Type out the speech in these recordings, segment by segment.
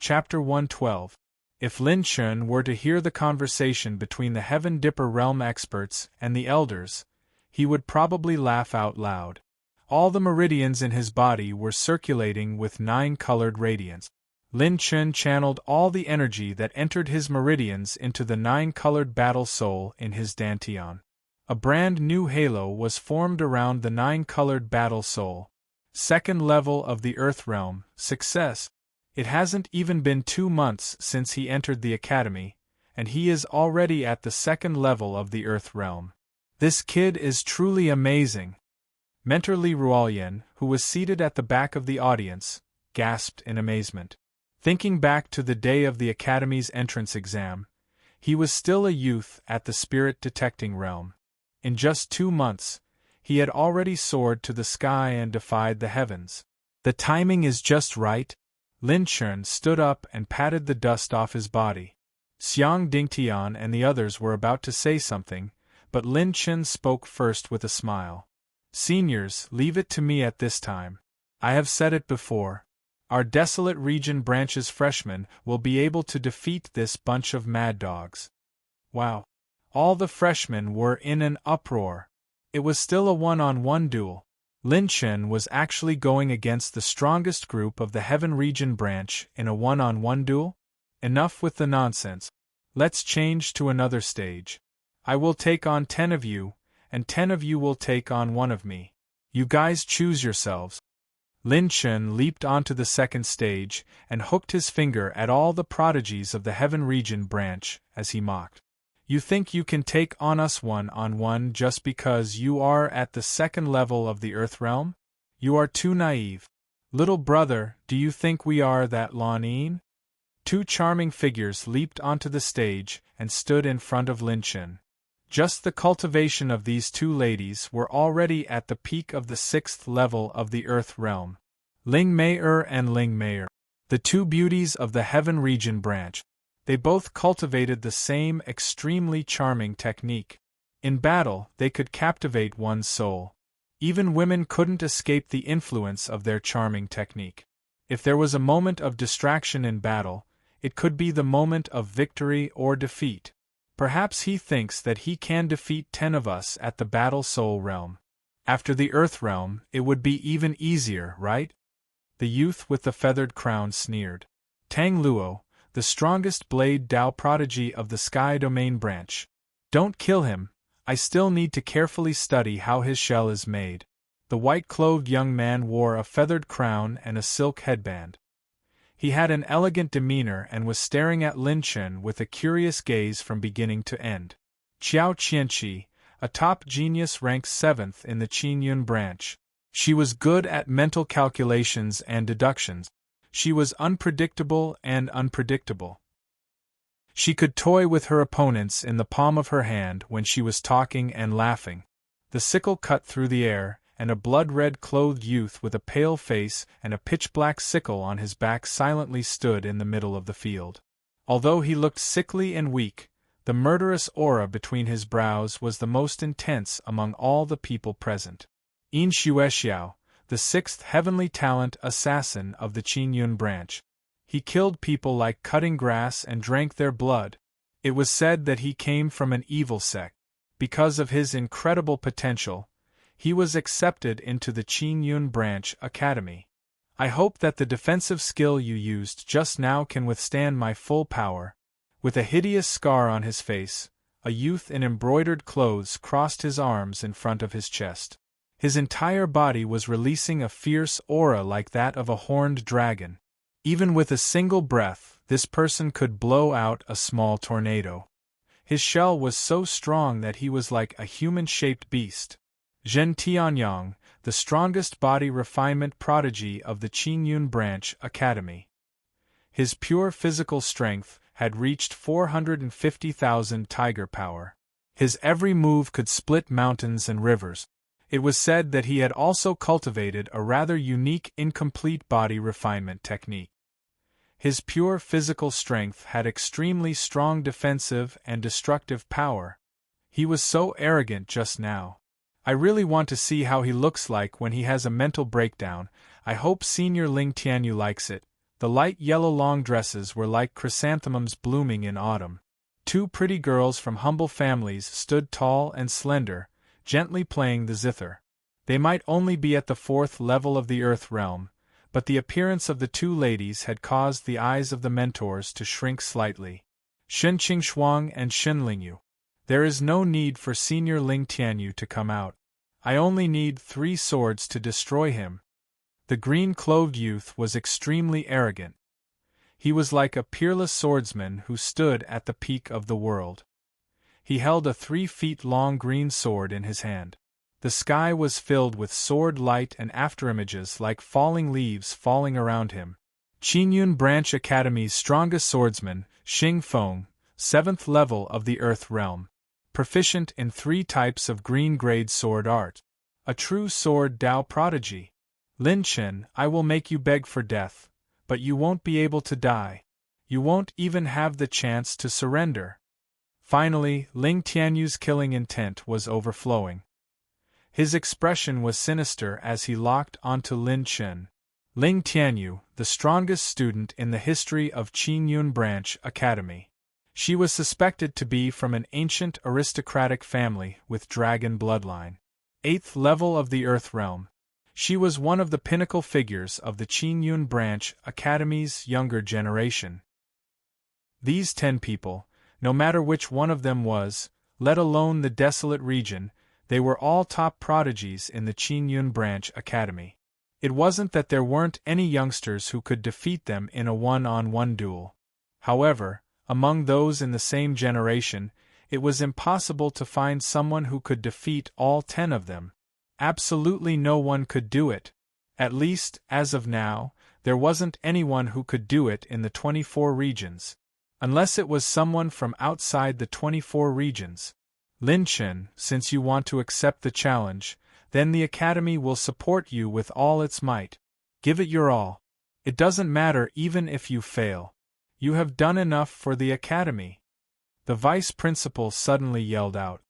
Chapter 112. If Lin Chun were to hear the conversation between the Heaven Dipper realm experts and the elders, he would probably laugh out loud. All the meridians in his body were circulating with 9-colored radiance. Lin Chun channeled all the energy that entered his meridians into the 9-colored battle soul in his dantian. A brand new halo was formed around the 9-colored battle soul. Second level of the Earth realm, success. It hasn't even been 2 months since he entered the academy, and he is already at the second level of the Earth realm. This kid is truly amazing. Mentor Li Ruoyan, who was seated at the back of the audience, gasped in amazement. Thinking back to the day of the academy's entrance exam, he was still a youth at the spirit detecting realm. In just 2 months, he had already soared to the sky and defied the heavens. The timing is just right. Lin Chun stood up and patted the dust off his body. Xiang Dingtian and the others were about to say something, but Lin Chun spoke first with a smile. Seniors, leave it to me at this time. I have said it before. Our desolate region branch's freshmen will be able to defeat this bunch of mad dogs. Wow. All the freshmen were in an uproar. It was still a one-on-one duel. Lin Chun was actually going against the strongest group of the Heaven Region branch in a one-on-one duel? Enough with the nonsense. Let's change to another stage. I will take on 10 of you, and 10 of you will take on 1 of me. You guys choose yourselves. Lin Chun leaped onto the second stage and hooked his finger at all the prodigies of the Heaven Region branch as he mocked. You think you can take on us one-on-one just because you are at the second level of the Earth realm? You are too naive. Little brother, do you think we are that Launeen? 2 charming figures leaped onto the stage and stood in front of Lin Chun. Just the cultivation of these 2 ladies were already at the peak of the 6th level of the Earth realm. Ling Mei-er and Ling Mei-er, the 2 beauties of the Heaven Region branch. They both cultivated the same extremely charming technique. In battle, they could captivate one's soul. Even women couldn't escape the influence of their charming technique. If there was a moment of distraction in battle, it could be the moment of victory or defeat. Perhaps he thinks that he can defeat 10 of us at the battle soul realm. After the Earth realm, it would be even easier, right? The youth with the feathered crown sneered. Tang Luo, the strongest blade Dao prodigy of the Sky Domain branch. Don't kill him, I still need to carefully study how his shell is made. The white-clothed young man wore a feathered crown and a silk headband. He had an elegant demeanor and was staring at Lin Chun with a curious gaze from beginning to end. Qiao Qianqi, a top genius ranked 7th in the Qingyun branch. She was good at mental calculations and deductions. She was unpredictable and unpredictable. She could toy with her opponents in the palm of her hand when she was talking and laughing. The sickle cut through the air, and a blood-red clothed youth with a pale face and a pitch-black sickle on his back silently stood in the middle of the field. Although he looked sickly and weak, the murderous aura between his brows was the most intense among all the people present. Yin Xuexiao, the 6th heavenly talent assassin of the Qingyun branch. He killed people like cutting grass and drank their blood. It was said that he came from an evil sect. Because of his incredible potential, he was accepted into the Qingyun branch academy. I hope that the defensive skill you used just now can withstand my full power. With a hideous scar on his face, a youth in embroidered clothes crossed his arms in front of his chest. His entire body was releasing a fierce aura like that of a horned dragon. Even with a single breath, this person could blow out a small tornado. His shell was so strong that he was like a human-shaped beast. Zhen Tianyang, the strongest body refinement prodigy of the Qingyun branch academy. His pure physical strength had reached 450,000 tiger power. His every move could split mountains and rivers. It was said that he had also cultivated a rather unique incomplete body refinement technique. His pure physical strength had extremely strong defensive and destructive power. He was so arrogant just now. I really want to see how he looks like when he has a mental breakdown. I hope Senior Ling Tianyu likes it. The light yellow long dresses were like chrysanthemums blooming in autumn. Two pretty girls from humble families stood tall and slender, gently playing the zither. They might only be at the 4th level of the Earth realm, but the appearance of the two ladies had caused the eyes of the mentors to shrink slightly. Shen Qing and Shen Lingyu. There is no need for Senior Ling Tianyu to come out. I only need 3 swords to destroy him. The green-clothed youth was extremely arrogant. He was like a peerless swordsman who stood at the peak of the world. He held a 3-feet-long green sword in his hand. The sky was filled with sword light and afterimages like falling leaves falling around him. Qingyun Branch Academy's strongest swordsman, Xing Feng, 7th level of the Earth realm. Proficient in 3 types of green-grade sword art. A true sword Dao prodigy. Lin Chen, I will make you beg for death, but you won't be able to die. You won't even have the chance to surrender. Finally, Ling Tianyu's killing intent was overflowing. His expression was sinister as he locked onto Lin Chen. Ling Tianyu, the strongest student in the history of Qingyun Branch Academy. She was suspected to be from an ancient aristocratic family with dragon bloodline. 8th level of the Earth realm. She was one of the pinnacle figures of the Qingyun Branch Academy's younger generation. These 10 people, no matter which one of them was, let alone the desolate region, they were all top prodigies in the Qingyun Branch Academy. It wasn't that there weren't any youngsters who could defeat them in a one-on-one duel. However, among those in the same generation, it was impossible to find someone who could defeat all 10 of them. Absolutely no one could do it. At least, as of now, there wasn't anyone who could do it in the 24 regions. Unless it was someone from outside the 24 regions. Lin Chen, since you want to accept the challenge, then the Academy will support you with all its might. Give it your all. It doesn't matter even if you fail. You have done enough for the Academy. The vice principal suddenly yelled out.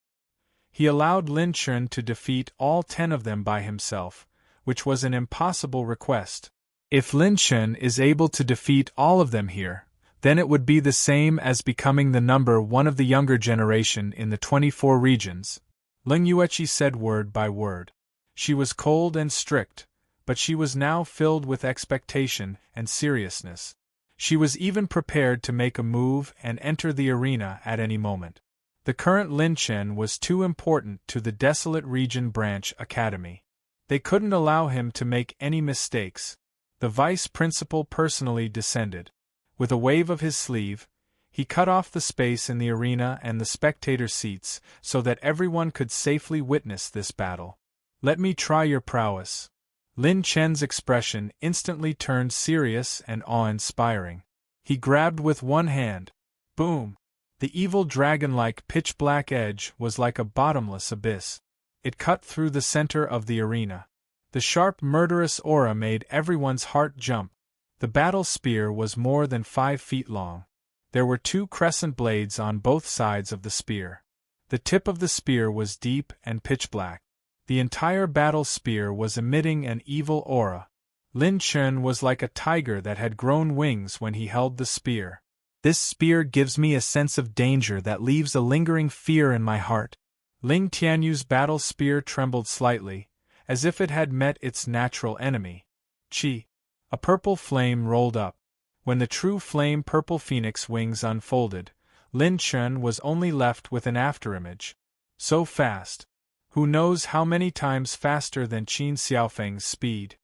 He allowed Lin Chen to defeat all 10 of them by himself, which was an impossible request. If Lin Chen is able to defeat all of them here, then it would be the same as becoming the number 1 of the younger generation in the 24 regions. Ling Yueqi said word by word. She was cold and strict, but she was now filled with expectation and seriousness. She was even prepared to make a move and enter the arena at any moment. The current Lin Chen was too important to the desolate region branch academy. They couldn't allow him to make any mistakes. The vice principal personally descended. With a wave of his sleeve, he cut off the space in the arena and the spectator seats so that everyone could safely witness this battle. Let me try your prowess. Lin Chen's expression instantly turned serious and awe-inspiring. He grabbed with one hand. Boom! The evil dragon-like pitch-black edge was like a bottomless abyss. It cut through the center of the arena. The sharp, murderous aura made everyone's heart jump. The battle spear was more than 5 feet long. There were 2 crescent blades on both sides of the spear. The tip of the spear was deep and pitch-black. The entire battle spear was emitting an evil aura. Lin Chen was like a tiger that had grown wings when he held the spear. This spear gives me a sense of danger that leaves a lingering fear in my heart. Ling Tianyu's battle spear trembled slightly, as if it had met its natural enemy. Qi. A purple flame rolled up. When the true flame purple phoenix wings unfolded, Lin Chen was only left with an afterimage. So fast. Who knows how many times faster than Qin Xiaofeng's speed?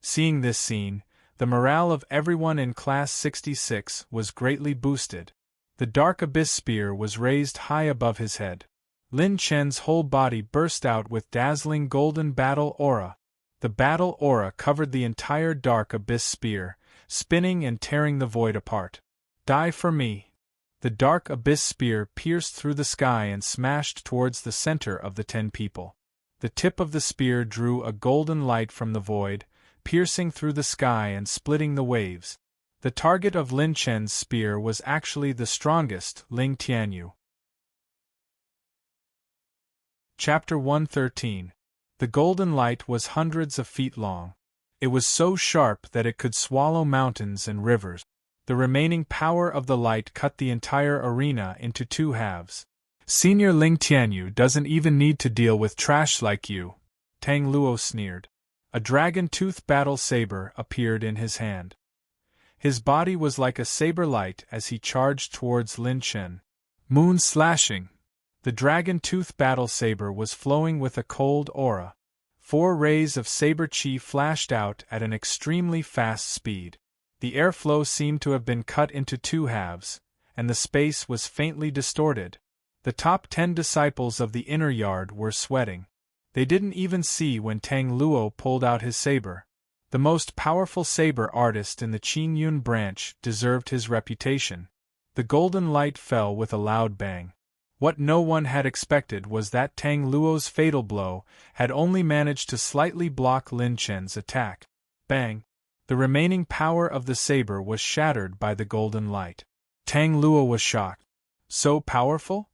Seeing this scene, the morale of everyone in Class 66 was greatly boosted. The Dark Abyss Spear was raised high above his head. Lin Chen's whole body burst out with dazzling golden battle aura. The battle aura covered the entire Dark Abyss Spear, spinning and tearing the void apart. Die for me! The Dark Abyss Spear pierced through the sky and smashed towards the center of the 10 people. The tip of the spear drew a golden light from the void, piercing through the sky and splitting the waves. The target of Lin Chen's spear was actually the strongest, Ling Tianyu. Chapter 113. The golden light was hundreds of feet long. It was so sharp that it could swallow mountains and rivers. The remaining power of the light cut the entire arena into two halves. Senior Ling Tianyu doesn't even need to deal with trash like you, Tang Luo sneered. A dragon-tooth battle saber appeared in his hand. His body was like a saber light as he charged towards Lin Chen. Moon slashing. The dragon-tooth battle saber was flowing with a cold aura. 4 rays of saber chi flashed out at an extremely fast speed. The airflow seemed to have been cut into 2 halves, and the space was faintly distorted. The top 10 disciples of the inner yard were sweating. They didn't even see when Tang Luo pulled out his saber. The most powerful saber artist in the Qin-Yun branch deserved his reputation. The golden light fell with a loud bang. What no one had expected was that Tang Luo's fatal blow had only managed to slightly block Lin Chen's attack. Bang! The remaining power of the saber was shattered by the golden light. Tang Luo was shocked. So powerful?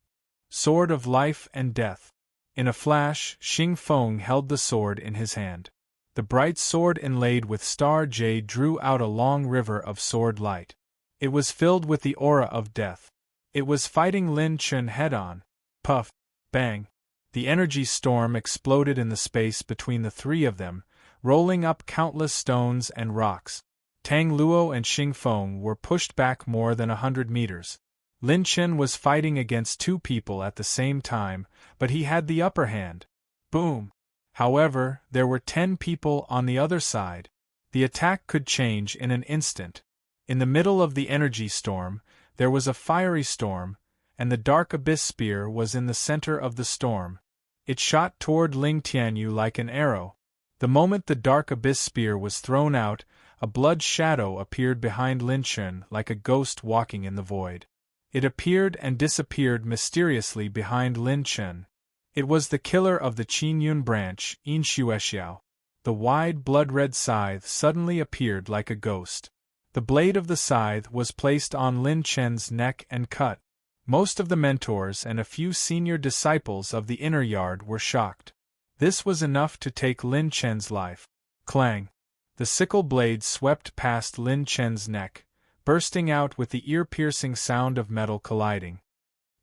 Sword of life and death. In a flash, Xing Feng held the sword in his hand. The bright sword inlaid with star jade drew out a long river of sword light. It was filled with the aura of death. It was fighting Lin Chen head-on. Puff! Bang! The energy storm exploded in the space between the 3 of them, rolling up countless stones and rocks. Tang Luo and Xing Feng were pushed back more than 100 meters. Lin Chen was fighting against 2 people at the same time, but he had the upper hand. Boom! However, there were 10 people on the other side. The attack could change in an instant. In the middle of the energy storm, there was a fiery storm, and the dark abyss spear was in the center of the storm. It shot toward Ling Tianyu like an arrow. The moment the dark abyss spear was thrown out, a blood shadow appeared behind Lin Chen like a ghost walking in the void. It appeared and disappeared mysteriously behind Lin Chen. It was the killer of the Qin-Yun branch, Yin Xuexiao. The wide blood-red scythe suddenly appeared like a ghost. The blade of the scythe was placed on Lin Chen's neck and cut. Most of the mentors and a few senior disciples of the inner yard were shocked. This was enough to take Lin Chen's life. Clang! The sickle blade swept past Lin Chen's neck, bursting out with the ear-piercing sound of metal colliding.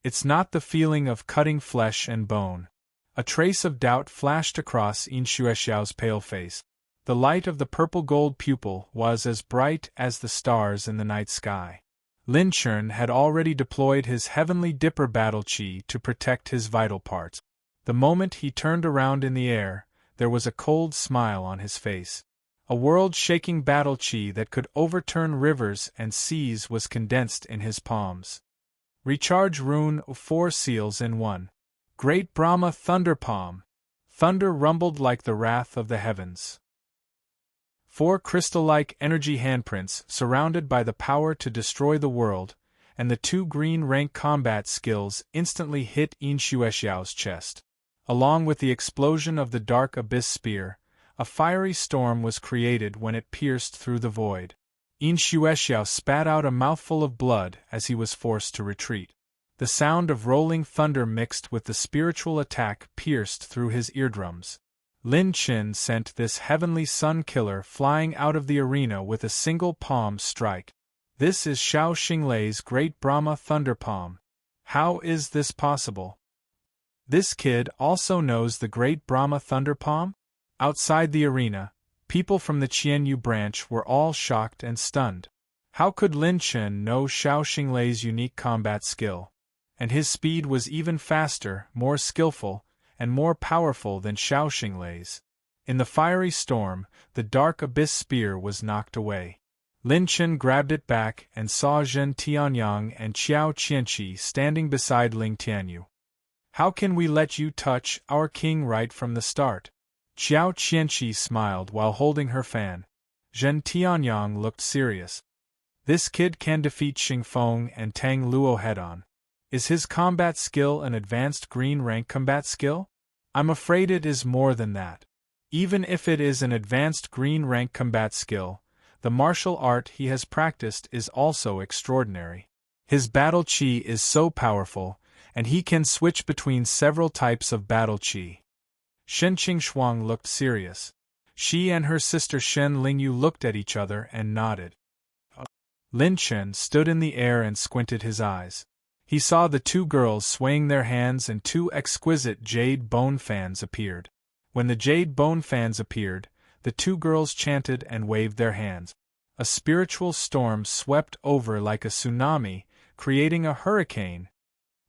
It's not the feeling of cutting flesh and bone. A trace of doubt flashed across Yin Xuexiao's pale face. The light of the purple-gold pupil was as bright as the stars in the night sky. Lin Chen had already deployed his heavenly dipper battle chi to protect his vital parts. The moment he turned around in the air, there was a cold smile on his face. A world-shaking battle chi that could overturn rivers and seas was condensed in his palms. Recharge rune of 4 seals in 1. Great Brahma Thunder Palm. Thunder rumbled like the wrath of the heavens. 4 crystal-like energy handprints surrounded by the power to destroy the world, and the 2 green rank combat skills instantly hit Yin Xuexiao's chest. Along with the explosion of the dark abyss spear, a fiery storm was created when it pierced through the void. Yin Xuexiao spat out a mouthful of blood as he was forced to retreat. The sound of rolling thunder mixed with the spiritual attack pierced through his eardrums. Lin Chen sent this heavenly sun killer flying out of the arena with a single palm strike. This is Xiao Xinglei's Great Brahma Thunder Palm. How is this possible? This kid also knows the Great Brahma Thunder Palm? Outside the arena, people from the Qianyu branch were all shocked and stunned. How could Lin Chen know Xiao Xinglei's unique combat skill? And his speed was even faster, more skillful, and more powerful than Xiao Xinglei's. In the fiery storm, the dark abyss spear was knocked away. Lin Chen grabbed it back and saw Zhen Tianyang and Qiao Qianqi standing beside Ling Tianyu. How can we let you touch our king right from the start? Qiao Qianqi smiled while holding her fan. Zhen Tianyang looked serious. This kid can defeat Xing Feng and Tang Luo head-on. Is his combat skill an advanced green rank combat skill? I'm afraid it is more than that. Even if it is an advanced green rank combat skill, the martial art he has practiced is also extraordinary. His battle chi is so powerful, and he can switch between several types of battle chi. Shen Qingxuang looked serious. She and her sister Shen Lingyu looked at each other and nodded. Lin Chen stood in the air and squinted his eyes. He saw the two girls swaying their hands and two exquisite jade bone fans appeared. When the jade bone fans appeared, the two girls chanted and waved their hands. A spiritual storm swept over like a tsunami, creating a hurricane.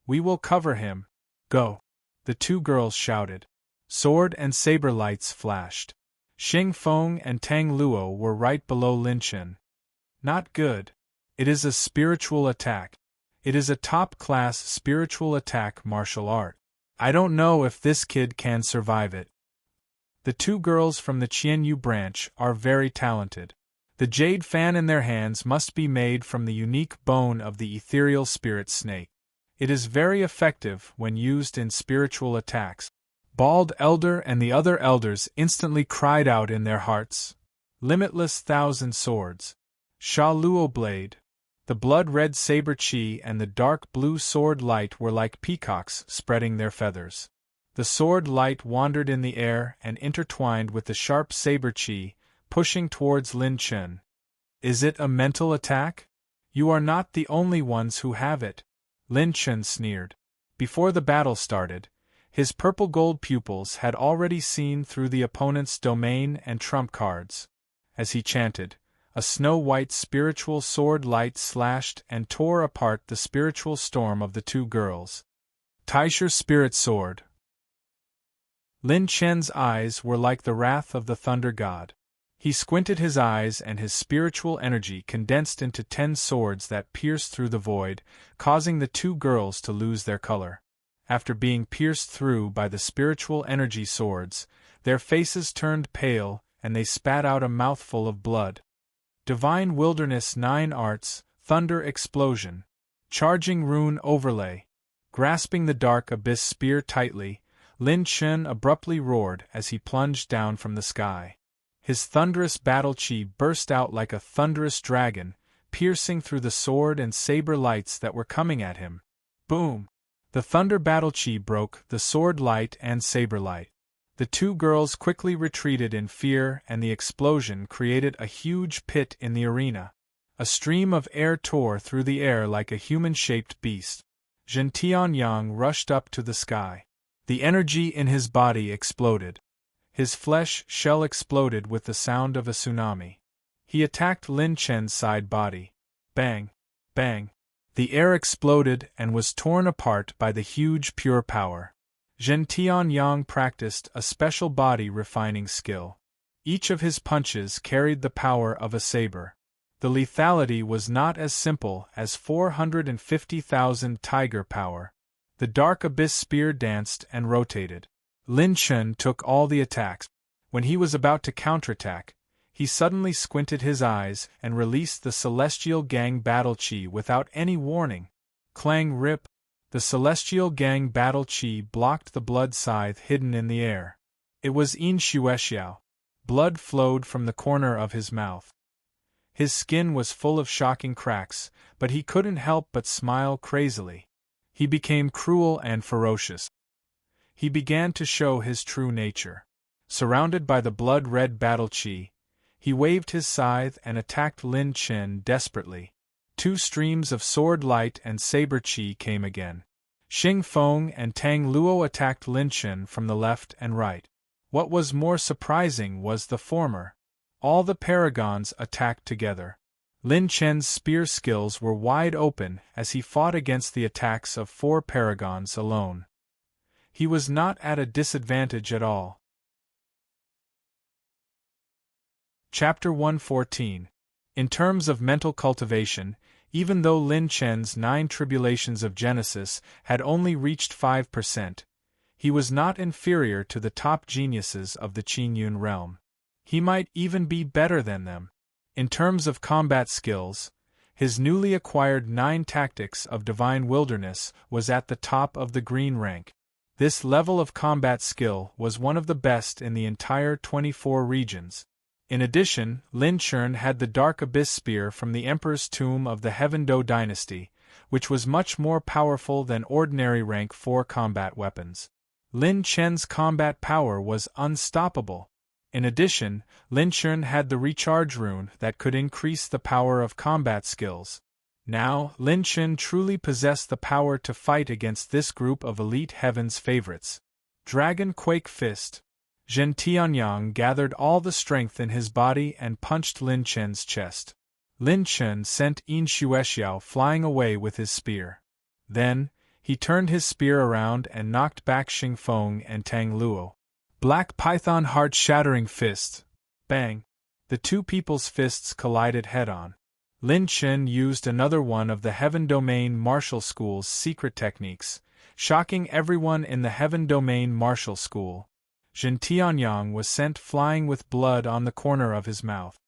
"We will cover him. Go!" the two girls shouted. Sword and saber lights flashed. Xing Feng and Tang Luo were right below Lin Chen. "Not good. It is a spiritual attack. It is a top-class spiritual attack martial art. I don't know if this kid can survive it." The two girls from the Qianyu branch are very talented. The jade fan in their hands must be made from the unique bone of the ethereal spirit snake. It is very effective when used in spiritual attacks. Bald Elder and the other elders instantly cried out in their hearts, "Limitless thousand swords! Sha Luo blade!" The blood-red saber chi and the dark blue sword light were like peacocks spreading their feathers. The sword light wandered in the air and intertwined with the sharp saber chi, pushing towards Lin Chen. "Is it a mental attack? You are not the only ones who have it," Lin Chen sneered. Before the battle started, his purple-gold pupils had already seen through the opponent's domain and trump cards. As he chanted, a snow-white spiritual sword light slashed and tore apart the spiritual storm of the two girls. Taisher Spirit Sword. Lin Chen's eyes were like the wrath of the thunder god. He squinted his eyes and his spiritual energy condensed into 10 swords that pierced through the void, causing the two girls to lose their color. After being pierced through by the spiritual energy swords, their faces turned pale and they spat out a mouthful of blood. Divine Wilderness 9 Arts, Thunder Explosion. Charging Rune Overlay. Grasping the Dark Abyss spear tightly, Lin Chen abruptly roared as he plunged down from the sky. His thunderous battle chi burst out like a thunderous dragon, piercing through the sword and saber lights that were coming at him. Boom! The thunder battle chi broke the sword light and saber light. The two girls quickly retreated in fear and the explosion created a huge pit in the arena. A stream of air tore through the air like a human-shaped beast. Zhen Tianyang rushed up to the sky. The energy in his body exploded. His flesh shell exploded with the sound of a tsunami. He attacked Lin Chen's side body. Bang! Bang! The air exploded and was torn apart by the huge pure power. Zhen Tianyang practiced a special body refining skill. Each of his punches carried the power of a saber. The lethality was not as simple as 450,000 tiger power. The dark abyss spear danced and rotated. Lin Chen took all the attacks. When he was about to counterattack, he suddenly squinted his eyes and released the Celestial Gang Battle Chi without any warning. Clang rip! The Celestial Gang Battle Chi blocked the blood scythe hidden in the air. It was Yin Xuexiao. Blood flowed from the corner of his mouth. His skin was full of shocking cracks, but he couldn't help but smile crazily. He became cruel and ferocious. He began to show his true nature. Surrounded by the blood-red battle chi, he waved his scythe and attacked Lin Chen desperately. 2 streams of sword light and saber chi came again. Xing Feng and Tang Luo attacked Lin Chen from the left and right. What was more surprising was the former. All the paragons attacked together. Lin Chen's spear skills were wide open as he fought against the attacks of 4 paragons alone. He was not at a disadvantage at all. Chapter 114. In terms of mental cultivation, even though Lin Chen's 9 tribulations of Genesis had only reached 5%, he was not inferior to the top geniuses of the Qingyun realm. He might even be better than them. In terms of combat skills, his newly acquired 9 tactics of Divine Wilderness was at the top of the green rank. This level of combat skill was one of the best in the entire 24 regions. In addition, Lin Chen had the Dark Abyss Spear from the Emperor's Tomb of the Heaven-Do dynasty, which was much more powerful than ordinary rank 4 combat weapons. Lin Chen's combat power was unstoppable. In addition, Lin Chun had the recharge rune that could increase the power of combat skills. Now, Lin Chun truly possessed the power to fight against this group of elite heaven's favorites. Dragon Quake Fist. Zhen Tianyang gathered all the strength in his body and punched Lin Chen's chest. Lin Chen sent Yin Xuexiao flying away with his spear. Then, he turned his spear around and knocked back Xing Feng and Tang Luo. Black Python Heart-Shattering Fist. Bang! The two people's fists collided head-on. Lin Chen used another one of the Heaven Domain Martial School's secret techniques, shocking everyone in the Heaven Domain Martial School. Zhen Tianyang was sent flying with blood on the corner of his mouth.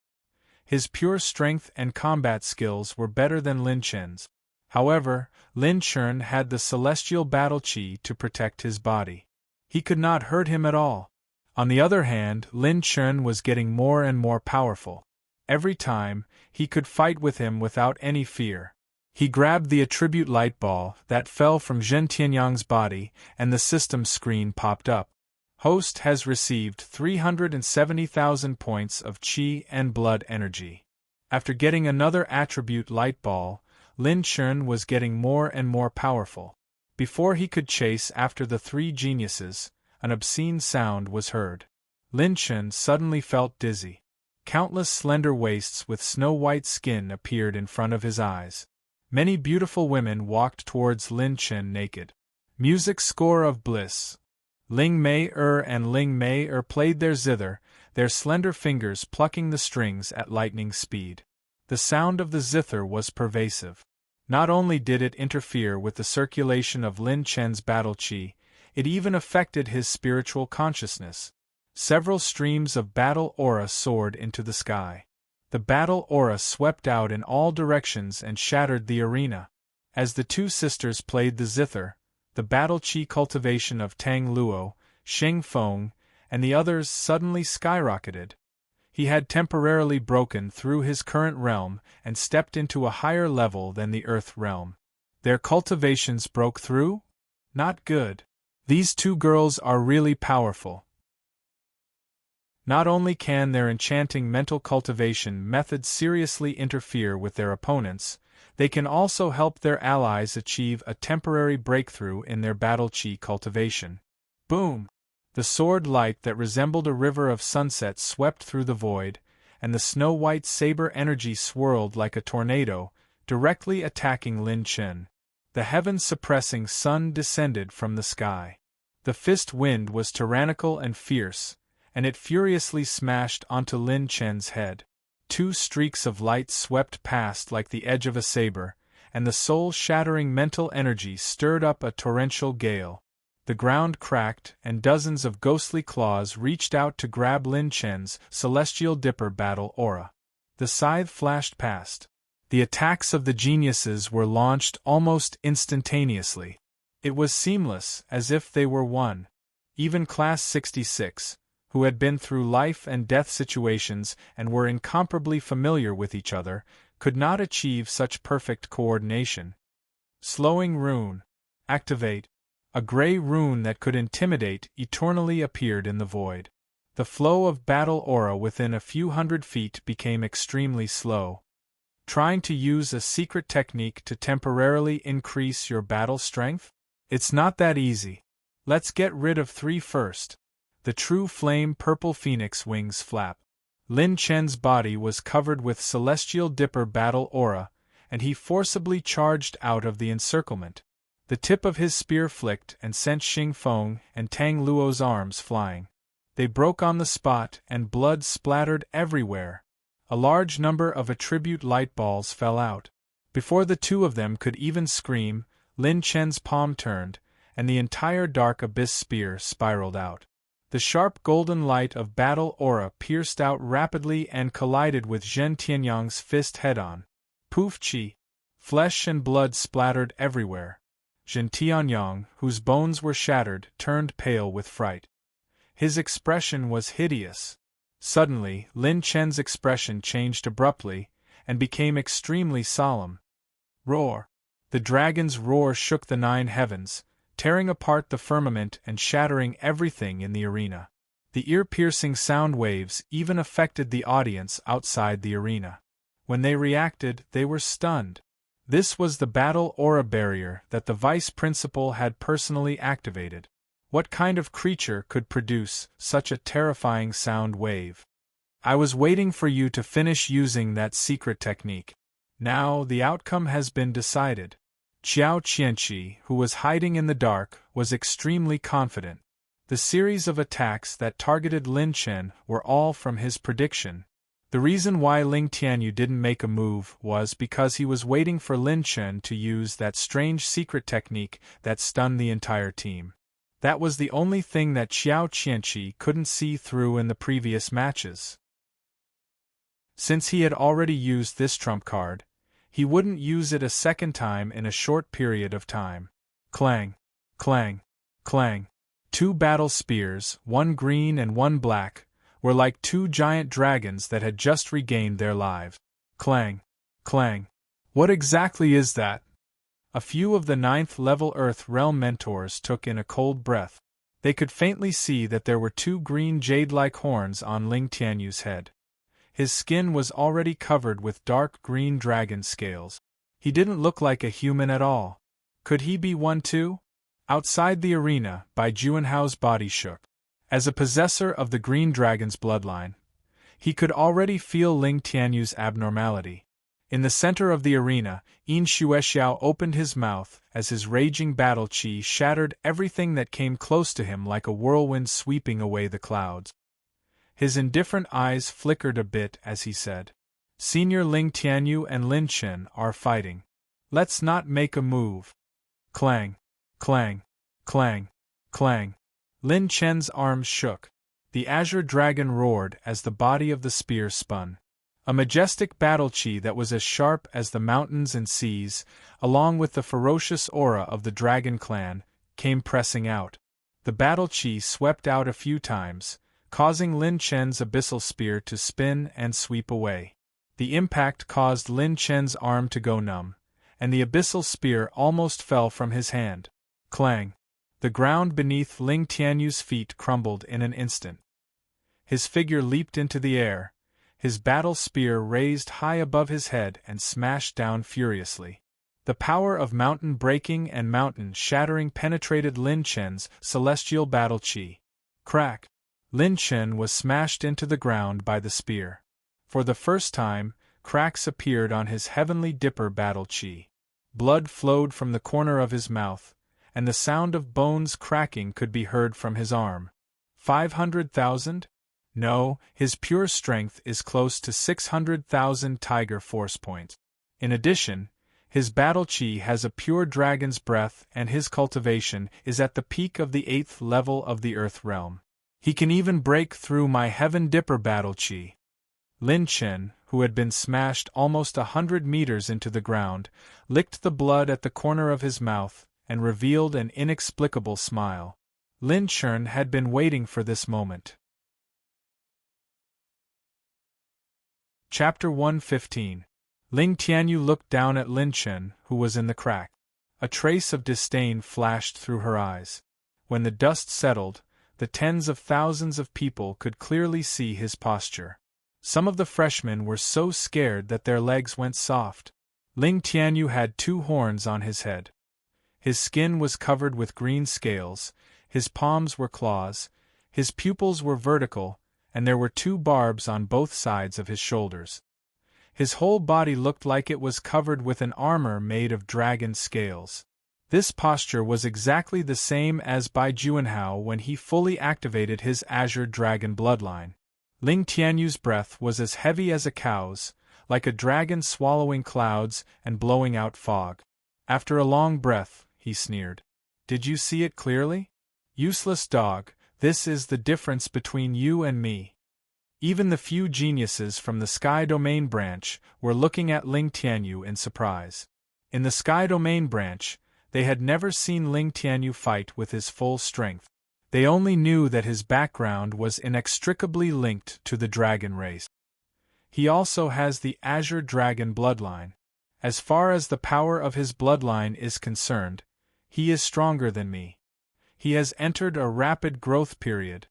His pure strength and combat skills were better than Lin Chen's. However, Lin Chen had the celestial battle chi to protect his body. He could not hurt him at all. On the other hand, Lin Chen was getting more and more powerful. Every time, he could fight with him without any fear. He grabbed the attribute light ball that fell from Zhen Tianyang's body, and the system screen popped up. Host has received 370,000 points of chi and blood energy. After getting another attribute light ball, Lin Chen was getting more and more powerful. Before he could chase after the three geniuses, an obscene sound was heard. Lin Chen suddenly felt dizzy. Countless slender waists with snow-white skin appeared in front of his eyes. Many beautiful women walked towards Lin Chen naked. Music score of bliss. Ling Mei and Ling Mei played their zither, their slender fingers plucking the strings at lightning speed. The sound of the zither was pervasive. Not only did it interfere with the circulation of Lin Chen's battle chi, it even affected his spiritual consciousness. Several streams of battle aura soared into the sky. The battle aura swept out in all directions and shattered the arena. As the two sisters played the zither, the battle chi cultivation of Tang Luo, Xing Feng, and the others suddenly skyrocketed. He had temporarily broken through his current realm and stepped into a higher level than the Earth realm. Their cultivations broke through? Not good. These two girls are really powerful. Not only can their enchanting mental cultivation methods seriously interfere with their opponents, they can also help their allies achieve a temporary breakthrough in their battle chi cultivation. Boom! The sword light that resembled a river of sunset swept through the void, and the snow-white saber energy swirled like a tornado, directly attacking Lin Chen. The heaven-suppressing sun descended from the sky. The fist wind was tyrannical and fierce, and it furiously smashed onto Lin Chen's head. Two streaks of light swept past like the edge of a saber, and the soul-shattering mental energy stirred up a torrential gale. The ground cracked, and dozens of ghostly claws reached out to grab Lin Chen's celestial dipper battle aura. The scythe flashed past. The attacks of the geniuses were launched almost instantaneously. It was seamless, as if they were one. Even Class 66, who had been through life and death situations and were incomparably familiar with each other, could not achieve such perfect coordination. Slowing rune. Activate. A gray rune that could intimidate eternally appeared in the void. The flow of battle aura within a few hundred feet became extremely slow. Trying to use a secret technique to temporarily increase your battle strength? It's not that easy. Let's get rid of three first. The true flame purple phoenix wings flap. Lin Chen's body was covered with celestial dipper battle aura, and he forcibly charged out of the encirclement. The tip of his spear flicked and sent Xing Feng and Tang Luo's arms flying. They broke on the spot and blood splattered everywhere. A large number of attribute light balls fell out. Before the two of them could even scream, Lin Chen's palm turned, and the entire dark abyss spear spiraled out. The sharp golden light of battle aura pierced out rapidly and collided with Zhen Tianyang's fist head-on. Poof chi! Flesh and blood splattered everywhere. Zhen Tianyang, whose bones were shattered, turned pale with fright. His expression was hideous. Suddenly, Lin Chen's expression changed abruptly, and became extremely solemn. Roar! The dragon's roar shook the 9 heavens, tearing apart the firmament and shattering everything in the arena. The ear-piercing sound waves even affected the audience outside the arena. When they reacted, they were stunned. This was the battle aura barrier that the vice principal had personally activated. What kind of creature could produce such a terrifying sound wave? I was waiting for you to finish using that secret technique. Now the outcome has been decided. Qiao Qianqi, who was hiding in the dark, was extremely confident. The series of attacks that targeted Lin Chen were all from his prediction. The reason why Ling Tianyu didn't make a move was because he was waiting for Lin Chen to use that strange secret technique that stunned the entire team. That was the only thing that Qiao Qianqi couldn't see through in the previous matches. Since he had already used this trump card, he wouldn't use it a second time in a short period of time. Clang, clang, clang. 2 battle spears, one green and one black, were like 2 giant dragons that had just regained their lives. Clang, clang. What exactly is that? A few of the 9th level Earth Realm mentors took in a cold breath. They could faintly see that there were 2 green jade-like horns on Ling Tianyu's head. His skin was already covered with dark green dragon scales. He didn't look like a human at all. Could he be one too? Outside the arena, Bai Juanhao's body shook. As a possessor of the green dragon's bloodline, he could already feel Ling Tianyu's abnormality. In the center of the arena, Yin Xuexiao opened his mouth as his raging battle qi shattered everything that came close to him like a whirlwind sweeping away the clouds. His indifferent eyes flickered a bit as he said, "Senior Ling Tianyu and Lin Chen are fighting. Let's not make a move." Clang, clang, clang, clang. Lin Chen's arms shook. The azure dragon roared as the body of the spear spun. A majestic battle qi that was as sharp as the mountains and seas, along with the ferocious aura of the dragon clan, came pressing out. The battle qi swept out a few times, causing Lin Chen's abyssal spear to spin and sweep away. The impact caused Lin Chen's arm to go numb, and the abyssal spear almost fell from his hand. Clang! The ground beneath Ling Tianyu's feet crumbled in an instant. His figure leaped into the air, his battle spear raised high above his head and smashed down furiously. The power of mountain breaking and mountain shattering penetrated Lin Chen's celestial battle qi. Crack! Lin Chen was smashed into the ground by the spear. For the first time, cracks appeared on his heavenly dipper battle qi. Blood flowed from the corner of his mouth, and the sound of bones cracking could be heard from his arm. 500,000? No, his pure strength is close to 600,000 tiger force points. In addition, his battle qi has a pure dragon's breath and his cultivation is at the peak of the 8th level of the Earth Realm. He can even break through my Heaven Dipper battle qi. Lin Chen, who had been smashed almost 100 meters into the ground, licked the blood at the corner of his mouth and revealed an inexplicable smile. Lin Chen had been waiting for this moment. Chapter 115. Ling Tianyu looked down at Lin Chen, who was in the crack. A trace of disdain flashed through her eyes. When the dust settled, the tens of thousands of people could clearly see his posture. Some of the freshmen were so scared that their legs went soft. Ling Tianyu had 2 horns on his head. His skin was covered with green scales, his palms were claws, his pupils were vertical, and there were 2 barbs on both sides of his shoulders. His whole body looked like it was covered with an armor made of dragon scales. This posture was exactly the same as Bai Juanhao when he fully activated his azure dragon bloodline. Ling Tianyu's breath was as heavy as a cow's, like a dragon swallowing clouds and blowing out fog. After a long breath, he sneered. "Did you see it clearly? Useless dog, this is the difference between you and me." Even the few geniuses from the Sky Domain branch were looking at Ling Tianyu in surprise. In the Sky Domain branch, they had never seen Ling Tianyu fight with his full strength. They only knew that his background was inextricably linked to the dragon race. He also has the Azure Dragon bloodline. As far as the power of his bloodline is concerned, he is stronger than me. He has entered a rapid growth period.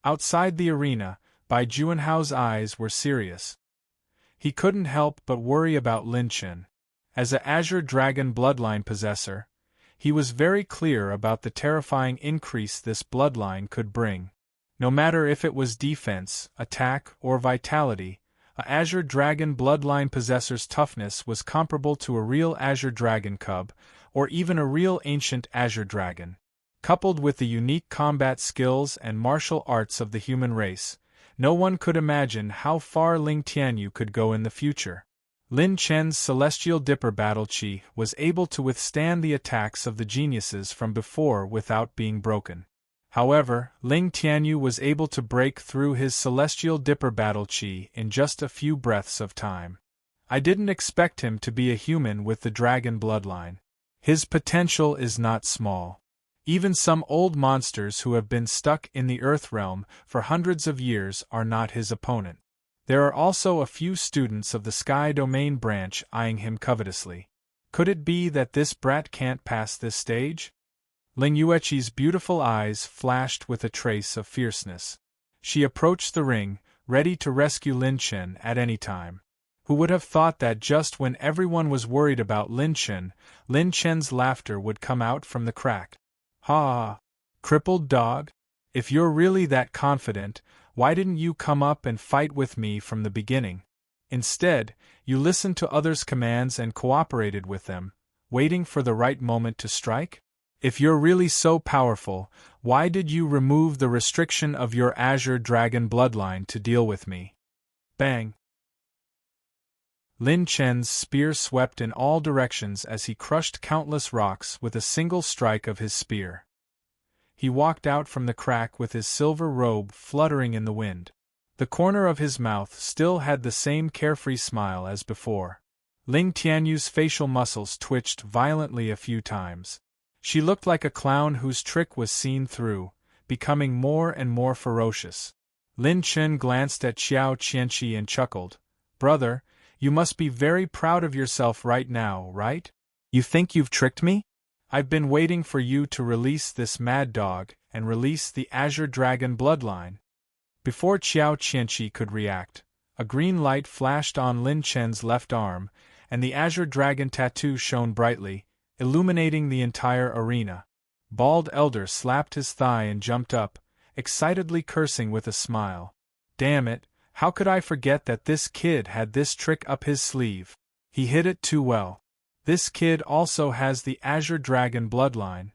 Outside the arena, Bai Juanhao's eyes were serious. He couldn't help but worry about Lin Chen. As a Azure Dragon bloodline possessor, he was very clear about the terrifying increase this bloodline could bring. No matter if it was defense, attack, or vitality, a Azure Dragon bloodline possessor's toughness was comparable to a real Azure Dragon cub, or even a real ancient Azure Dragon. Coupled with the unique combat skills and martial arts of the human race, no one could imagine how far Ling Tianyu could go in the future. Lin Chen's Celestial Dipper Battle Chi was able to withstand the attacks of the geniuses from before without being broken. However, Ling Tianyu was able to break through his Celestial Dipper Battle Chi in just a few breaths of time. I didn't expect him to be a human with the dragon bloodline. His potential is not small. Even some old monsters who have been stuck in the Earth realm for hundreds of years are not his opponent. There are also a few students of the Sky Domain branch eyeing him covetously. Could it be that this brat can't pass this stage? Ling Yueqi's beautiful eyes flashed with a trace of fierceness. She approached the ring, ready to rescue Lin Chen at any time. Who would have thought that just when everyone was worried about Lin Chen's laughter would come out from the crack? Ha! Crippled dog? If you're really that confident, why didn't you come up and fight with me from the beginning? Instead, you listened to others' commands and cooperated with them, waiting for the right moment to strike? If you're really so powerful, why did you remove the restriction of your Azure Dragon bloodline to deal with me? Bang! Lin Chen's spear swept in all directions as he crushed countless rocks with a single strike of his spear. He walked out from the crack with his silver robe fluttering in the wind. The corner of his mouth still had the same carefree smile as before. Ling Tianyu's facial muscles twitched violently a few times. She looked like a clown whose trick was seen through, becoming more and more ferocious. Lin Chen glanced at Xiao Qianqi and chuckled. "Brother, you must be very proud of yourself right now, right? You think you've tricked me? I've been waiting for you to release this mad dog and release the Azure Dragon bloodline." Before Xiao Qianqi could react, a green light flashed on Lin Chen's left arm, and the Azure Dragon tattoo shone brightly, illuminating the entire arena. Bald Elder slapped his thigh and jumped up, excitedly cursing with a smile. Damn it, how could I forget that this kid had this trick up his sleeve? He hid it too well. This kid also has the Azure Dragon bloodline.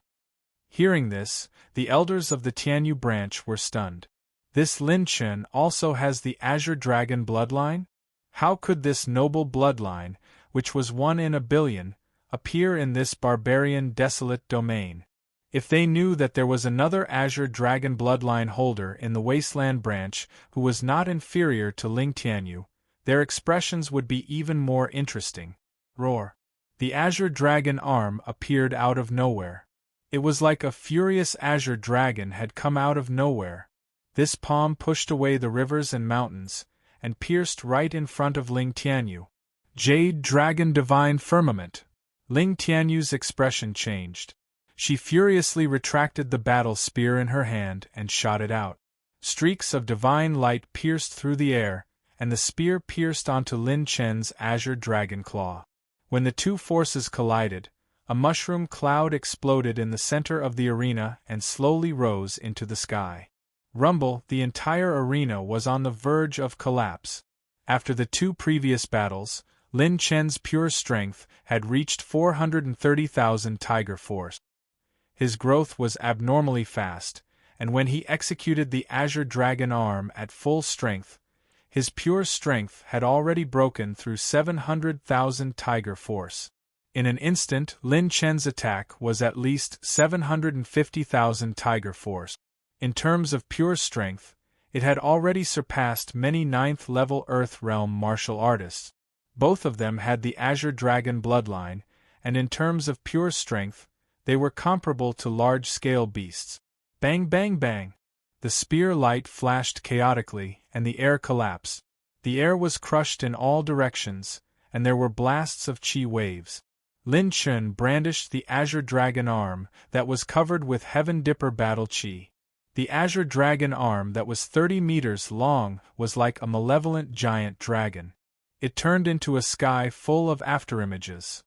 Hearing this, the elders of the Tianyu branch were stunned. This Lin Chen also has the Azure Dragon bloodline? How could this noble bloodline, which was 1 in a billion, appear in this barbarian desolate domain? If they knew that there was another Azure Dragon bloodline holder in the Wasteland branch who was not inferior to Ling Tianyu, their expressions would be even more interesting. Roar! The Azure Dragon arm appeared out of nowhere. It was like a furious Azure Dragon had come out of nowhere. This palm pushed away the rivers and mountains, and pierced right in front of Ling Tianyu. Jade Dragon Divine Firmament! Ling Tianyu's expression changed. She furiously retracted the battle spear in her hand and shot it out. Streaks of divine light pierced through the air, and the spear pierced onto Lin Chen's Azure Dragon Claw. When the two forces collided, a mushroom cloud exploded in the center of the arena and slowly rose into the sky. Rumble, the entire arena was on the verge of collapse. After the two previous battles, Lin Chen's pure strength had reached 430,000 Tiger Force. His growth was abnormally fast, and when he executed the Azure Dragon arm at full strength, his pure strength had already broken through 700,000 Tiger Force. In an instant, Lin Chen's attack was at least 750,000 Tiger Force. In terms of pure strength, it had already surpassed many 9th-level Earth Realm martial artists. Both of them had the Azure Dragon bloodline, and in terms of pure strength, they were comparable to large-scale beasts. Bang bang bang! The spear light flashed chaotically, and the air collapsed. The air was crushed in all directions, and there were blasts of chi waves. Lin Chen brandished the Azure Dragon arm that was covered with Heaven Dipper Battle Chi. The azure dragon arm that was 30 meters long was like a malevolent giant dragon. It turned into a sky full of afterimages.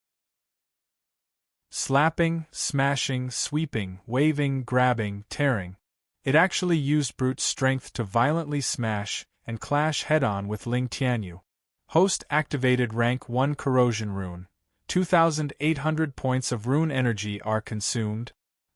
Slapping, smashing, sweeping, waving, grabbing, tearing. It actually used brute strength to violently smash and clash head-on with Ling Tianyu. Host activated rank 1 corrosion rune. 2,800 points of rune energy are consumed.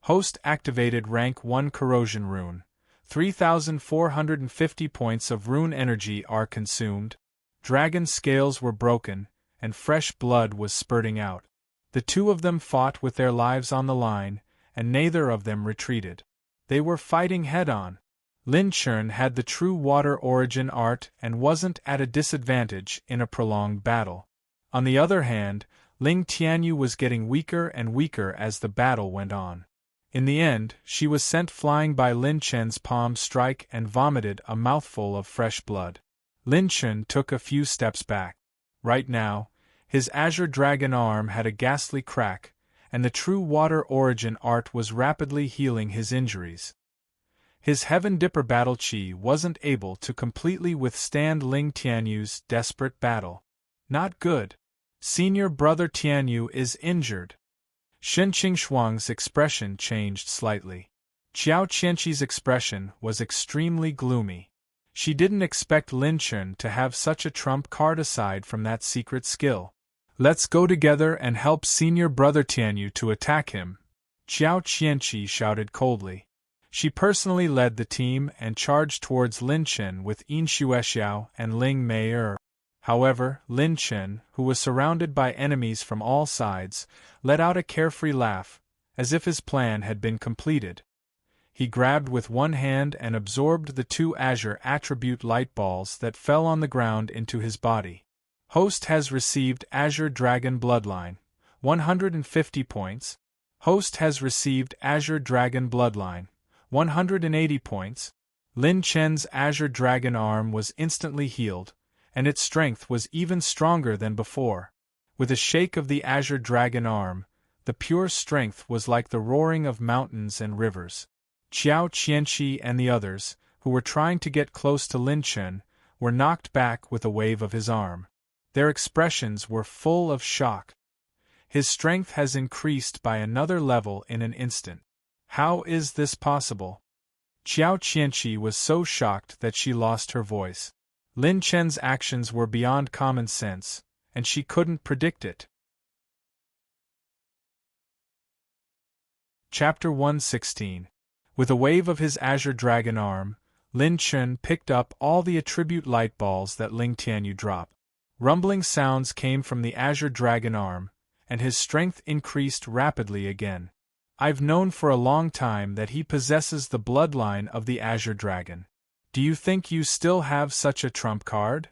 Host activated rank 1 corrosion rune. 3,450 points of rune energy are consumed. Dragon scales were broken, and fresh blood was spurting out. The two of them fought with their lives on the line, and neither of them retreated. They were fighting head-on. Lin Chun had the true water origin art and wasn't at a disadvantage in a prolonged battle. On the other hand, Ling Tianyu was getting weaker and weaker as the battle went on. In the end, she was sent flying by Lin Chen's palm strike and vomited a mouthful of fresh blood. Lin Chen took a few steps back. Right now, his azure dragon arm had a ghastly crack, and the true water origin art was rapidly healing his injuries. His Heaven Dipper battle chi wasn't able to completely withstand Ling Tianyu's desperate battle. Not good. Senior brother Tianyu is injured. Shen Qingxuang's expression changed slightly. Qiao Qianqi's expression was extremely gloomy. She didn't expect Lin Chun to have such a trump card aside from that secret skill. Let's go together and help senior brother Tianyu to attack him, Qiao Qianqi shouted coldly. She personally led the team and charged towards Lin Chen with Yin Xuexiao and Ling Mei. However, Lin Chen, who was surrounded by enemies from all sides, let out a carefree laugh, as if his plan had been completed. He grabbed with one hand and absorbed the 2 azure attribute light balls that fell on the ground into his body. Host has received Azure Dragon Bloodline, 150 points. Host has received Azure Dragon Bloodline, 180 points. Lin Chen's Azure Dragon arm was instantly healed, and its strength was even stronger than before. With a shake of the Azure Dragon arm, the pure strength was like the roaring of mountains and rivers. Qiao Qianqi and the others, who were trying to get close to Lin Chen, were knocked back with a wave of his arm. Their expressions were full of shock. His strength has increased by another level in an instant. How is this possible? Qiao Qianqi was so shocked that she lost her voice. Lin Chen's actions were beyond common sense, and she couldn't predict it. Chapter 116. With a wave of his azure dragon arm, Lin Chen picked up all the attribute light balls that Ling Tianyu dropped. Rumbling sounds came from the azure dragon arm, and his strength increased rapidly again. I've known for a long time that he possesses the bloodline of the azure dragon. Do you think you still have such a trump card?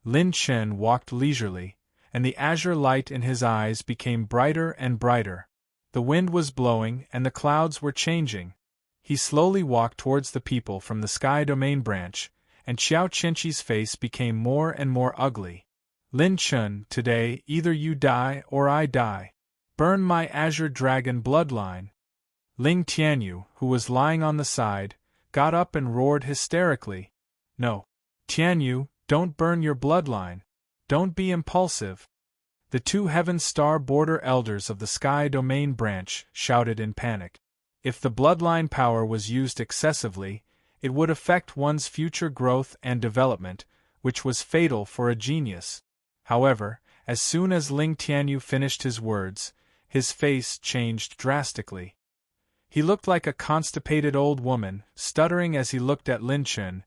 Lin Chen walked leisurely, and the azure light in his eyes became brighter and brighter. The wind was blowing and the clouds were changing. He slowly walked towards the people from the Sky Domain branch, and Qiao Qianqi's face became more and more ugly. Lin Chen, today either you die or I die. Burn my azure dragon bloodline. Ling Tianyu, who was lying on the side, got up and roared hysterically. No. Tianyu, don't burn your bloodline. Don't be impulsive. The 2 Heaven Star Border Elders of the Sky Domain branch shouted in panic. If the bloodline power was used excessively, it would affect one's future growth and development, which was fatal for a genius. However, as soon as Ling Tianyu finished his words, his face changed drastically. He looked like a constipated old woman, stuttering as he looked at Lin Chen.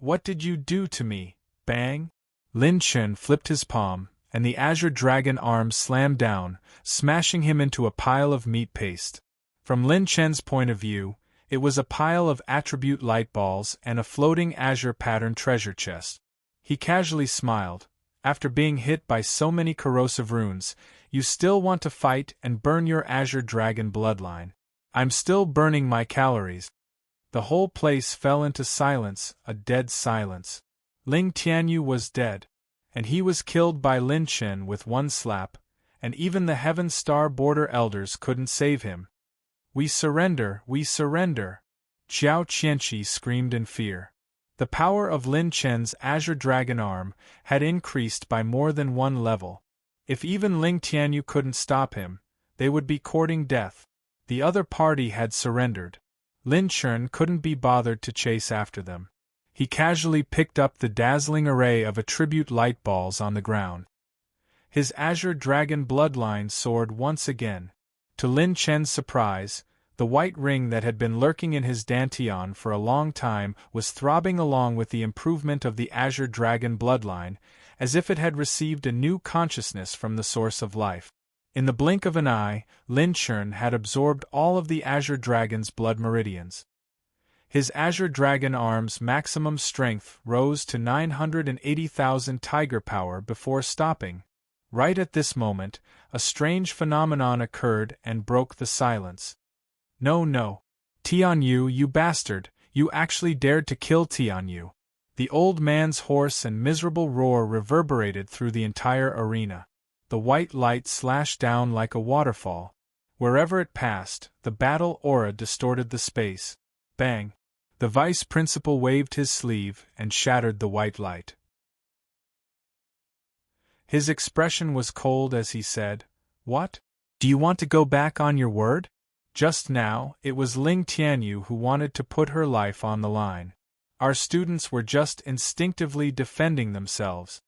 What did you do to me? Bang! Lin Chen flipped his palm, and the azure dragon arm slammed down, smashing him into a pile of meat paste. From Lin Chen's point of view, it was a pile of attribute light balls and a floating azure pattern treasure chest. He casually smiled. After being hit by so many corrosive runes, you still want to fight and burn your azure dragon bloodline. I'm still burning my calories. The whole place fell into silence, a dead silence. Ling Tianyu was dead, and he was killed by Lin Chen with one slap, and even the Heaven Star Border Elders couldn't save him. We surrender, we surrender. Xiao Qianqi screamed in fear. The power of Lin Chen's azure dragon arm had increased by more than one level. If even Ling Tianyu couldn't stop him, they would be courting death. The other party had surrendered. Lin Chen couldn't be bothered to chase after them. He casually picked up the dazzling array of attribute light balls on the ground. His azure dragon bloodline soared once again. To Lin Chen's surprise, the white ring that had been lurking in his dantian for a long time was throbbing along with the improvement of the azure dragon bloodline, as if it had received a new consciousness from the source of life. In the blink of an eye, Lin Chen had absorbed all of the azure dragon's blood meridians. His azure dragon arm's maximum strength rose to 980,000 tiger power before stopping. Right at this moment, a strange phenomenon occurred and broke the silence. No, no. Tianyu, you bastard, you actually dared to kill Tianyu. The old man's hoarse and miserable roar reverberated through the entire arena. The white light slashed down like a waterfall. Wherever it passed, the battle aura distorted the space. Bang! The vice principal waved his sleeve and shattered the white light. His expression was cold as he said, "What? Do you want to go back on your word?" Just now, it was Ling Tianyu who wanted to put her life on the line. Our students were just instinctively defending themselves.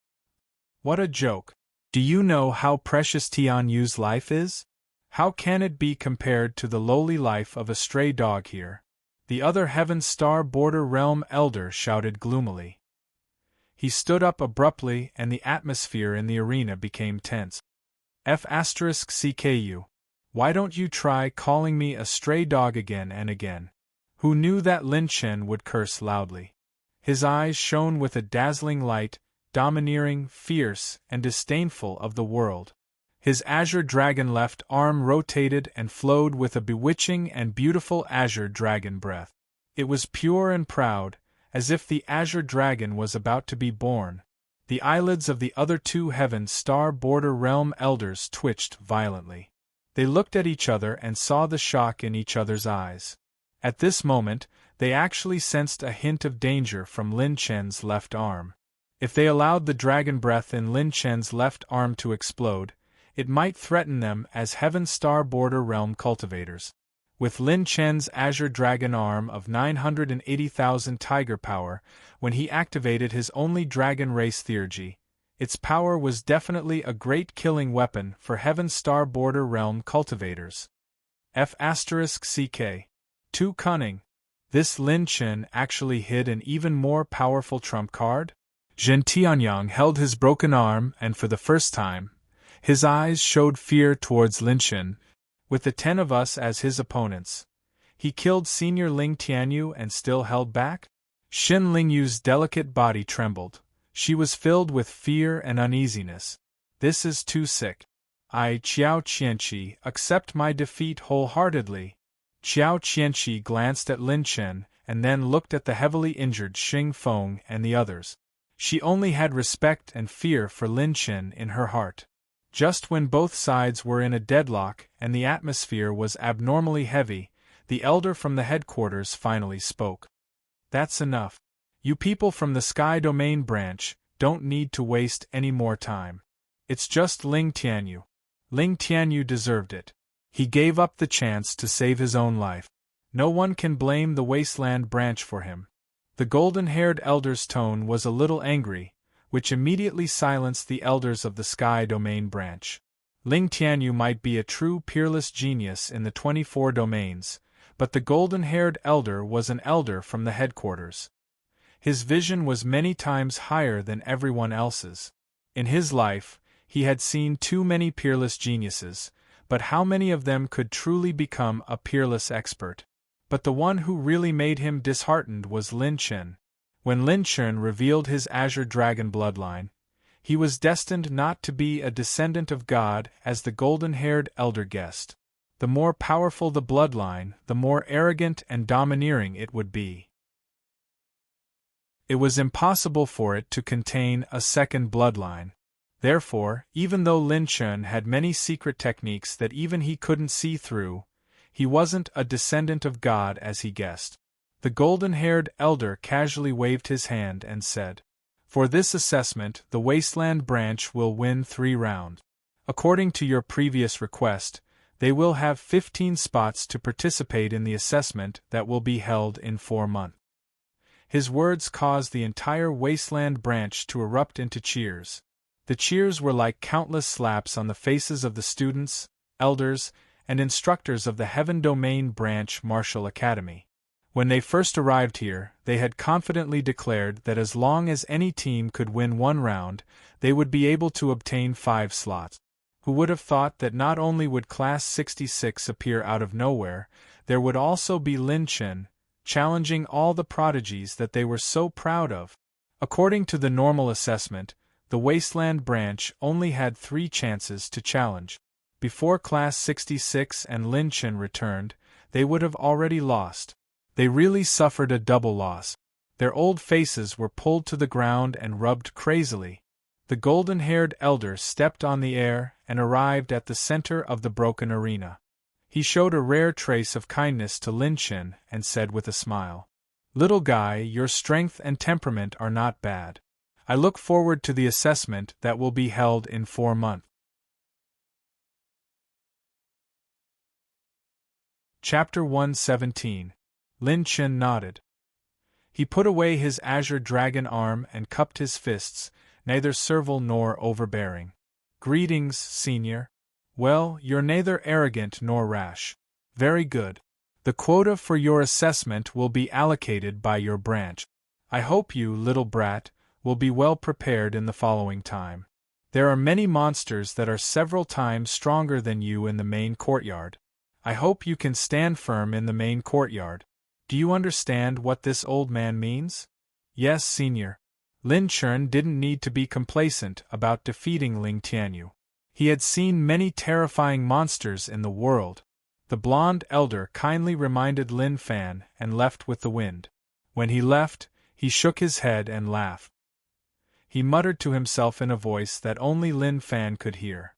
What a joke! Do you know how precious Tianyu's life is? How can it be compared to the lowly life of a stray dog here? The other Heaven Star Border Realm Elder shouted gloomily. He stood up abruptly and the atmosphere in the arena became tense. F*CKU. Why don't you try calling me a stray dog again and again? Who knew that Lin Chen would curse loudly? His eyes shone with a dazzling light, domineering, fierce, and disdainful of the world. His azure dragon left arm rotated and flowed with a bewitching and beautiful azure dragon breath. It was pure and proud, as if the azure dragon was about to be born. The eyelids of the other two Heaven Star Border Realm Elders twitched violently. They looked at each other and saw the shock in each other's eyes. At this moment, they actually sensed a hint of danger from Lin Chen's left arm. If they allowed the dragon breath in Lin Chen's left arm to explode, it might threaten them as Heaven Star Border Realm cultivators. With Lin Chen's azure dragon arm of 980,000 tiger power, when he activated his only dragon race theurgy, its power was definitely a great killing weapon for Heaven Star Border Realm cultivators. F*CK. Too cunning. This Lin Chen actually hid an even more powerful trump card? Zhen Tianyang held his broken arm and for the first time, his eyes showed fear towards Lin Chen. With the 10 of us as his opponents, he killed Senior Ling Tianyu and still held back? Xin Lingyu's delicate body trembled. She was filled with fear and uneasiness. This is too sick. I, Xiao Qianqi, accept my defeat wholeheartedly. Xiao Qianqi glanced at Lin Chen and then looked at the heavily injured Xing Feng and the others. She only had respect and fear for Lin Chen in her heart. Just when both sides were in a deadlock and the atmosphere was abnormally heavy, the elder from the headquarters finally spoke. That's enough. You people from the Sky Domain branch don't need to waste any more time. It's just Ling Tianyu. Ling Tianyu deserved it. He gave up the chance to save his own life. No one can blame the Wasteland branch for him. The golden-haired elder's tone was a little angry, which immediately silenced the elders of the Sky Domain branch. Ling Tianyu might be a true peerless genius in the 24 domains, but the golden-haired elder was an elder from the headquarters. His vision was many times higher than everyone else's. In his life, he had seen too many peerless geniuses, but how many of them could truly become a peerless expert? But the one who really made him disheartened was Lin Chen. When Lin Chen revealed his azure dragon bloodline, he was destined not to be a descendant of God as the golden-haired elder guessed. The more powerful the bloodline, the more arrogant and domineering it would be. It was impossible for it to contain a second bloodline. Therefore, even though Lin Chen had many secret techniques that even he couldn't see through, he wasn't a descendant of God as he guessed. The golden-haired elder casually waved his hand and said, "For this assessment, the Wasteland branch will win 3 rounds. According to your previous request, they will have 15 spots to participate in the assessment that will be held in 4 months." His words caused the entire Wasteland branch to erupt into cheers. The cheers were like countless slaps on the faces of the students, elders, and instructors of the Heaven Domain Branch Martial Academy. When they first arrived here, they had confidently declared that as long as any team could win 1 round, they would be able to obtain 5 slots. Who would have thought that not only would Class 66 appear out of nowhere, there would also be Lin Chen, challenging all the prodigies that they were so proud of. According to the normal assessment, the Wasteland branch only had 3 chances to challenge. Before Class 66 and Lin Chen returned, they would have already lost. They really suffered a double loss. Their old faces were pulled to the ground and rubbed crazily. The golden-haired elder stepped on the air and arrived at the center of the broken arena. He showed a rare trace of kindness to Lin Chen and said with a smile, "Little guy, your strength and temperament are not bad. I look forward to the assessment that will be held in 4 months. Chapter 117. Lin Chen nodded. He put away his azure dragon arm and cupped his fists, neither servile nor overbearing. "Greetings, senior. Well, you're neither arrogant nor rash. Very good. The quota for your assessment will be allocated by your branch. I hope you, little brat, will be well prepared in the following time. There are many monsters that are several times stronger than you in the main courtyard. I hope you can stand firm in the main courtyard. Do you understand what this old man means?" "Yes, senior." Lin Chen didn't need to be complacent about defeating Ling Tianyu. He had seen many terrifying monsters in the world. The blonde elder kindly reminded Lin Fan and left with the wind. When he left, he shook his head and laughed. He muttered to himself in a voice that only Lin Fan could hear,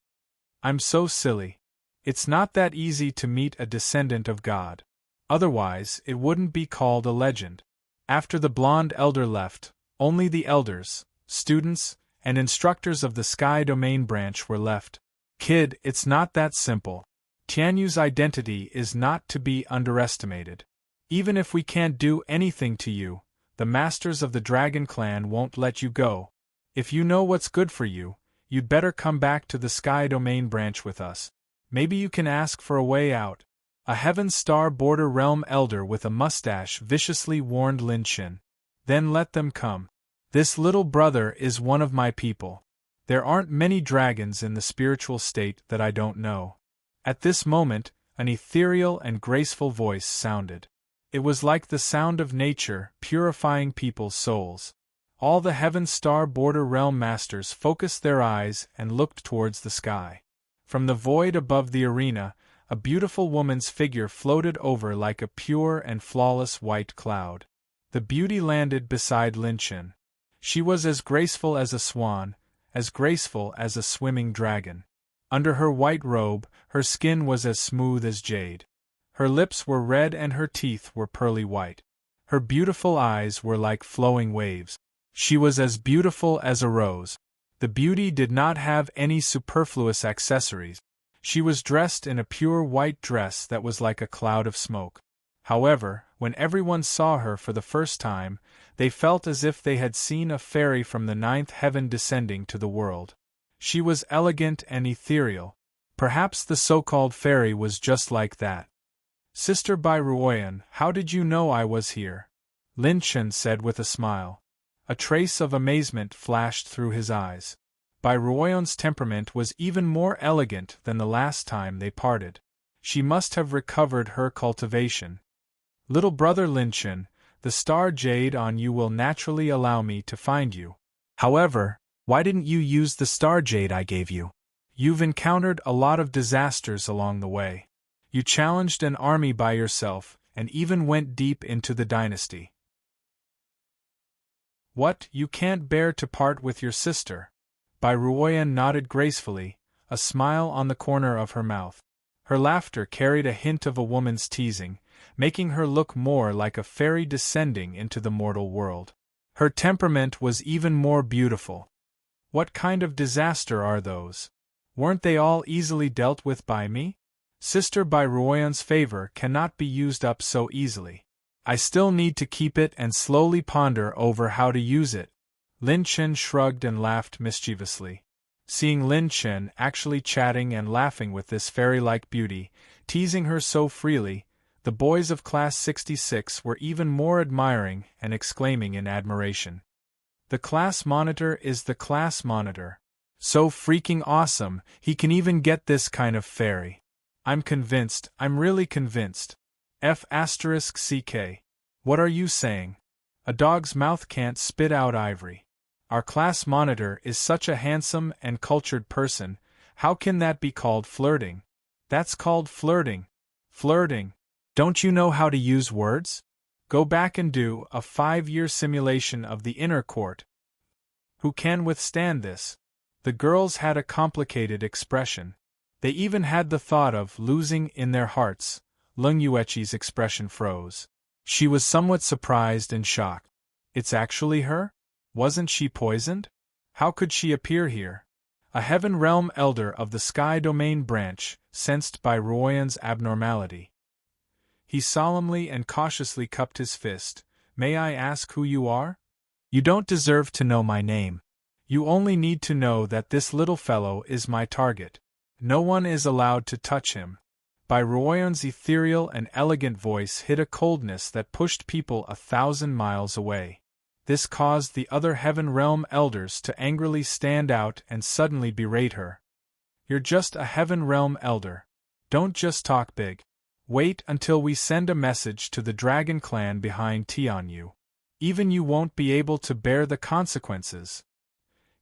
"I'm so silly. It's not that easy to meet a descendant of God. Otherwise, it wouldn't be called a legend." After the blonde elder left, only the elders, students, and instructors of the Sky Domain branch were left. "Kid, it's not that simple. Tianyu's identity is not to be underestimated. Even if we can't do anything to you, the masters of the Dragon Clan won't let you go. If you know what's good for you, you'd better come back to the Sky Domain branch with us. Maybe you can ask for a way out." A Heaven Star Border Realm elder with a mustache viciously warned Lin Chen. "Then let them come. This little brother is one of my people. There aren't many dragons in the spiritual state that I don't know." At this moment, an ethereal and graceful voice sounded. It was like the sound of nature purifying people's souls. All the Heaven Star Border Realm masters focused their eyes and looked towards the sky. From the void above the arena, a beautiful woman's figure floated over like a pure and flawless white cloud. The beauty landed beside Lin Chen. She was as graceful as a swan, as graceful as a swimming dragon. Under her white robe, her skin was as smooth as jade. Her lips were red and her teeth were pearly white. Her beautiful eyes were like flowing waves. She was as beautiful as a rose. The beauty did not have any superfluous accessories. She was dressed in a pure white dress that was like a cloud of smoke. However, when everyone saw her for the first time, they felt as if they had seen a fairy from the 9th heaven descending to the world. She was elegant and ethereal. Perhaps the so-called fairy was just like that. "Sister Bai Ruoyan, how did you know I was here?" Lin Chen said with a smile. A trace of amazement flashed through his eyes. Bai Ruoyan's temperament was even more elegant than the last time they parted. She must have recovered her cultivation. "Little brother Lin Chen, the star jade on you will naturally allow me to find you. However, why didn't you use the star jade I gave you? You've encountered a lot of disasters along the way. You challenged an army by yourself, and even went deep into the dynasty. What, you can't bear to part with your sister?" Bai Ruoyan nodded gracefully, a smile on the corner of her mouth. Her laughter carried a hint of a woman's teasing, making her look more like a fairy descending into the mortal world. Her temperament was even more beautiful. What kind of disaster are those? Weren't they all easily dealt with by me? Sister Bai Ruoyan's favor cannot be used up so easily. I still need to keep it and slowly ponder over how to use it. Lin Chen shrugged and laughed mischievously. Seeing Lin Chen actually chatting and laughing with this fairy-like beauty, teasing her so freely, the boys of Class 66 were even more admiring and exclaiming in admiration. The class monitor is the class monitor. So freaking awesome, he can even get this kind of fairy. I'm convinced, I'm really convinced. F***CK. What are you saying? A dog's mouth can't spit out ivory. Our class monitor is such a handsome and cultured person, how can that be called flirting? That's called flirting. Flirting. Don't you know how to use words? Go back and do a 5-year simulation of the inner court. Who can withstand this? The girls had a complicated expression. They even had the thought of losing in their hearts. Lung Yueqi's expression froze. She was somewhat surprised and shocked. It's actually her? Wasn't she poisoned? How could she appear here? A Heaven Realm Elder of the Sky Domain branch, sensed Bai Ruoyan's abnormality. He solemnly and cautiously cupped his fist. May I ask who you are? You don't deserve to know my name. You only need to know that this little fellow is my target. No one is allowed to touch him. Bai Ruoyan's ethereal and elegant voice hid a coldness that pushed people 1,000 miles away. This caused the other Heaven Realm Elders to angrily stand out and suddenly berate her. You're just a Heaven Realm Elder. Don't just talk big. Wait until we send a message to the Dragon Clan behind Tianyu. Even you won't be able to bear the consequences.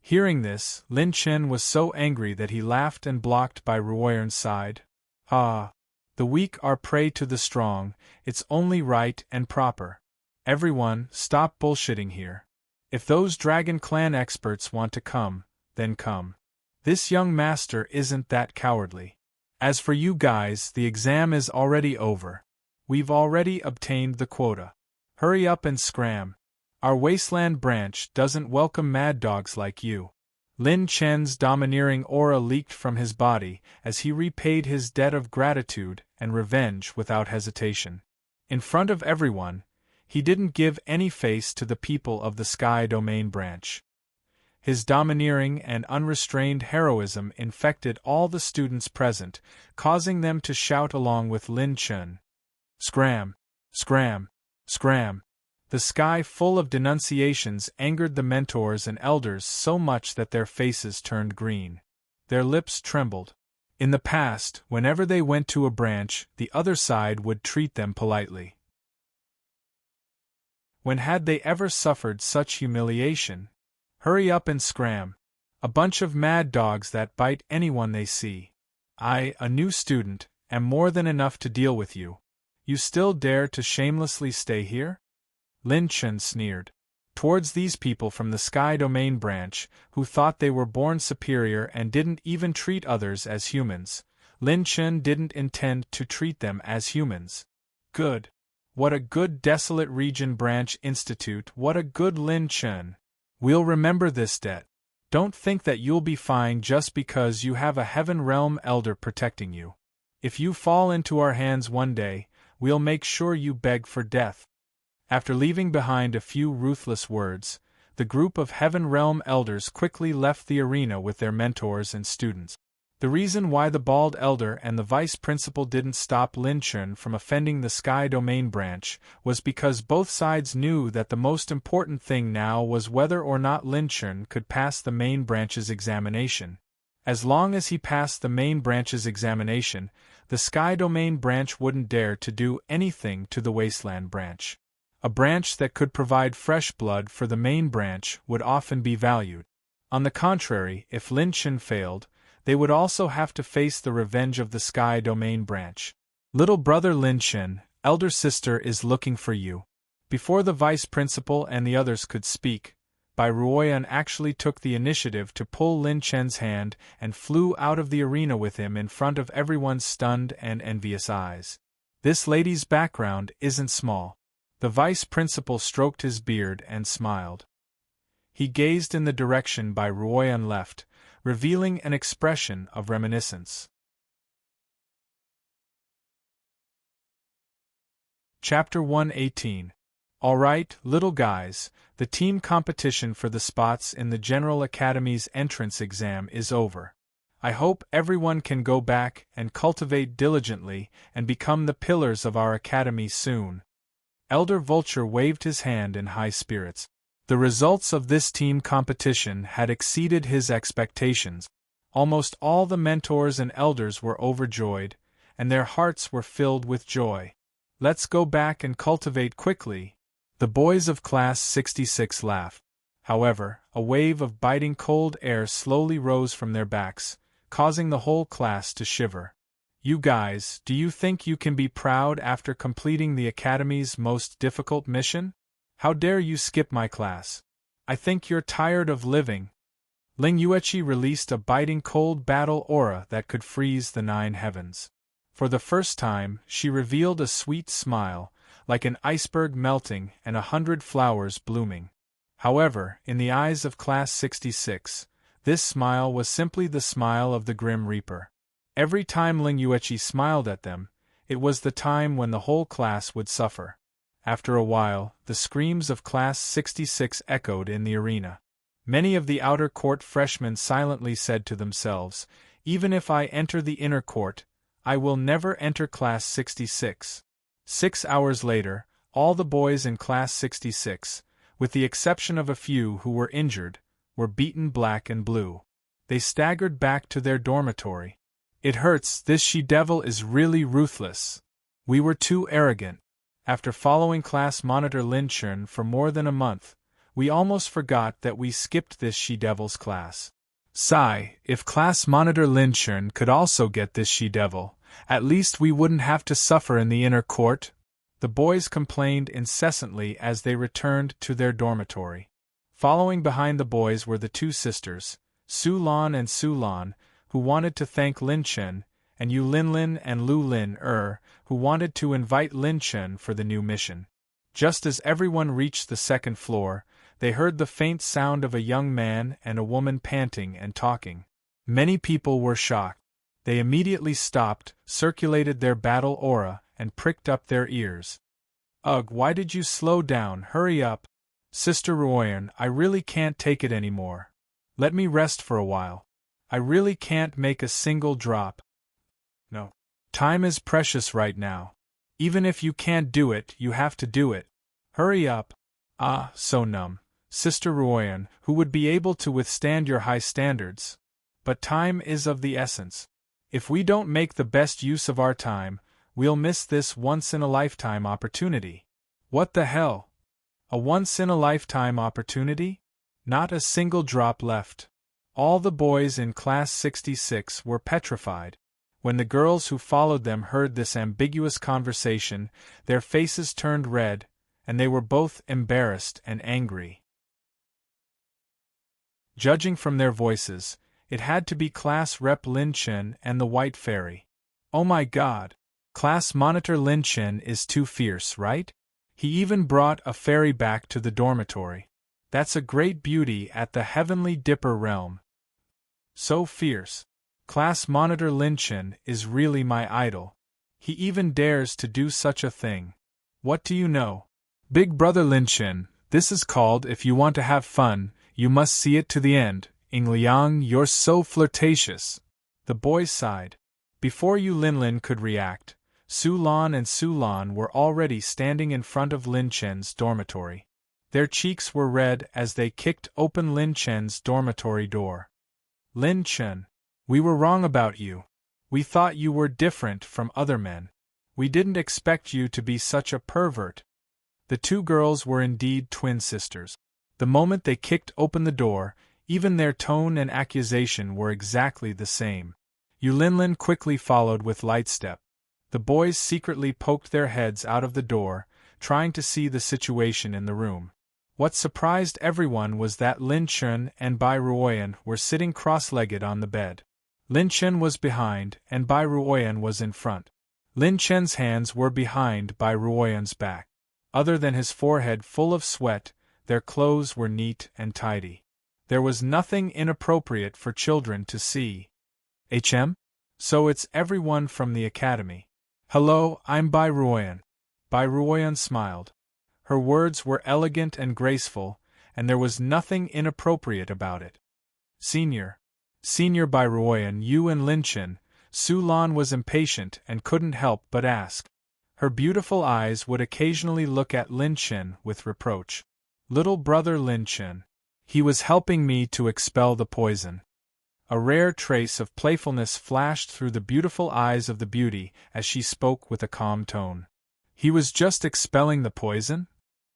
Hearing this, Lin Chen was so angry that he laughed and blocked Bai Ruoyan's side. Ah! The weak are prey to the strong, it's only right and proper. Everyone, stop bullshitting here. If those Dragon Clan experts want to come, then come. This young master isn't that cowardly. As for you guys, the exam is already over. We've already obtained the quota. Hurry up and scram. Our Wasteland branch doesn't welcome mad dogs like you. Lin Chen's domineering aura leaked from his body as he repaid his debt of gratitude and revenge without hesitation. In front of everyone, he didn't give any face to the people of the Sky Domain branch. His domineering and unrestrained heroism infected all the students present, causing them to shout along with Lin Chen. Scram! Scram! Scram! The sky full of denunciations angered the mentors and elders so much that their faces turned green. Their lips trembled. In the past, whenever they went to a branch, the other side would treat them politely. When had they ever suffered such humiliation? Hurry up and scram. A bunch of mad dogs that bite anyone they see. I, a new student, am more than enough to deal with you. You still dare to shamelessly stay here? Lin Chen sneered. Towards these people from the Sky Domain branch, who thought they were born superior and didn't even treat others as humans, Lin Chen didn't intend to treat them as humans. Good. What a good Desolate Region Branch Institute, what a good Lin Chen. We'll remember this debt. Don't think that you'll be fine just because you have a Heaven Realm Elder protecting you. If you fall into our hands one day, we'll make sure you beg for death. After leaving behind a few ruthless words, the group of Heaven Realm Elders quickly left the arena with their mentors and students. The reason why the Bald Elder and the Vice Principal didn't stop Lin Chen from offending the Sky Domain branch was because both sides knew that the most important thing now was whether or not Lin Chen could pass the main branch's examination. As long as he passed the main branch's examination, the Sky Domain branch wouldn't dare to do anything to the Wasteland branch. A branch that could provide fresh blood for the main branch would often be valued. On the contrary, if Lin Chen failed, they would also have to face the revenge of the Sky Domain branch. Little brother Lin Chen, elder sister is looking for you. Before the vice principal and the others could speak, Bai Ruoyan actually took the initiative to pull Lin Chen's hand and flew out of the arena with him in front of everyone's stunned and envious eyes. This lady's background isn't small. The vice principal stroked his beard and smiled. He gazed in the direction by Ruoyan left, revealing an expression of reminiscence. Chapter 118. All right, little guys, the team competition for the spots in the General Academy's entrance exam is over. I hope everyone can go back and cultivate diligently and become the pillars of our academy soon. Elder Vulture waved his hand in high spirits. The results of this team competition had exceeded his expectations. Almost all the mentors and elders were overjoyed, and their hearts were filled with joy. Let's go back and cultivate quickly. The boys of Class 66 laughed. However, a wave of biting cold air slowly rose from their backs, causing the whole class to shiver. You guys, do you think you can be proud after completing the Academy's most difficult mission? How dare you skip my class? I think you're tired of living. Ling Yueqi released a biting cold battle aura that could freeze the 9 heavens. For the first time, she revealed a sweet smile, like an iceberg melting and 100 flowers blooming. However, in the eyes of Class 66, this smile was simply the smile of the Grim Reaper. Every time Ling Yueqi smiled at them, it was the time when the whole class would suffer. After a while, the screams of Class 66 echoed in the arena. Many of the outer court freshmen silently said to themselves, "Even if I enter the inner court, I will never enter Class 66. 6 hours later, all the boys in Class 66, with the exception of a few who were injured, were beaten black and blue. They staggered back to their dormitory. It hurts, this she-devil is really ruthless. We were too arrogant. After following class monitor Lin Chun for more than a month, we almost forgot that we skipped this she-devil's class. Sigh, if class monitor Lin Chun could also get this she-devil, at least we wouldn't have to suffer in the inner court." The boys complained incessantly as they returned to their dormitory. Following behind the boys were the 2 sisters, Su Lan and Su Lan, who wanted to thank Lin Chun, and Yu Lin Lin and Lu Lin who wanted to invite Lin Chun for the new mission. Just as everyone reached the 2nd floor, they heard the faint sound of a young man and a woman panting and talking. Many people were shocked. They immediately stopped, circulated their battle aura, and pricked up their ears. "Ugh, why did you slow down? Hurry up! Sister Ruoyan, I really can't take it anymore. Let me rest for a while. I really can't make a single drop. No. Time is precious right now. Even if you can't do it, you have to do it. Hurry up." "Ah, so numb. Sister Ruoyan, who would be able to withstand your high standards? But time is of the essence. If we don't make the best use of our time, we'll miss this once-in-a-lifetime opportunity." "What the hell? A once-in-a-lifetime opportunity? Not a single drop left." All the boys in Class 66 were petrified. When the girls who followed them heard this ambiguous conversation, their faces turned red, and they were both embarrassed and angry. Judging from their voices, it had to be Class Rep Lin Chun and the White Fairy. Oh my god! Class Monitor Lin Chun is too fierce, right? He even brought a fairy back to the dormitory. That's a great beauty at the Heavenly Dipper realm. So fierce. Class Monitor Lin Chun is really my idol. He even dares to do such a thing. What do you know? Big brother Lin Chun, this is called if you want to have fun, you must see it to the end. Ying Liang, you're so flirtatious. The boys sighed. Before Yu Lin Lin could react, Su Lan and Su Lan were already standing in front of Lin Chen's dormitory. Their cheeks were red as they kicked open Lin Chen's dormitory door. "Lin Chen, we were wrong about you. We thought you were different from other men. We didn't expect you to be such a pervert." The 2 girls were indeed twin sisters. The moment they kicked open the door, even their tone and accusation were exactly the same. Yu Lin Lin quickly followed with light step. The boys secretly poked their heads out of the door, trying to see the situation in the room. What surprised everyone was that Lin Chun and Bai Ruoyan were sitting cross-legged on the bed. Lin Chun was behind, and Bai Ruoyan was in front. Lin Chen's hands were behind Bai Ruoyan's back. Other than his forehead full of sweat, their clothes were neat and tidy. There was nothing inappropriate for children to see. HM? So it's everyone from the academy. Hello, I'm Bai Ruoyan. Bai Ruoyan smiled. Her words were elegant and graceful, and there was nothing inappropriate about it. Senior Bai Ruoyan, you and Lin Chen. Su Lan was impatient and couldn't help but ask. Her beautiful eyes would occasionally look at Lin Chen with reproach. Little brother Lin Chen. He was helping me to expel the poison. A rare trace of playfulness flashed through the beautiful eyes of the beauty as she spoke with a calm tone. He was just expelling the poison?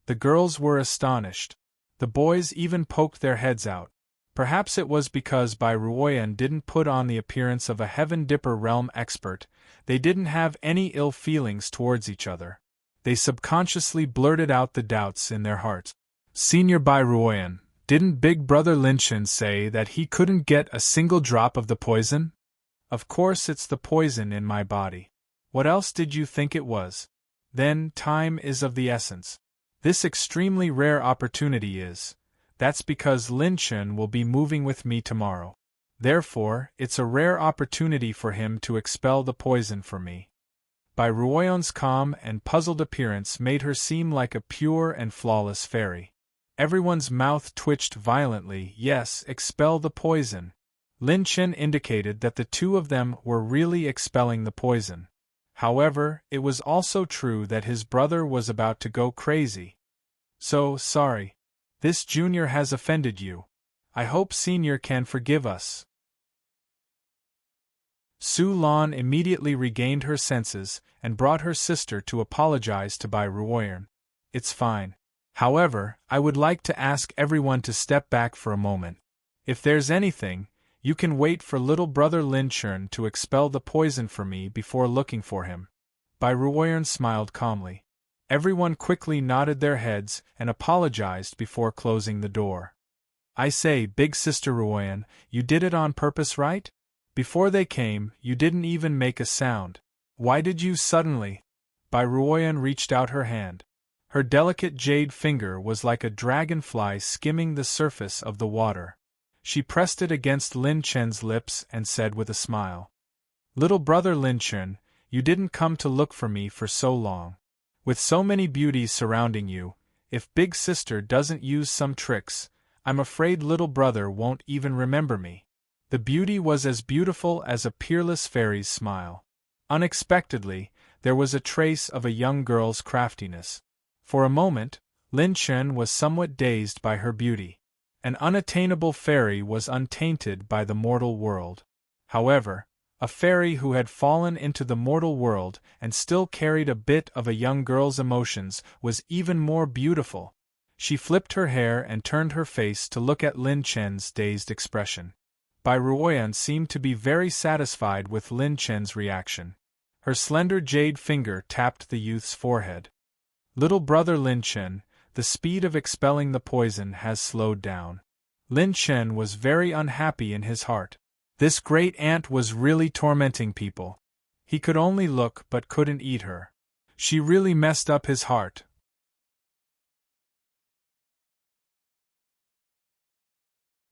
The girls were astonished. The boys even poked their heads out. Perhaps it was because Bai Ruoyan didn't put on the appearance of a Heaven Dipper realm expert. They didn't have any ill feelings towards each other. They subconsciously blurted out the doubts in their hearts. Senior Bai Ruoyan, didn't Big Brother Lin Chen say that he couldn't get a single drop of the poison? Of course it's the poison in my body. What else did you think it was? Then, time is of the essence. This extremely rare opportunity is. That's because Lin Chen will be moving with me tomorrow. Therefore, it's a rare opportunity for him to expel the poison for me. Bai Ruoyan's calm and puzzled appearance made her seem like a pure and flawless fairy. Everyone's mouth twitched violently. Yes, expel the poison. Lin Chen indicated that the two of them were really expelling the poison. However, it was also true that his brother was about to go crazy. So, sorry. This junior has offended you. I hope senior can forgive us. Su Lan immediately regained her senses and brought her sister to apologize to Bai Ruoyan. It's fine. However, I would like to ask everyone to step back for a moment. If there's anything, you can wait for little brother Lin Chen to expel the poison for me before looking for him. Bai Ruoyan smiled calmly. Everyone quickly nodded their heads and apologized before closing the door. I say, big sister Ruoyan, you did it on purpose, right? Before they came, you didn't even make a sound. Why did you suddenly? Bai Ruoyan reached out her hand. Her delicate jade finger was like a dragonfly skimming the surface of the water. She pressed it against Lin Chen's lips and said with a smile. Little brother Lin Chen, you didn't come to look for me for so long. With so many beauties surrounding you, if big sister doesn't use some tricks, I'm afraid little brother won't even remember me. The beauty was as beautiful as a peerless fairy's smile. Unexpectedly, there was a trace of a young girl's craftiness. For a moment, Lin Chen was somewhat dazed by her beauty. An unattainable fairy was untainted by the mortal world. However, a fairy who had fallen into the mortal world and still carried a bit of a young girl's emotions was even more beautiful. She flipped her hair and turned her face to look at Lin Chen's dazed expression. Bai Ruoyan seemed to be very satisfied with Lin Chen's reaction. Her slender jade finger tapped the youth's forehead. Little brother Lin Chen, the speed of expelling the poison has slowed down. Lin Chen was very unhappy in his heart. This great aunt was really tormenting people. He could only look but couldn't eat her. She really messed up his heart.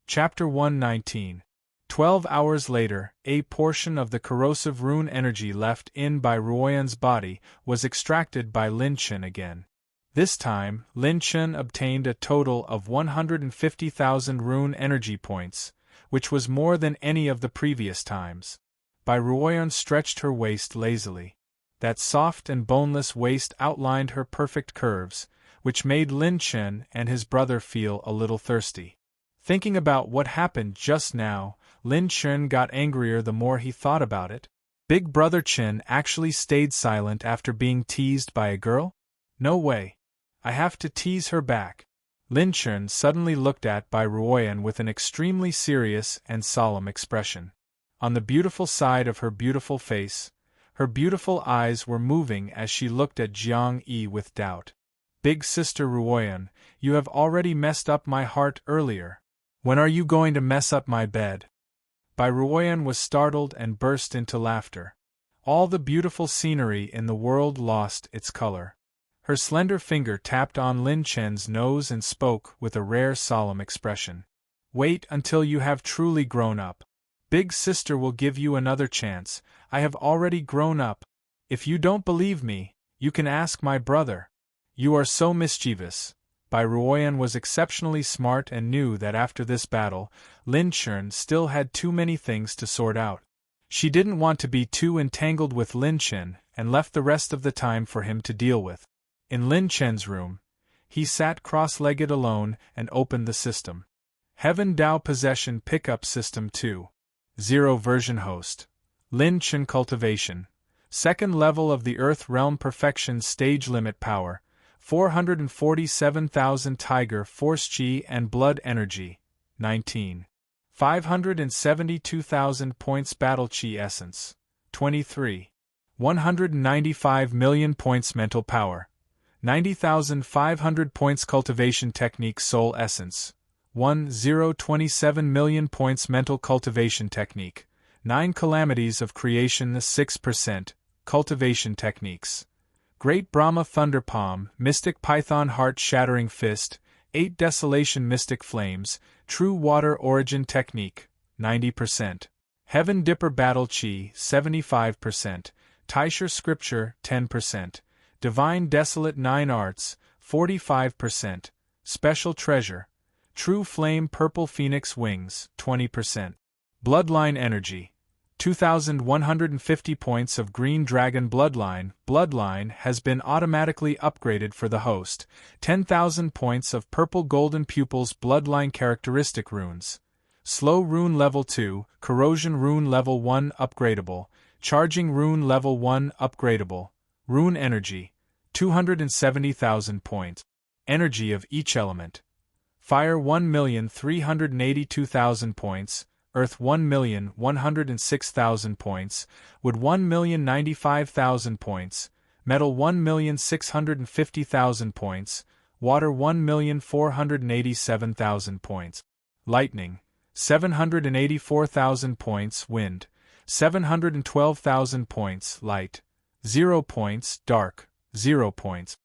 Chapter 119. 12 hours later, a portion of the corrosive rune energy left in Bai Ruoyan's body was extracted by Lin Chen again. This time, Lin Chen obtained a total of 150,000 rune energy points, which was more than any of the previous times. Bai Ruoyan stretched her waist lazily. That soft and boneless waist outlined her perfect curves, which made Lin Chen and his brother feel a little thirsty. Thinking about what happened just now, Lin Chen got angrier the more he thought about it. Big brother Chen actually stayed silent after being teased by a girl? No way. I have to tease her back. Lin Chen suddenly looked at Bai Ruoyan with an extremely serious and solemn expression. On the beautiful side of her beautiful face, her beautiful eyes were moving as she looked at Jiang Yi with doubt. Big sister Ruoyan, you have already messed up my heart earlier. When are you going to mess up my bed? Bai Ruoyan was startled and burst into laughter. All the beautiful scenery in the world lost its color. Her slender finger tapped on Lin Chen's nose and spoke with a rare solemn expression. Wait until you have truly grown up. Big sister will give you another chance. I have already grown up. If you don't believe me, you can ask my brother. You are so mischievous. Bai Ruoyan was exceptionally smart and knew that after this battle, Lin Chen still had too many things to sort out. She didn't want to be too entangled with Lin Chen and left the rest of the time for him to deal with. In Lin Chen's room, he sat cross-legged alone and opened the system. Heaven Dao Possession Pickup System 2.0 version host. Lin Chen Cultivation. Second level of the Earth Realm Perfection Stage Limit Power. 447,000 Tiger Force Chi and Blood Energy. 19. 572,000 points Battle Chi Essence. 23. 195 million points Mental Power. 90,500 points Cultivation Technique Soul Essence. 1027 million points Mental Cultivation Technique. 9 Calamities of Creation 6%. Cultivation Techniques. Great Brahma Thunder Palm, Mystic Python Heart Shattering Fist, 8 Desolation Mystic Flames, True Water Origin Technique, 90%. Heaven Dipper Battle Chi, 75%. Taisher Scripture, 10%. Divine Desolate 9 Arts, 45%. Special Treasure. True Flame Purple Phoenix Wings, 20%. Bloodline Energy. 2,150 points of Green Dragon Bloodline. Bloodline has been automatically upgraded for the host. 10,000 points of Purple Golden Pupils Bloodline Characteristic Runes. Slow Rune Level 2, Corrosion Rune Level 1 upgradable, Charging Rune Level 1 upgradable, Rune Energy, 270,000 points. Energy of each element. Fire 1,382,000 points. Earth 1,106,000 points, Wood 1,095,000 points, Metal 1,650,000 points, Water 1,487,000 points, Lightning 784,000 points, Wind 712,000 points, Light 0 points, Dark 0 points.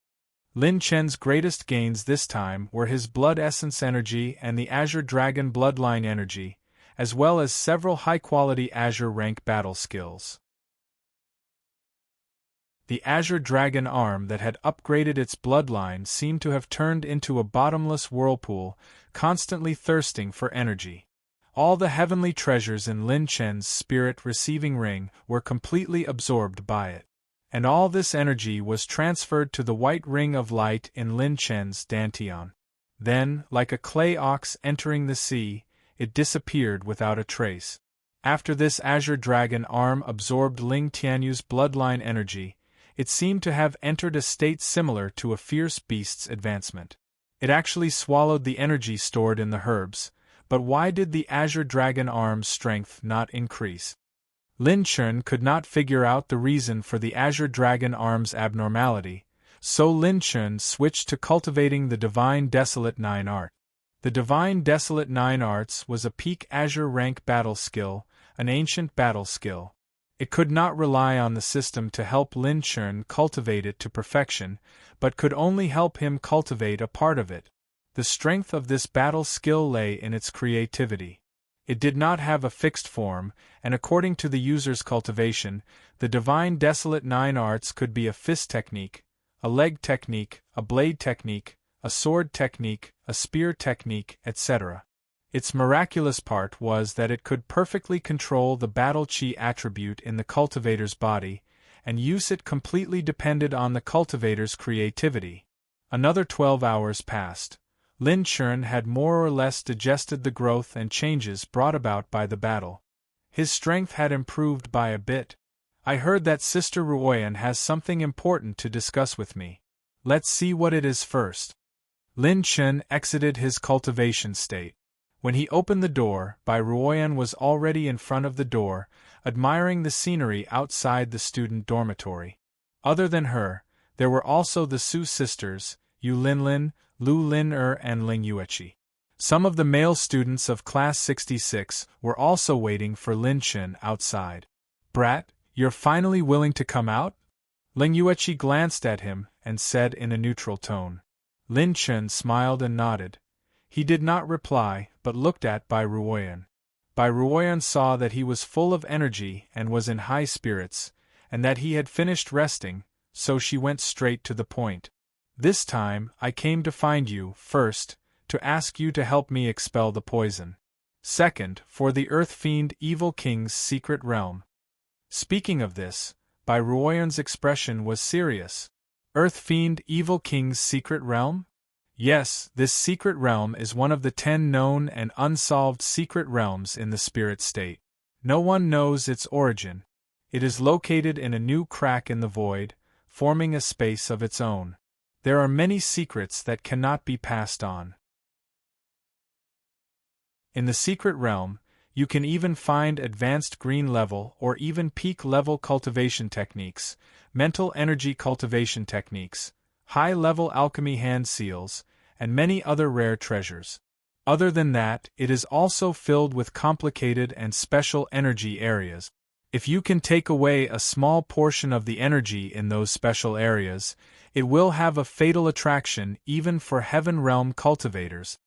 Lin Chen's greatest gains this time were his Blood Essence Energy and the Azure Dragon Bloodline Energy, as well as several high-quality Azure rank battle skills. The Azure Dragon arm that had upgraded its bloodline seemed to have turned into a bottomless whirlpool, constantly thirsting for energy. All the heavenly treasures in Lin Chen's spirit receiving ring were completely absorbed by it. And all this energy was transferred to the white ring of light in Lin Chen's dantian. Then, like a clay ox entering the sea, it disappeared without a trace. After this Azure Dragon arm absorbed Ling Tianyu's bloodline energy, it seemed to have entered a state similar to a fierce beast's advancement. It actually swallowed the energy stored in the herbs, but why did the Azure Dragon arm's strength not increase? Lin Chen could not figure out the reason for the Azure Dragon arm's abnormality, so Lin Chen switched to cultivating the Divine Desolate 9 art. The Divine Desolate 9 Arts was a peak Azure rank battle skill, an ancient battle skill. It could not rely on the system to help Lin Chen cultivate it to perfection, but could only help him cultivate a part of it. The strength of this battle skill lay in its creativity. It did not have a fixed form, and according to the user's cultivation, the Divine Desolate 9 Arts could be a fist technique, a leg technique, a blade technique, a sword technique, a spear technique, etc. Its miraculous part was that it could perfectly control the battle chi attribute in the cultivator's body, and use it completely depended on the cultivator's creativity. Another 12 hours passed. Lin Chen had more or less digested the growth and changes brought about by the battle. His strength had improved by a bit. I heard that Sister Ruoyan has something important to discuss with me. Let's see what it is first. Lin Chen exited his cultivation state. When he opened the door, Bai Ruoyan was already in front of the door, admiring the scenery outside the student dormitory. Other than her, there were also the Su sisters, Yu Linlin, Lu Lin-er and Ling Yueqi. Some of the male students of Class 66 were also waiting for Lin Chen outside. Brat, You're finally willing to come out? Ling Yueqi glanced at him and said in a neutral tone. Lin Chen smiled and nodded. He did not reply, but looked at Bai Ruoyan. Bai Ruoyan saw that he was full of energy and was in high spirits, and that he had finished resting, so she went straight to the point. This time, I came to find you, first, to ask you to help me expel the poison. Second, for the Earth Fiend Evil King's secret realm. Speaking of this, Bai Ruoyan's expression was serious. Earth Fiend Evil King's secret realm? Yes, this secret realm is one of the 10 known and unsolved secret realms in the spirit state. No one knows its origin. It is located in a new crack in the void, forming a space of its own. There are many secrets that cannot be passed on. In the secret realm, you can even find advanced green level or even peak level cultivation techniques, mental energy cultivation techniques, high-level alchemy hand seals, and many other rare treasures. Other than that, it is also filled with complicated and special energy areas. If you can take away a small portion of the energy in those special areas, it will have a fatal attraction even for Heaven Realm cultivators.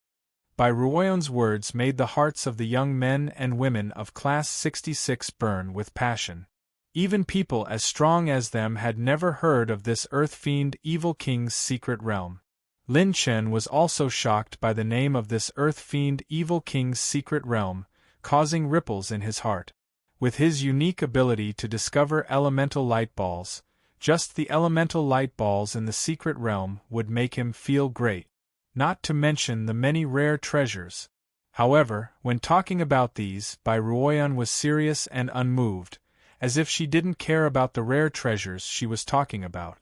Bai Ruoyan's words made the hearts of the young men and women of Class 66 burn with passion. Even people as strong as them had never heard of this Earth Fiend Evil King's secret realm. Lin Chen was also shocked by the name of this Earth Fiend Evil King's secret realm, causing ripples in his heart. With his unique ability to discover elemental light balls, just the elemental light balls in the secret realm would make him feel great. Not to mention the many rare treasures. However, when talking about these, Bai Ruoyan was serious and unmoved, as if she didn't care about the rare treasures she was talking about.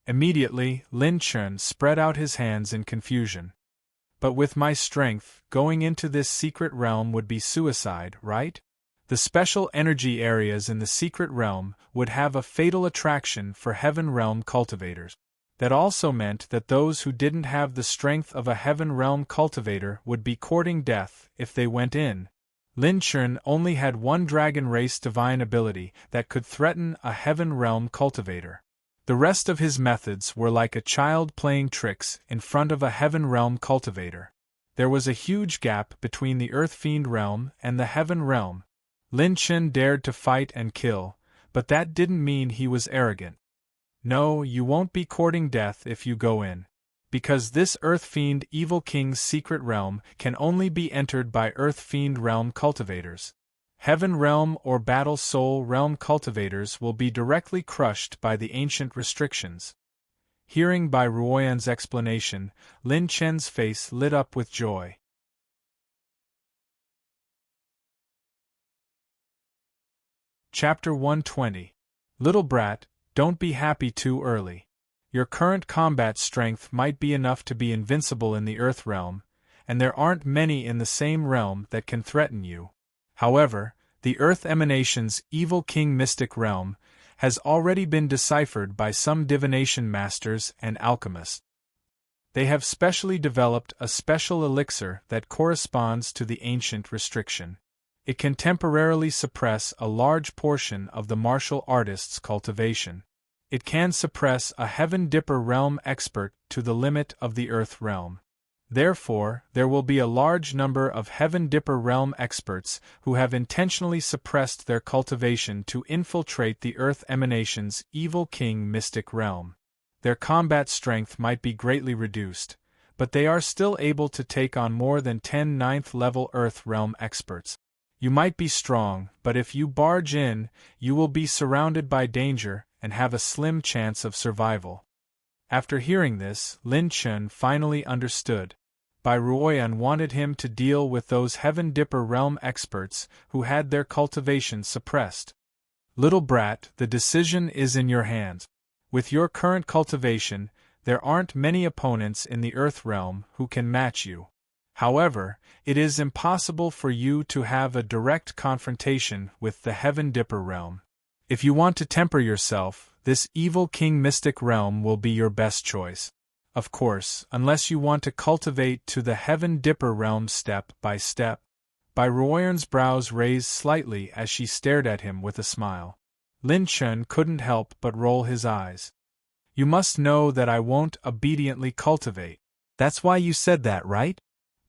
Immediately, Lin Chen spread out his hands in confusion. But with my strength, going into this secret realm would be suicide, right? The special energy areas in the secret realm would have a fatal attraction for Heaven Realm cultivators. That also meant that those who didn't have the strength of a Heaven Realm cultivator would be courting death if they went in. Lin Chen only had one dragon race divine ability that could threaten a Heaven Realm cultivator. The rest of his methods were like a child playing tricks in front of a Heaven Realm cultivator. There was a huge gap between the Earth Fiend realm and the Heaven Realm. Lin Chen dared to fight and kill, but that didn't mean he was arrogant. No, you won't be courting death if you go in. Because this Earth Fiend Evil King's secret realm can only be entered by Earth Fiend realm cultivators. Heaven Realm or Battle Soul realm cultivators will be directly crushed by the ancient restrictions. Hearing Bai Ruoyan's explanation, Lin Chen's face lit up with joy. Chapter 120. Little brat, don't be happy too early. Your current combat strength might be enough to be invincible in the Earth Realm, and there aren't many in the same realm that can threaten you. However, the Earth Emanation's Evil King Mystic Realm has already been deciphered by some divination masters and alchemists. They have specially developed a special elixir that corresponds to the ancient restriction. It can temporarily suppress a large portion of the martial artist's cultivation. It can suppress a Heaven Dipper realm expert to the limit of the Earth Realm. Therefore, there will be a large number of Heaven Dipper realm experts who have intentionally suppressed their cultivation to infiltrate the Earth Emanation's Evil King Mystic Realm. Their combat strength might be greatly reduced, but they are still able to take on more than 10 9th-level Earth Realm experts. You might be strong, but if you barge in, you will be surrounded by danger and have a slim chance of survival. After hearing this, Lin Chen finally understood. Bai Ruoyan wanted him to deal with those Heaven Dipper realm experts who had their cultivation suppressed. Little brat, the decision is in your hands. With your current cultivation, there aren't many opponents in the Earth Realm who can match you. However, it is impossible for you to have a direct confrontation with the Heaven Dipper realm. If you want to temper yourself, this Evil King Mystic realm will be your best choice. Of course, unless you want to cultivate to the Heaven Dipper realm step by step. Bai Ruoyan's brows raised slightly as she stared at him with a smile. Lin Chun couldn't help but roll his eyes. You must know that I won't obediently cultivate. That's why you said that, right?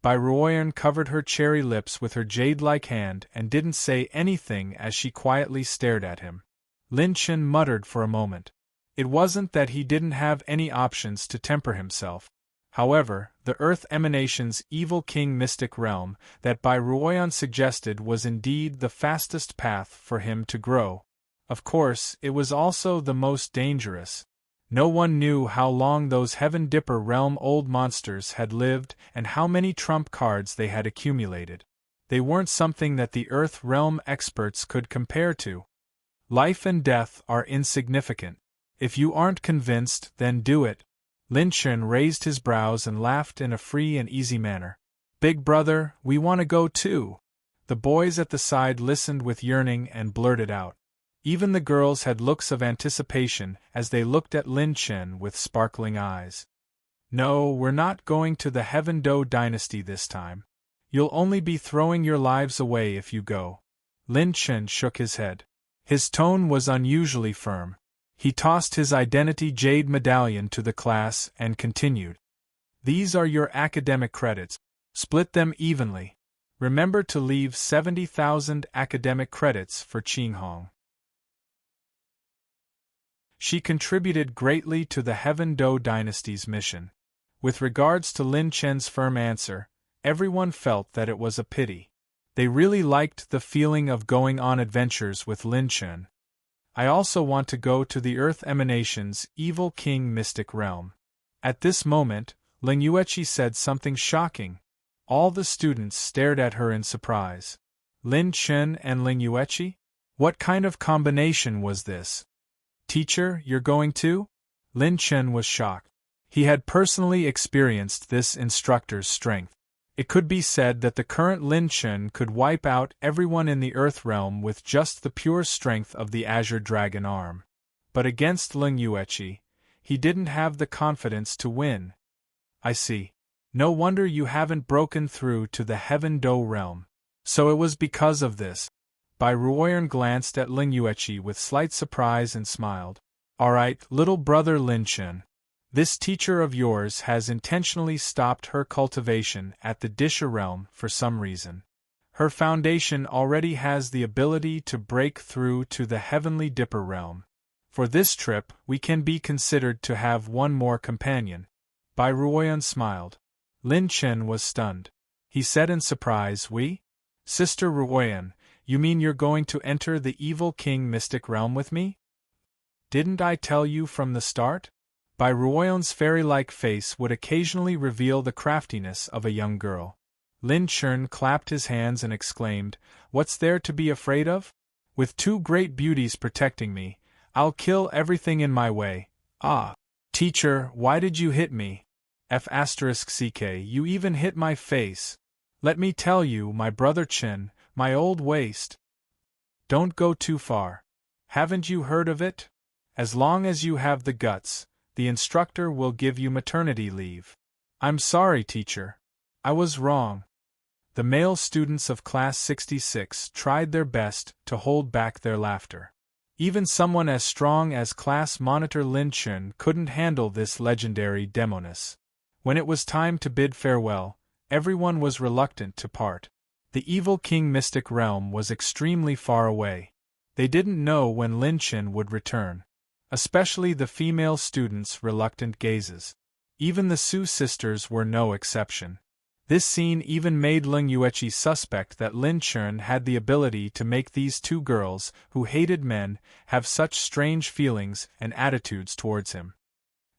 Bai Ruoyan covered her cherry lips with her jade-like hand and didn't say anything as she quietly stared at him. Lin Chun muttered for a moment. It wasn't that he didn't have any options to temper himself. However, the Earth Emanation's evil king mystic realm that Bai Ruoyan suggested was indeed the fastest path for him to grow. Of course, it was also the most dangerous. No one knew how long those Heaven Dipper realm old monsters had lived and how many trump cards they had accumulated. They weren't something that the Earth realm experts could compare to. Life and death are insignificant. If you aren't convinced, then do it. Lin Chun raised his brows and laughed in a free and easy manner. Big brother, we want to go too. The boys at the side listened with yearning and blurted out. Even the girls had looks of anticipation as they looked at Lin Chun with sparkling eyes. No, we're not going to the Heaven Do dynasty this time. You'll only be throwing your lives away if you go. Lin Chun shook his head. His tone was unusually firm. He tossed his identity jade medallion to the class and continued. These are your academic credits. Split them evenly. Remember to leave 70,000 academic credits for Qinghong. She contributed greatly to the Heaven Do dynasty's mission. With regards to Lin Chen's firm answer, everyone felt that it was a pity. They really liked the feeling of going on adventures with Lin Chen. I also want to go to the Earth Emanation's evil king mystic realm. At this moment, Ling Yueqi said something shocking. All the students stared at her in surprise. Lin Chen and Ling Yueqi? What kind of combination was this? Teacher, you're going too? Lin Chen was shocked. He had personally experienced this instructor's strength. It could be said that the current Lin Chen could wipe out everyone in the Earth realm with just the pure strength of the Azure Dragon arm. But against Ling Yueqi, he didn't have the confidence to win. I see. No wonder you haven't broken through to the Heaven Do realm. So it was because of this. Bai Ruoyan glanced at Ling Yueqi with slight surprise and smiled. All right, little brother Lin Chen. This teacher of yours has intentionally stopped her cultivation at the Disha realm for some reason. Her foundation already has the ability to break through to the Heavenly Dipper realm. For this trip, we can be considered to have one more companion. Bai Ruoyan smiled. Lin Chen was stunned. He said in surprise, We? Sister Ruoyan, you mean you're going to enter the evil king mystic realm with me? Didn't I tell you from the start? Bai Ruoyan's fairy-like face would occasionally reveal the craftiness of a young girl. Lin Chun clapped his hands and exclaimed, What's there to be afraid of? With two great beauties protecting me, I'll kill everything in my way. Ah! Teacher, why did you hit me? F***ck, you even hit my face. Let me tell you, my brother Chen, my old waist. Don't go too far. Haven't you heard of it? As long as you have the guts, the instructor will give you maternity leave. I'm sorry, teacher. I was wrong. The male students of Class 66 tried their best to hold back their laughter. Even someone as strong as Class Monitor Lin Chun couldn't handle this legendary demoness. When it was time to bid farewell, everyone was reluctant to part. The evil king mystic realm was extremely far away. They didn't know when Lin Chen would return. Especially the female students' reluctant gazes. Even the Su sisters were no exception. This scene even made Ling Yueqi suspect that Lin Chun had the ability to make these two girls, who hated men, have such strange feelings and attitudes towards him.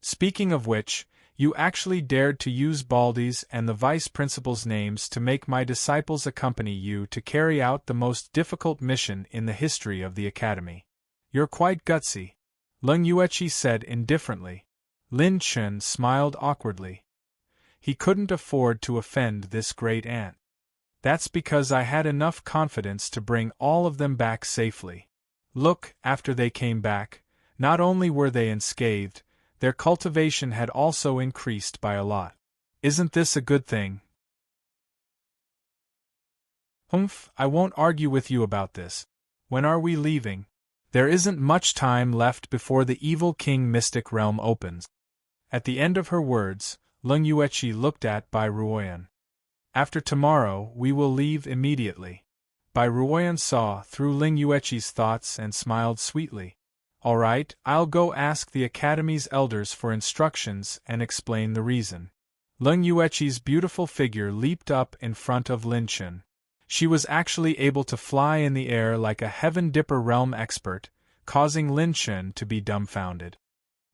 Speaking of which, you actually dared to use Baldy's and the vice principal's names to make my disciples accompany you to carry out the most difficult mission in the history of the academy. You're quite gutsy. Ling Yueqi said indifferently. Lin Chun smiled awkwardly. He couldn't afford to offend this great aunt. That's because I had enough confidence to bring all of them back safely. Look, after they came back, not only were they unscathed, their cultivation had also increased by a lot. Isn't this a good thing? Humph, I won't argue with you about this. When are we leaving? There isn't much time left before the evil king mystic realm opens. At the end of her words, Lung Yueqi looked at Bai Ruoyan. After tomorrow, we will leave immediately. Bai Ruoyan saw through Ling Yueqi's thoughts and smiled sweetly. All right, I'll go ask the Academy's elders for instructions and explain the reason. Lung Yueqi's beautiful figure leaped up in front of Lin Chen. She was actually able to fly in the air like a Heaven Dipper realm expert, causing Lin Chen to be dumbfounded.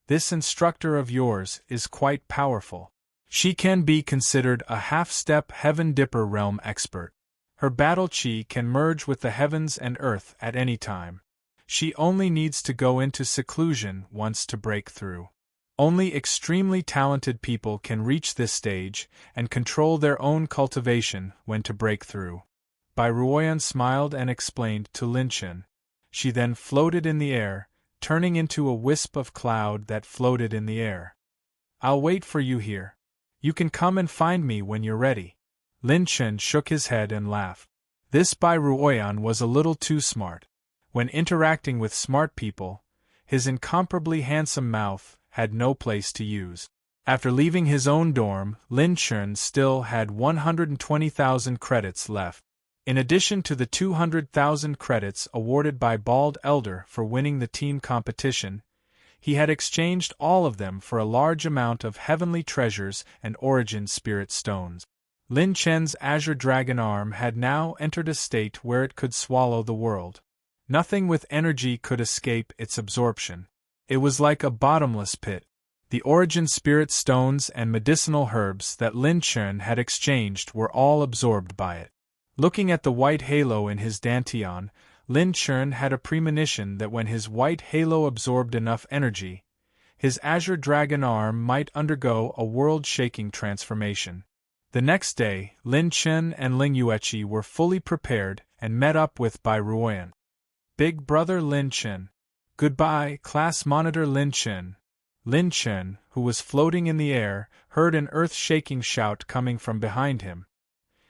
This instructor of yours is quite powerful. She can be considered a half-step Heaven Dipper realm expert. Her battle chi can merge with the heavens and earth at any time. She only needs to go into seclusion once to break through. Only extremely talented people can reach this stage and control their own cultivation when to break through. Bai Ruoyan smiled and explained to Lin Chen. She then floated in the air, turning into a wisp of cloud that floated in the air. I'll wait for you here. You can come and find me when you're ready. Lin Chen shook his head and laughed. This Bai Ruoyan was a little too smart. When interacting with smart people, his incomparably handsome mouth had no place to use. After leaving his own dorm, Lin Chen still had 120,000 credits left. In addition to the 200,000 credits awarded by Bald Elder for winning the team competition, he had exchanged all of them for a large amount of heavenly treasures and origin spirit stones. Lin Chen's azure dragon arm had now entered a state where it could swallow the world. Nothing with energy could escape its absorption. It was like a bottomless pit. The origin spirit stones and medicinal herbs that Lin Chen had exchanged were all absorbed by it. Looking at the white halo in his dantian, Lin Chen had a premonition that when his white halo absorbed enough energy, his azure dragon arm might undergo a world-shaking transformation. The next day, Lin Chen and Ling Yueqi were fully prepared and met up with Bai Ruoyan. Big brother Lin Chen. Goodbye, class monitor Lin Chen. Lin Chen, who was floating in the air, heard an earth-shaking shout coming from behind him.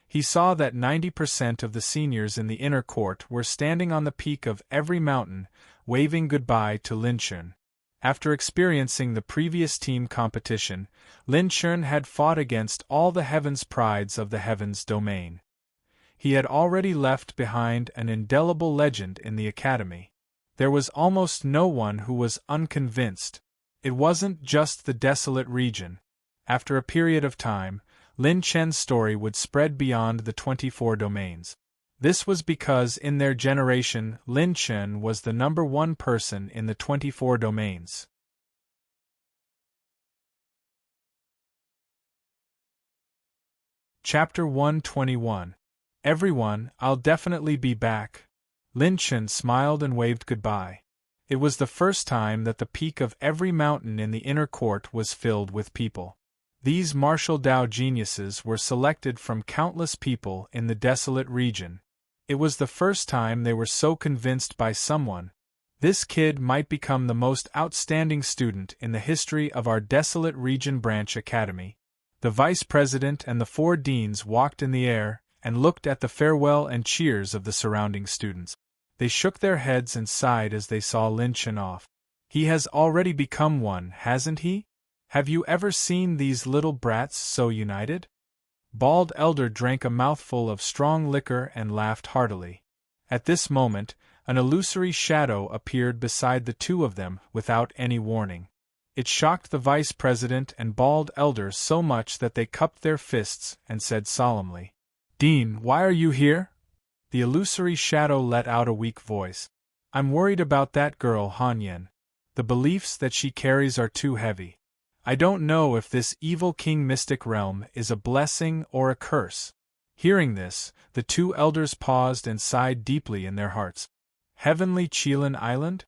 He saw that 90% of the seniors in the inner court were standing on the peak of every mountain, waving goodbye to Lin Chen. After experiencing the previous team competition, Lin Chen had fought against all the heavens prides of the heavens domain. He had already left behind an indelible legend in the academy. There was almost no one who was unconvinced. It wasn't just the desolate region. After a period of time, Lin Chen's story would spread beyond the 24 domains. This was because in their generation Lin Chen was the #1 person in the 24 domains. Chapter 121. Everyone, I'll definitely be back. Lin Chen smiled and waved goodbye. It was the first time that the peak of every mountain in the inner court was filled with people. These martial Dao geniuses were selected from countless people in the desolate region. It was the first time they were so convinced by someone. This kid might become the most outstanding student in the history of our desolate region branch academy. The vice president and the 4 deans walked in the air and looked at the farewell and cheers of the surrounding students. They shook their heads and sighed as they saw Lin Chen off. He has already become one, hasn't he? Have you ever seen these little brats so united? Bald Elder drank a mouthful of strong liquor and laughed heartily. At this moment, an illusory shadow appeared beside the two of them without any warning. It shocked the vice president and Bald Elder so much that they cupped their fists and said solemnly, "Dean, why are you here?" The illusory shadow let out a weak voice. "I'm worried about that girl Han Yen. The beliefs that she carries are too heavy. I don't know if this evil king mystic realm is a blessing or a curse." Hearing this, the 2 elders paused and sighed deeply in their hearts. Heavenly Qilin Island?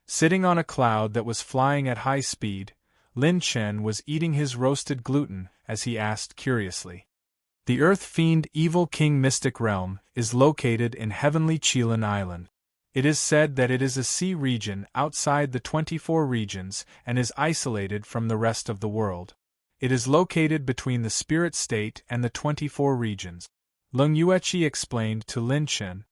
Sitting on a cloud that was flying at high speed, Lin Chen was eating his roasted gluten as he asked curiously. The earth-fiend evil king mystic realm is located in Heavenly Qilin Island. It is said that it is a sea region outside the 24 regions and is isolated from the rest of the world. It is located between the spirit state and the 24 regions. Lung Yueqi explained to Lin Chen.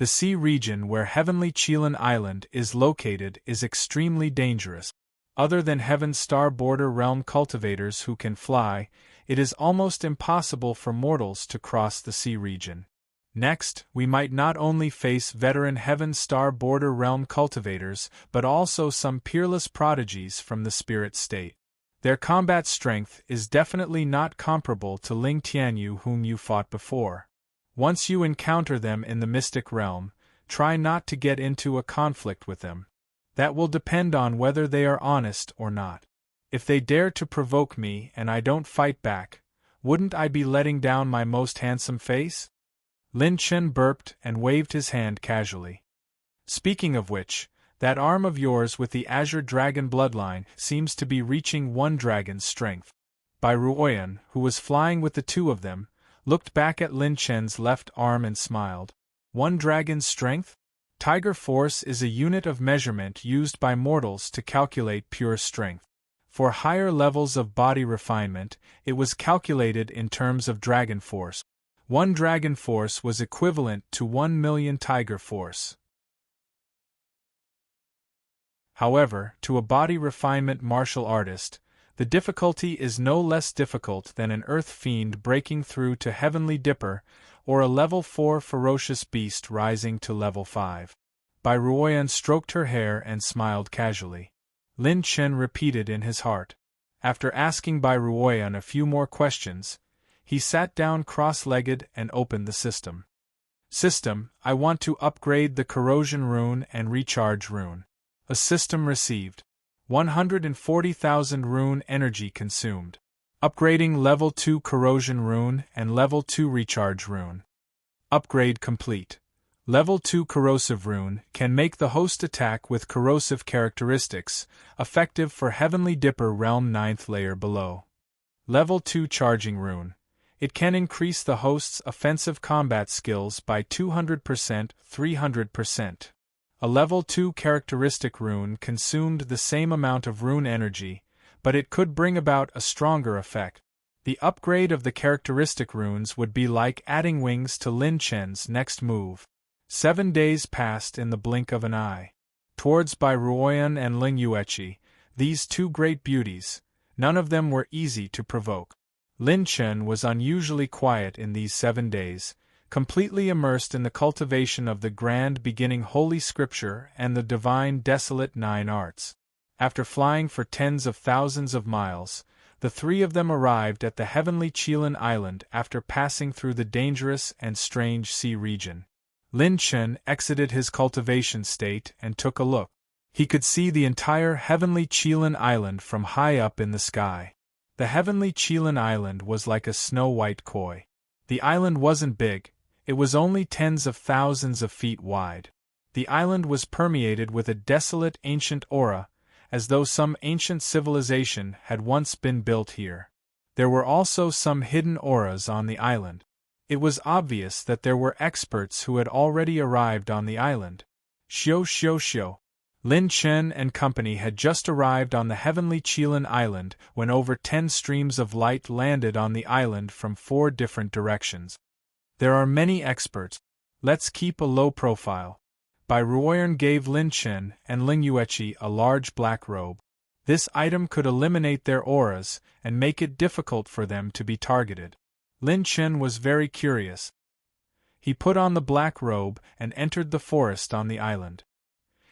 The sea region where Heavenly Chelan Island is located is extremely dangerous. Other than Heaven's Star Border Realm cultivators who can fly, it is almost impossible for mortals to cross the sea region. Next, we might not only face veteran Heaven's Star Border Realm cultivators, but also some peerless prodigies from the spirit state. Their combat strength is definitely not comparable to Ling Tianyu whom you fought before. Once you encounter them in the mystic realm, try not to get into a conflict with them. That will depend on whether they are honest or not. If they dare to provoke me and I don't fight back, wouldn't I be letting down my most handsome face? Lin Chen burped and waved his hand casually. Speaking of which, that arm of yours with the Azure Dragon bloodline seems to be reaching one dragon's strength. Bai Ruoyan, who was flying with the two of them, looked back at Lin Chen's left arm and smiled. One dragon's strength? Tiger Force is a unit of measurement used by mortals to calculate pure strength. For higher levels of body refinement, it was calculated in terms of Dragon Force. One Dragon Force was equivalent to 1 million Tiger Force. However, to a body refinement martial artist, the difficulty is no less difficult than an earth fiend breaking through to Heavenly Dipper, or a level 4 ferocious beast rising to level 5. Bai Ruoyan stroked her hair and smiled casually. Lin Chen repeated in his heart. After asking Bai Ruoyan a few more questions, he sat down cross-legged and opened the system. System, I want to upgrade the corrosion rune and recharge rune. A system received. 140,000 rune energy consumed. Upgrading level 2 corrosion rune and level 2 recharge rune. Upgrade complete. Level 2 corrosive rune can make the host attack with corrosive characteristics, effective for Heavenly Dipper realm 9th layer below. Level 2 charging rune. It can increase the host's offensive combat skills by 200%, 300%. A level 2 characteristic rune consumed the same amount of rune energy, but it could bring about a stronger effect. The upgrade of the characteristic runes would be like adding wings to Lin Chen's next move. 7 days passed in the blink of an eye. Towards Bai Ruoyan and Ling Yueqi, these two great beauties, none of them were easy to provoke. Lin Chen was unusually quiet in these 7 days, completely immersed in the cultivation of the grand beginning Holy Scripture and the divine desolate 9 arts. After flying for tens of thousands of miles, the three of them arrived at the Heavenly Chelan Island after passing through the dangerous and strange sea region. Lin Chen exited his cultivation state and took a look. He could see the entire Heavenly Chelan Island from high up in the sky. The Heavenly Chelan Island was like a snow-white koi. The island wasn't big, it was only tens of thousands of feet wide. The island was permeated with a desolate ancient aura, as though some ancient civilization had once been built here. There were also some hidden auras on the island. It was obvious that there were experts who had already arrived on the island. Xiao. Lin Chen and company had just arrived on the Heavenly Chelan Island when over 10 streams of light landed on the island from 4 different directions. There are many experts. Let's keep a low profile. Bai Ruoyan gave Lin Chen and Ling Yueqi a large black robe. This item could eliminate their auras and make it difficult for them to be targeted. Lin Chen was very curious. He put on the black robe and entered the forest on the island.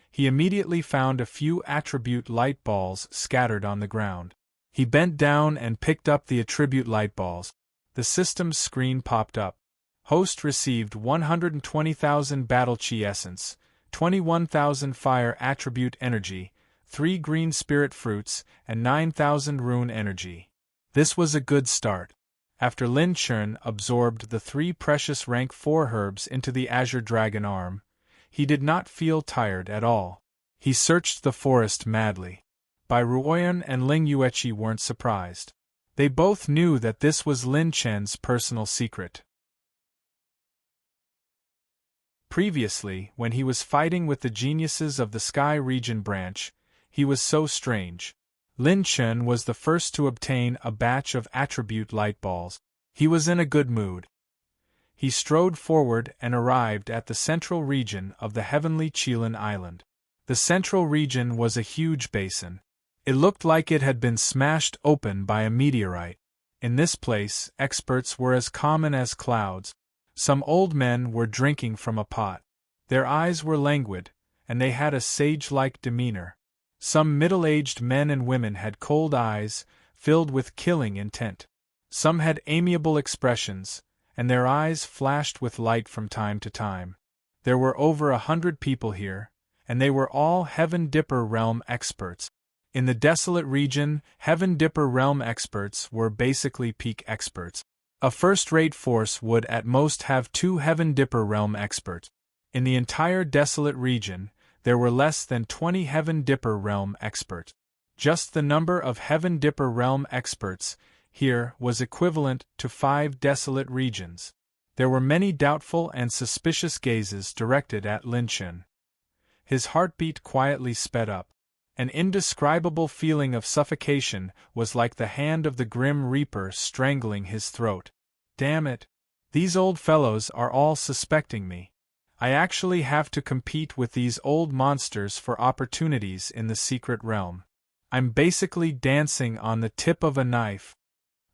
He immediately found a few attribute light balls scattered on the ground. He bent down and picked up the attribute light balls. The system's screen popped up. Host received 120,000 battle chi essence, 21,000 fire attribute energy, 3 green spirit fruits, and 9,000 rune energy. This was a good start. After Lin Chen absorbed the 3 precious rank 4 herbs into the Azure Dragon arm, he did not feel tired at all. He searched the forest madly. Bai Ruoyan and Ling Yueqi weren't surprised. They both knew that this was Lin Chen's personal secret. Previously, when he was fighting with the geniuses of the Sky Region branch, he was so strange. Lin Chen was the first to obtain a batch of attribute light balls. He was in a good mood. He strode forward and arrived at the central region of the heavenly Chilean island. The central region was a huge basin. It looked like it had been smashed open by a meteorite. In this place, experts were as common as clouds. Some old men were drinking from a pot. Their eyes were languid, and they had a sage-like demeanor. Some middle-aged men and women had cold eyes, filled with killing intent. Some had amiable expressions, and their eyes flashed with light from time to time. There were over 100 people here, and they were all Heaven Dipper realm experts. In the desolate region, Heaven Dipper realm experts were basically peak experts. A first-rate force would at most have 2 Heaven Dipper realm experts. In the entire desolate region, there were less than 20 Heaven Dipper realm experts. Just the number of Heaven Dipper realm experts here was equivalent to 5 desolate regions. There were many doubtful and suspicious gazes directed at Lin Chen. His heartbeat quietly sped up. An indescribable feeling of suffocation was like the hand of the Grim Reaper strangling his throat. Damn it! These old fellows are all suspecting me. I actually have to compete with these old monsters for opportunities in the secret realm. I'm basically dancing on the tip of a knife.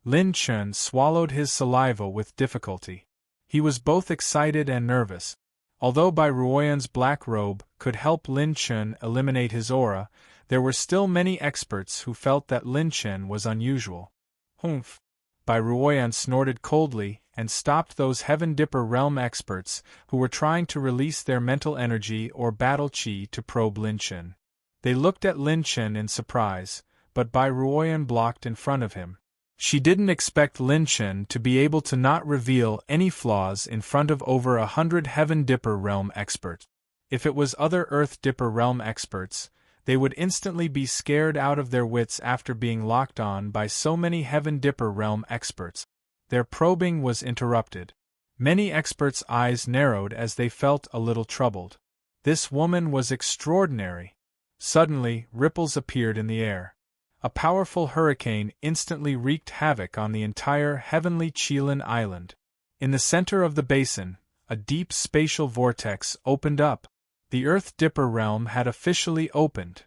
Lin Chen swallowed his saliva with difficulty. He was both excited and nervous. Although Bai Ruoyan's black robe could help Lin Chen eliminate his aura, there were still many experts who felt that Lin Chen was unusual. Humph! Bai Ruoyan snorted coldly and stopped those Heaven Dipper realm experts who were trying to release their mental energy or battle chi to probe Lin Chen. They looked at Lin Chen in surprise, but Bai Ruoyan blocked in front of him. She didn't expect Lin Chen to be able to not reveal any flaws in front of over 100 Heaven Dipper realm experts. If it was other Earth Dipper realm experts, they would instantly be scared out of their wits after being locked on by so many Heaven Dipper realm experts. Their probing was interrupted. Many experts' eyes narrowed as they felt a little troubled. This woman was extraordinary. Suddenly, ripples appeared in the air. A powerful hurricane instantly wreaked havoc on the entire heavenly Chilean island. In the center of the basin, a deep spatial vortex opened up. The Earth Dipper realm had officially opened.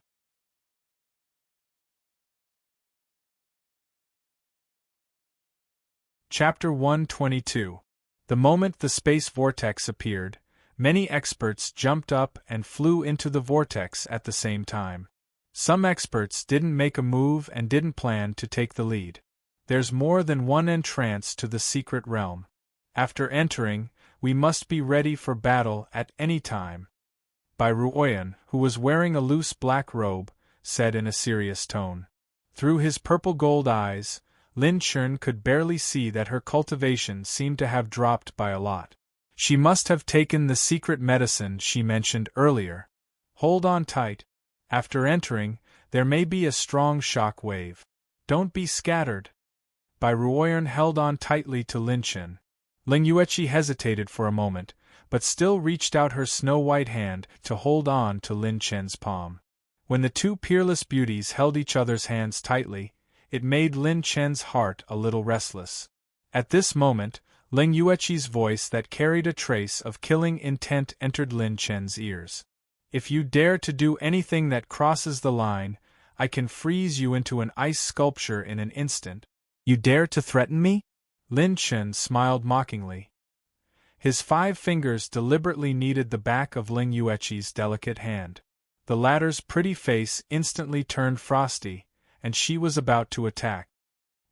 Chapter 122. The moment the space vortex appeared, many experts jumped up and flew into the vortex at the same time. Some experts didn't make a move and didn't plan to take the lead. There's more than one entrance to the secret realm. After entering, we must be ready for battle at any time. Bai Ruoyan, who was wearing a loose black robe, said in a serious tone. Through his purple-gold eyes, Lin Chen could barely see that her cultivation seemed to have dropped by a lot. She must have taken the secret medicine she mentioned earlier. Hold on tight. After entering, there may be a strong shock wave. Don't be scattered. Bai Ruoyan held on tightly to Lin Chen. Ling Yueqi hesitated for a moment, but still reached out her snow-white hand to hold on to Lin Chen's palm. When the two peerless beauties held each other's hands tightly, it made Lin Chen's heart a little restless. At this moment, Ling Yueqi's voice that carried a trace of killing intent entered Lin Chen's ears. If you dare to do anything that crosses the line, I can freeze you into an ice sculpture in an instant. You dare to threaten me? Lin Chen smiled mockingly. His 5 fingers deliberately kneaded the back of Ling Yueqi's delicate hand. The latter's pretty face instantly turned frosty, and she was about to attack.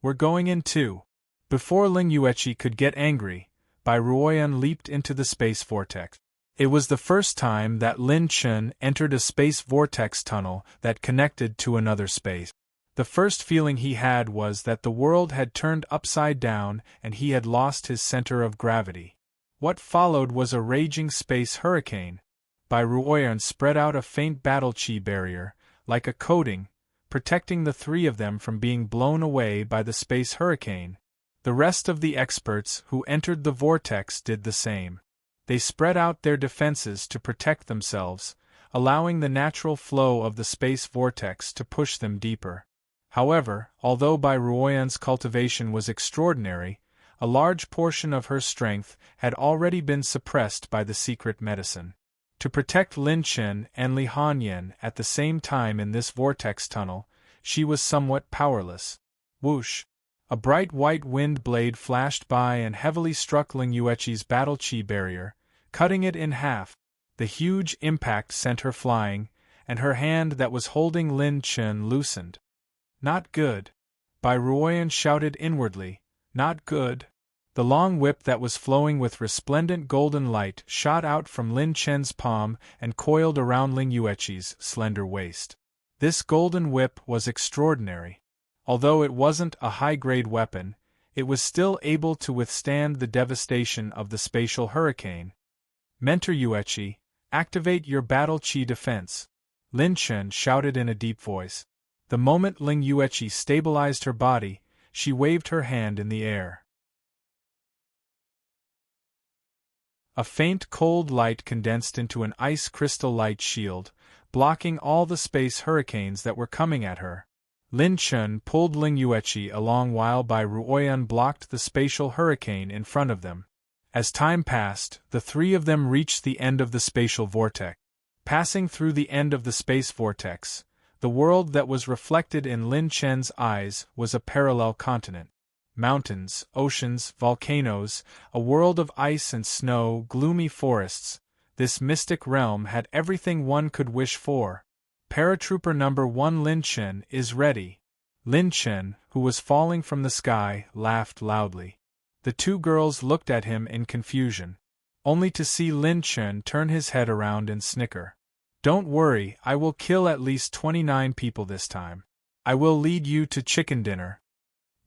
We're going in too. Before Ling Yueqi could get angry, Bai Ruoyan leaped into the space vortex. It was the first time that Lin Chen entered a space vortex tunnel that connected to another space. The first feeling he had was that the world had turned upside down and he had lost his center of gravity. What followed was a raging space hurricane. Bai Ruoyan spread out a faint battle chi barrier, like a coating, protecting the 3 of them from being blown away by the space hurricane. The rest of the experts who entered the vortex did the same. They spread out their defenses to protect themselves, allowing the natural flow of the space vortex to push them deeper. However, although Bai Ruoyan's cultivation was extraordinary, A large portion of her strength had already been suppressed by the secret medicine. To protect Lin Chen and Li Hanyan at the same time in this vortex tunnel, she was somewhat powerless. Whoosh! A bright white wind blade flashed by and heavily struck Ling Yueqi's battle chi barrier, cutting it in half. The huge impact sent her flying, and her hand that was holding Lin Chen loosened. Not good. Bai Ruoyan shouted inwardly, not good. The long whip that was flowing with resplendent golden light shot out from Lin Chen's palm and coiled around Ling Yueqi's slender waist. This golden whip was extraordinary. Although it wasn't a high-grade weapon, it was still able to withstand the devastation of the spatial hurricane. Mentor Yueqi, activate your battle chi defense, Lin Chen shouted in a deep voice. The moment Ling Yueqi stabilized her body, she waved her hand in the air. A faint cold light condensed into an ice crystal light shield, blocking all the space hurricanes that were coming at her. Lin Chen pulled Ling Yueqi along while Bai Ruoyan blocked the spatial hurricane in front of them. As time passed, the three of them reached the end of the spatial vortex. Passing through the end of the space vortex, the world that was reflected in Lin Chen's eyes was a parallel continent. Mountains, oceans, volcanoes, a world of ice and snow, gloomy forests. This mystic realm had everything one could wish for. Paratrooper number 1 Lin Chen is ready. Lin Chen, who was falling from the sky, laughed loudly. The two girls looked at him in confusion, only to see Lin Chen turn his head around and snicker. Don't worry, I will kill at least 29 people this time. I will lead you to chicken dinner.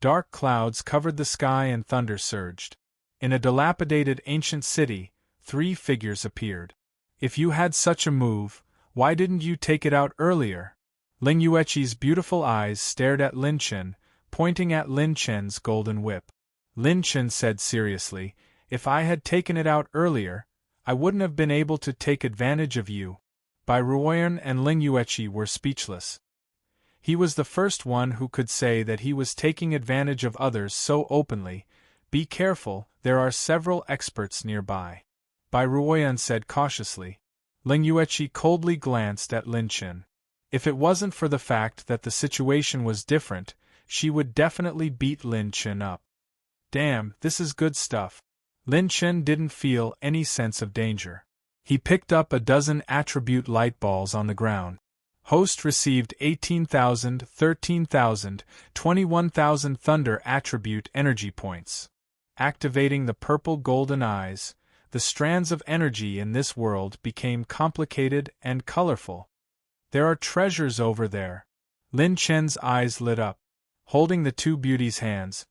Dark clouds covered the sky and thunder surged. In a dilapidated ancient city, 3 figures appeared. If you had such a move, why didn't you take it out earlier? Ling Yueqi's beautiful eyes stared at Lin Chen, pointing at Lin Chen's golden whip. Lin Chen said seriously, if I had taken it out earlier, I wouldn't have been able to take advantage of you. Bai Ruoyan and Ling Yueqi were speechless. He was the first one who could say that he was taking advantage of others so openly. Be careful, there are several experts nearby. Bai Ruoyan said cautiously. Ling Yueqi coldly glanced at Lin Chen. If it wasn't for the fact that the situation was different, she would definitely beat Lin Chen up. Damn, this is good stuff. Lin Chen didn't feel any sense of danger. He picked up a dozen attribute light balls on the ground. Host received 18,000, 13,000, 21,000 thunder attribute energy points. Activating the purple golden eyes, the strands of energy in this world became complicated and colorful. There are treasures over there. Lin Chen's eyes lit up. Holding the two beauties' hands,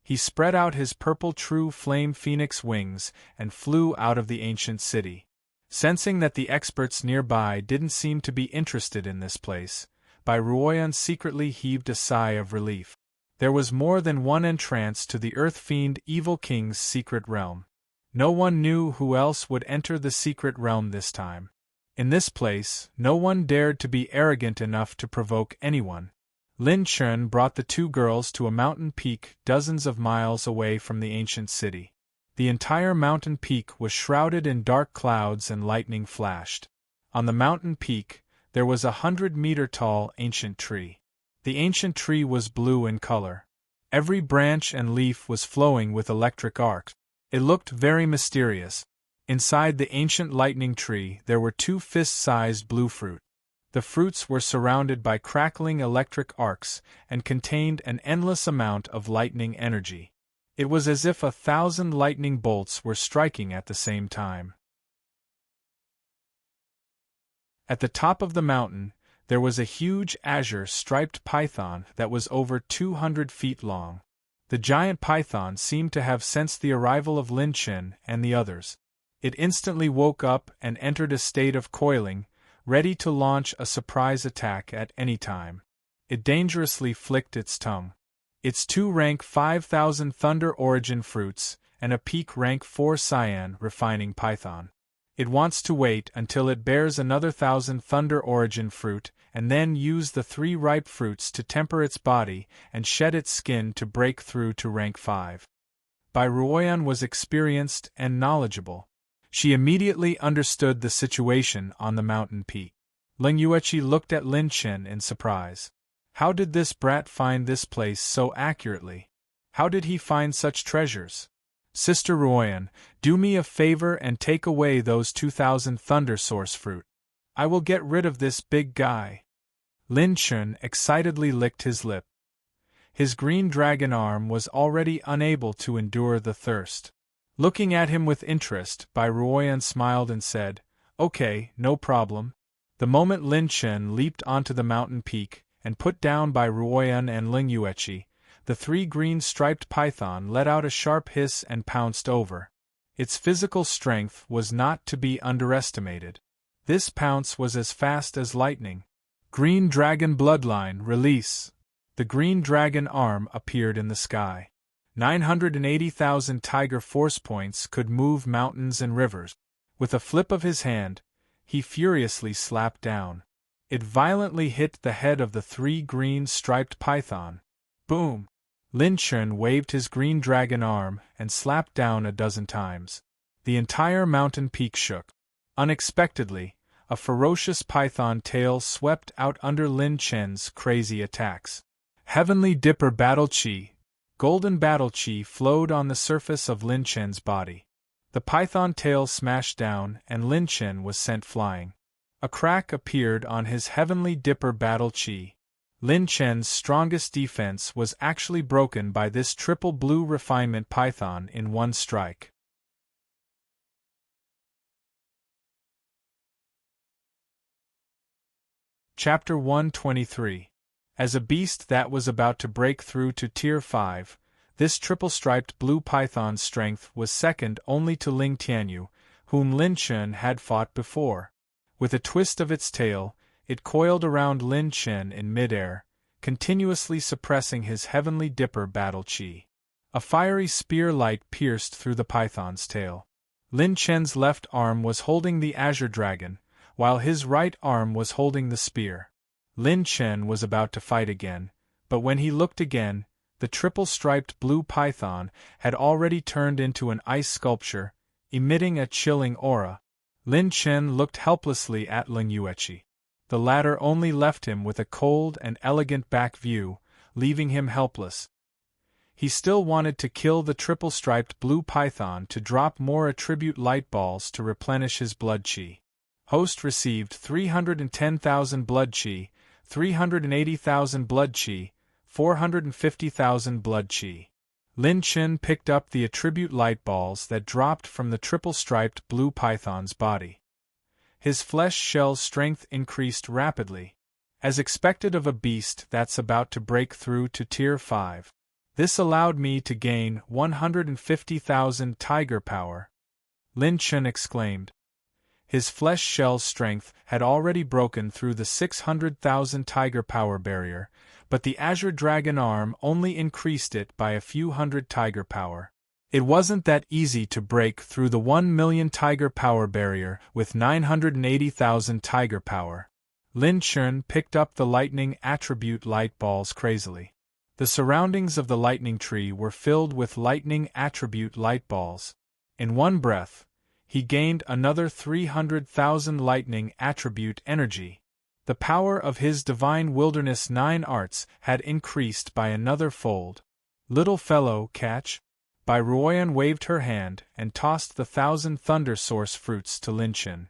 he spread out his purple true flame phoenix wings and flew out of the ancient city. Sensing that the experts nearby didn't seem to be interested in this place, Bai Ruoyan secretly heaved a sigh of relief. There was more than one entrance to the Earth Fiend Evil King's secret realm. No one knew who else would enter the secret realm this time. In this place, no one dared to be arrogant enough to provoke anyone. Lin Chen brought the two girls to a mountain peak dozens of miles away from the ancient city. The entire mountain peak was shrouded in dark clouds and lightning flashed. On the mountain peak, there was a 100-meter-tall ancient tree. The ancient tree was blue in color. Every branch and leaf was flowing with electric arcs. It looked very mysterious. Inside the ancient lightning tree there were 2 fist-sized blue fruit. The fruits were surrounded by crackling electric arcs and contained an endless amount of lightning energy. It was as if 1,000 lightning bolts were striking at the same time. At the top of the mountain, there was a huge azure-striped python that was over 200 feet long. The giant python seemed to have sensed the arrival of Lin Chen and the others. It instantly woke up and entered a state of coiling, ready to launch a surprise attack at any time. It dangerously flicked its tongue. Its 2 rank 5,000 Thunder Origin fruits, and a peak rank 4 Cyan refining python. It wants to wait until it bears another 1,000 Thunder Origin fruit, and then use the 3 ripe fruits to temper its body and shed its skin to break through to rank 5. Bai Ruoyan was experienced and knowledgeable. She immediately understood the situation on the mountain peak. Ling Yueqi looked at Lin Chen in surprise. How did this brat find this place so accurately? How did he find such treasures? Sister Ruoyan, do me a favor and take away those 2,000 Thunder Source fruit. I will get rid of this big guy. Lin Chen excitedly licked his lip. His green dragon arm was already unable to endure the thirst. Looking at him with interest, Bai Ruoyan smiled and said, "Okay, no problem." The moment Lin Chen leaped onto the mountain peak and put down Bai Ruoyan and Ling Yueqi, the three green striped python let out a sharp hiss and pounced over. Its physical strength was not to be underestimated. This pounce was as fast as lightning. Green Dragon Bloodline Release. The green dragon arm appeared in the sky. 980,000 tiger force points could move mountains and rivers. With a flip of his hand, he furiously slapped down. It violently hit the head of the three green striped python. Boom! Lin Chen waved his green dragon arm and slapped down a dozen times. The entire mountain peak shook. Unexpectedly, a ferocious python tail swept out under Lin Chen's crazy attacks. Heavenly Dipper Battle Chi. Golden Battle Chi flowed on the surface of Lin Chen's body. The python tail smashed down and Lin Chen was sent flying. A crack appeared on his Heavenly Dipper Battle Chi. Lin Chen's strongest defense was actually broken by this triple blue refinement python in one strike. Chapter 123. As a beast that was about to break through to Tier 5, this triple-striped blue python's strength was second only to Ling Tianyu, whom Lin Chen had fought before. With a twist of its tail, it coiled around Lin Chen in midair, continuously suppressing his Heavenly Dipper Battle Chi. A fiery spear light pierced through the python's tail. Lin Chen's left arm was holding the Azure Dragon, while his right arm was holding the spear. Lin Chen was about to fight again, but when he looked again, the triple-striped blue python had already turned into an ice sculpture, emitting a chilling aura. Lin Chen looked helplessly at Ling Yueqi. The latter only left him with a cold and elegant back view, leaving him helpless. He still wanted to kill the triple-striped blue python to drop more attribute light balls to replenish his blood chi. Host received 310,000 blood chi, 380,000 blood chi, 450,000 blood chi. Lin Chen picked up the attribute light balls that dropped from the triple-striped blue python's body. His flesh shell's strength increased rapidly, as expected of a beast that's about to break through to Tier 5. This allowed me to gain 150,000 tiger power, Lin Chen exclaimed. His flesh shell's strength had already broken through the 600,000 tiger power barrier, but the Azure Dragon arm only increased it by a few hundred tiger power. It wasn't that easy to break through the 1 million tiger power barrier with 980,000 tiger power. Lin Chen picked up the lightning attribute light balls crazily. The surroundings of the lightning tree were filled with lightning attribute light balls. In one breath, he gained another 300,000 lightning attribute energy. The power of his Divine Wilderness 9 arts had increased by another fold. Little fellow, catch! Bai Ruoyan waved her hand and tossed the 1,000 Thunder Source fruits to Lin Chen.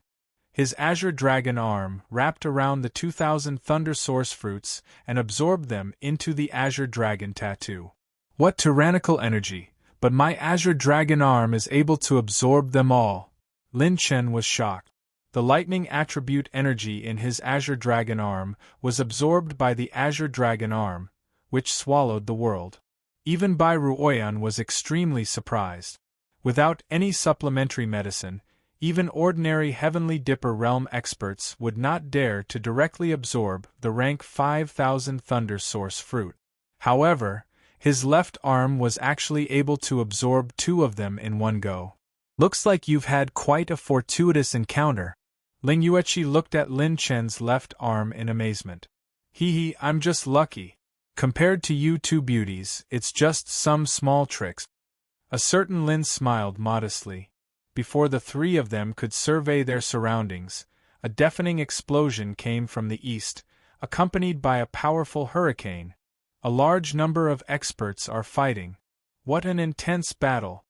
His Azure Dragon arm wrapped around the 2,000 Thunder Source fruits and absorbed them into the Azure Dragon tattoo. What tyrannical energy! But my Azure Dragon arm is able to absorb them all. Lin Chen was shocked. The lightning attribute energy in his Azure Dragon arm was absorbed by the Azure Dragon arm, which swallowed the world. Even Bai Ruoyan was extremely surprised. Without any supplementary medicine, even ordinary Heavenly Dipper realm experts would not dare to directly absorb the rank 5,000 Thunder Source fruit. However, his left arm was actually able to absorb 2 of them in one go. Looks like you've had quite a fortuitous encounter. Ling Yueqi looked at Lin Chen's left arm in amazement. Hee, I'm just lucky. Compared to you two beauties, it's just some small tricks. A certain Lin smiled modestly. Before the three of them could survey their surroundings, a deafening explosion came from the east, accompanied by a powerful hurricane. A large number of experts are fighting. What an intense battle!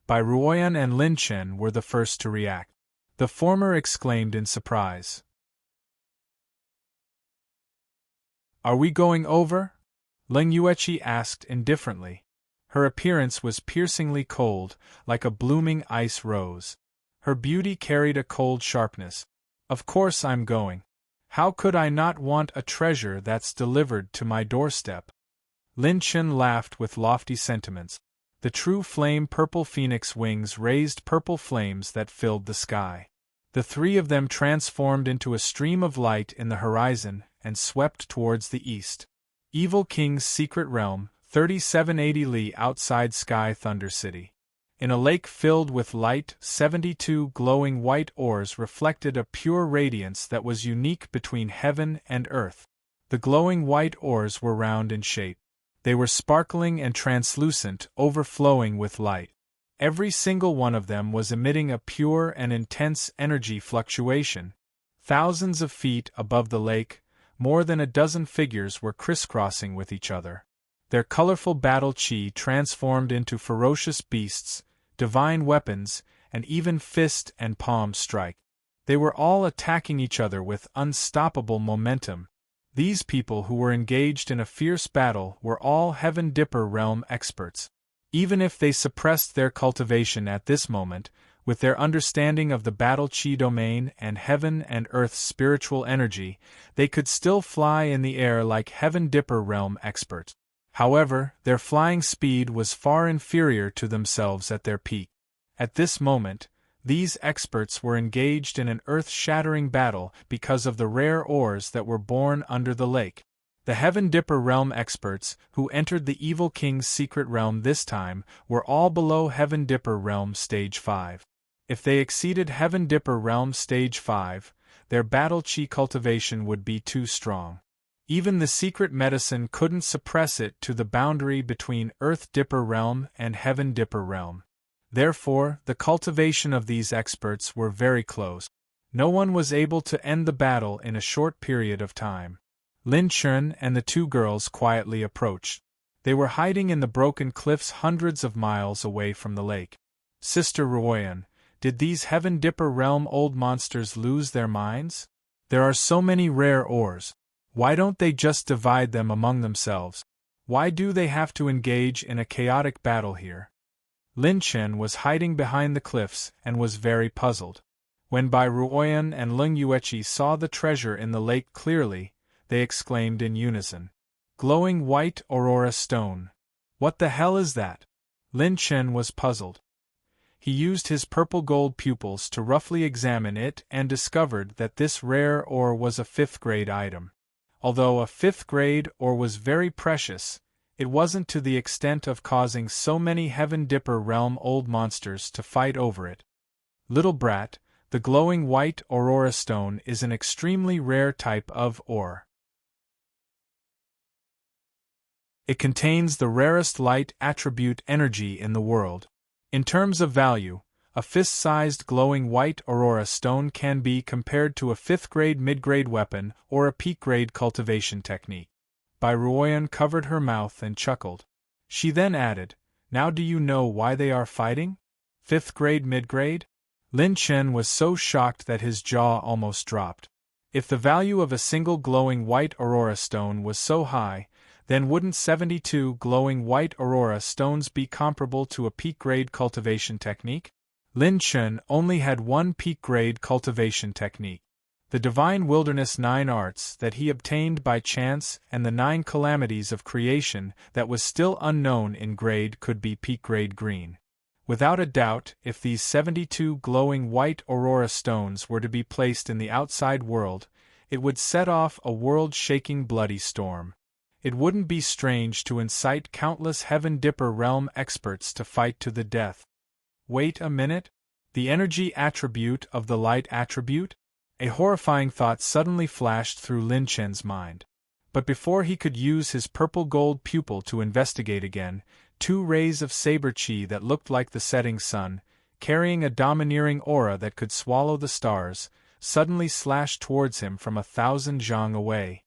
Bai Ruoyan and Lin Chen were the first to react. The former exclaimed in surprise. Are we going over? Ling Yueqi asked indifferently. Her appearance was piercingly cold, like a blooming ice rose. Her beauty carried a cold sharpness. Of course I'm going. How could I not want a treasure that's delivered to my doorstep? Lin Chen laughed with lofty sentiments. The true flame-purple phoenix wings raised purple flames that filled the sky. The three of them transformed into a stream of light in the horizon and swept towards the east. Evil King's secret realm, 3780 li outside Sky Thunder City. In a lake filled with light, 72 glowing white oars reflected a pure radiance that was unique between heaven and earth. The glowing white oars were round in shape. They were sparkling and translucent, overflowing with light. Every single one of them was emitting a pure and intense energy fluctuation. Thousands of feet above the lake, more than a dozen figures were crisscrossing with each other. Their colorful battle chi transformed into ferocious beasts, divine weapons, and even fist and palm strike. They were all attacking each other with unstoppable momentum. These people who were engaged in a fierce battle were all Heaven Dipper realm experts. Even if they suppressed their cultivation at this moment, with their understanding of the battle chi domain and heaven and earth's spiritual energy, they could still fly in the air like Heaven Dipper realm experts. However, their flying speed was far inferior to themselves at their peak. At this moment, these experts were engaged in an earth-shattering battle because of the rare ores that were born under the lake. The Heaven Dipper realm experts, who entered the Evil King's secret realm this time, were all below Heaven Dipper realm stage 5. If they exceeded Heaven Dipper realm stage 5, their battle chi cultivation would be too strong. Even the secret medicine couldn't suppress it to the boundary between Earth Dipper realm and Heaven Dipper realm. Therefore, the cultivation of these experts were very close. No one was able to end the battle in a short period of time. Lin Chen and the two girls quietly approached. They were hiding in the broken cliffs hundreds of miles away from the lake. Sister Ruoyan, did these Heaven Dipper realm old monsters lose their minds? There are so many rare ores. Why don't they just divide them among themselves? Why do they have to engage in a chaotic battle here? Lin Chen was hiding behind the cliffs and was very puzzled. When Bai Ruoyan and Ling Yueqi saw the treasure in the lake clearly, they exclaimed in unison. Glowing white aurora stone. What the hell is that? Lin Chen was puzzled. He used his purple-gold pupils to roughly examine it and discovered that this rare ore was a 5th-grade item. Although a 5th-grade ore was very precious, it wasn't to the extent of causing so many Heaven Dipper realm old monsters to fight over it. Little brat, the glowing white aurora stone is an extremely rare type of ore. It contains the rarest light attribute energy in the world. In terms of value, a fist-sized glowing white aurora stone can be compared to a 5th-grade mid-grade weapon or a peak-grade cultivation technique. Bai Ruoyan covered her mouth and chuckled. She then added, Now do you know why they are fighting? 5th-grade mid-grade? Lin Chen was so shocked that his jaw almost dropped. If the value of a single glowing white aurora stone was so high, then wouldn't 72 glowing white aurora stones be comparable to a peak-grade cultivation technique? Lin Chen only had one peak-grade cultivation technique. The Divine Wilderness 9 arts that he obtained by chance and the 9 calamities of creation that was still unknown in grade could be peak-grade green. Without a doubt, if these 72 glowing white aurora stones were to be placed in the outside world, it would set off a world-shaking bloody storm. It wouldn't be strange to incite countless Heaven Dipper realm experts to fight to the death. Wait a minute? The energy attribute of the light attribute? A horrifying thought suddenly flashed through Lin Chen's mind. But before he could use his purple-gold pupil to investigate again, two rays of saber chi that looked like the setting sun, carrying a domineering aura that could swallow the stars, suddenly slashed towards him from 1,000 zhang away.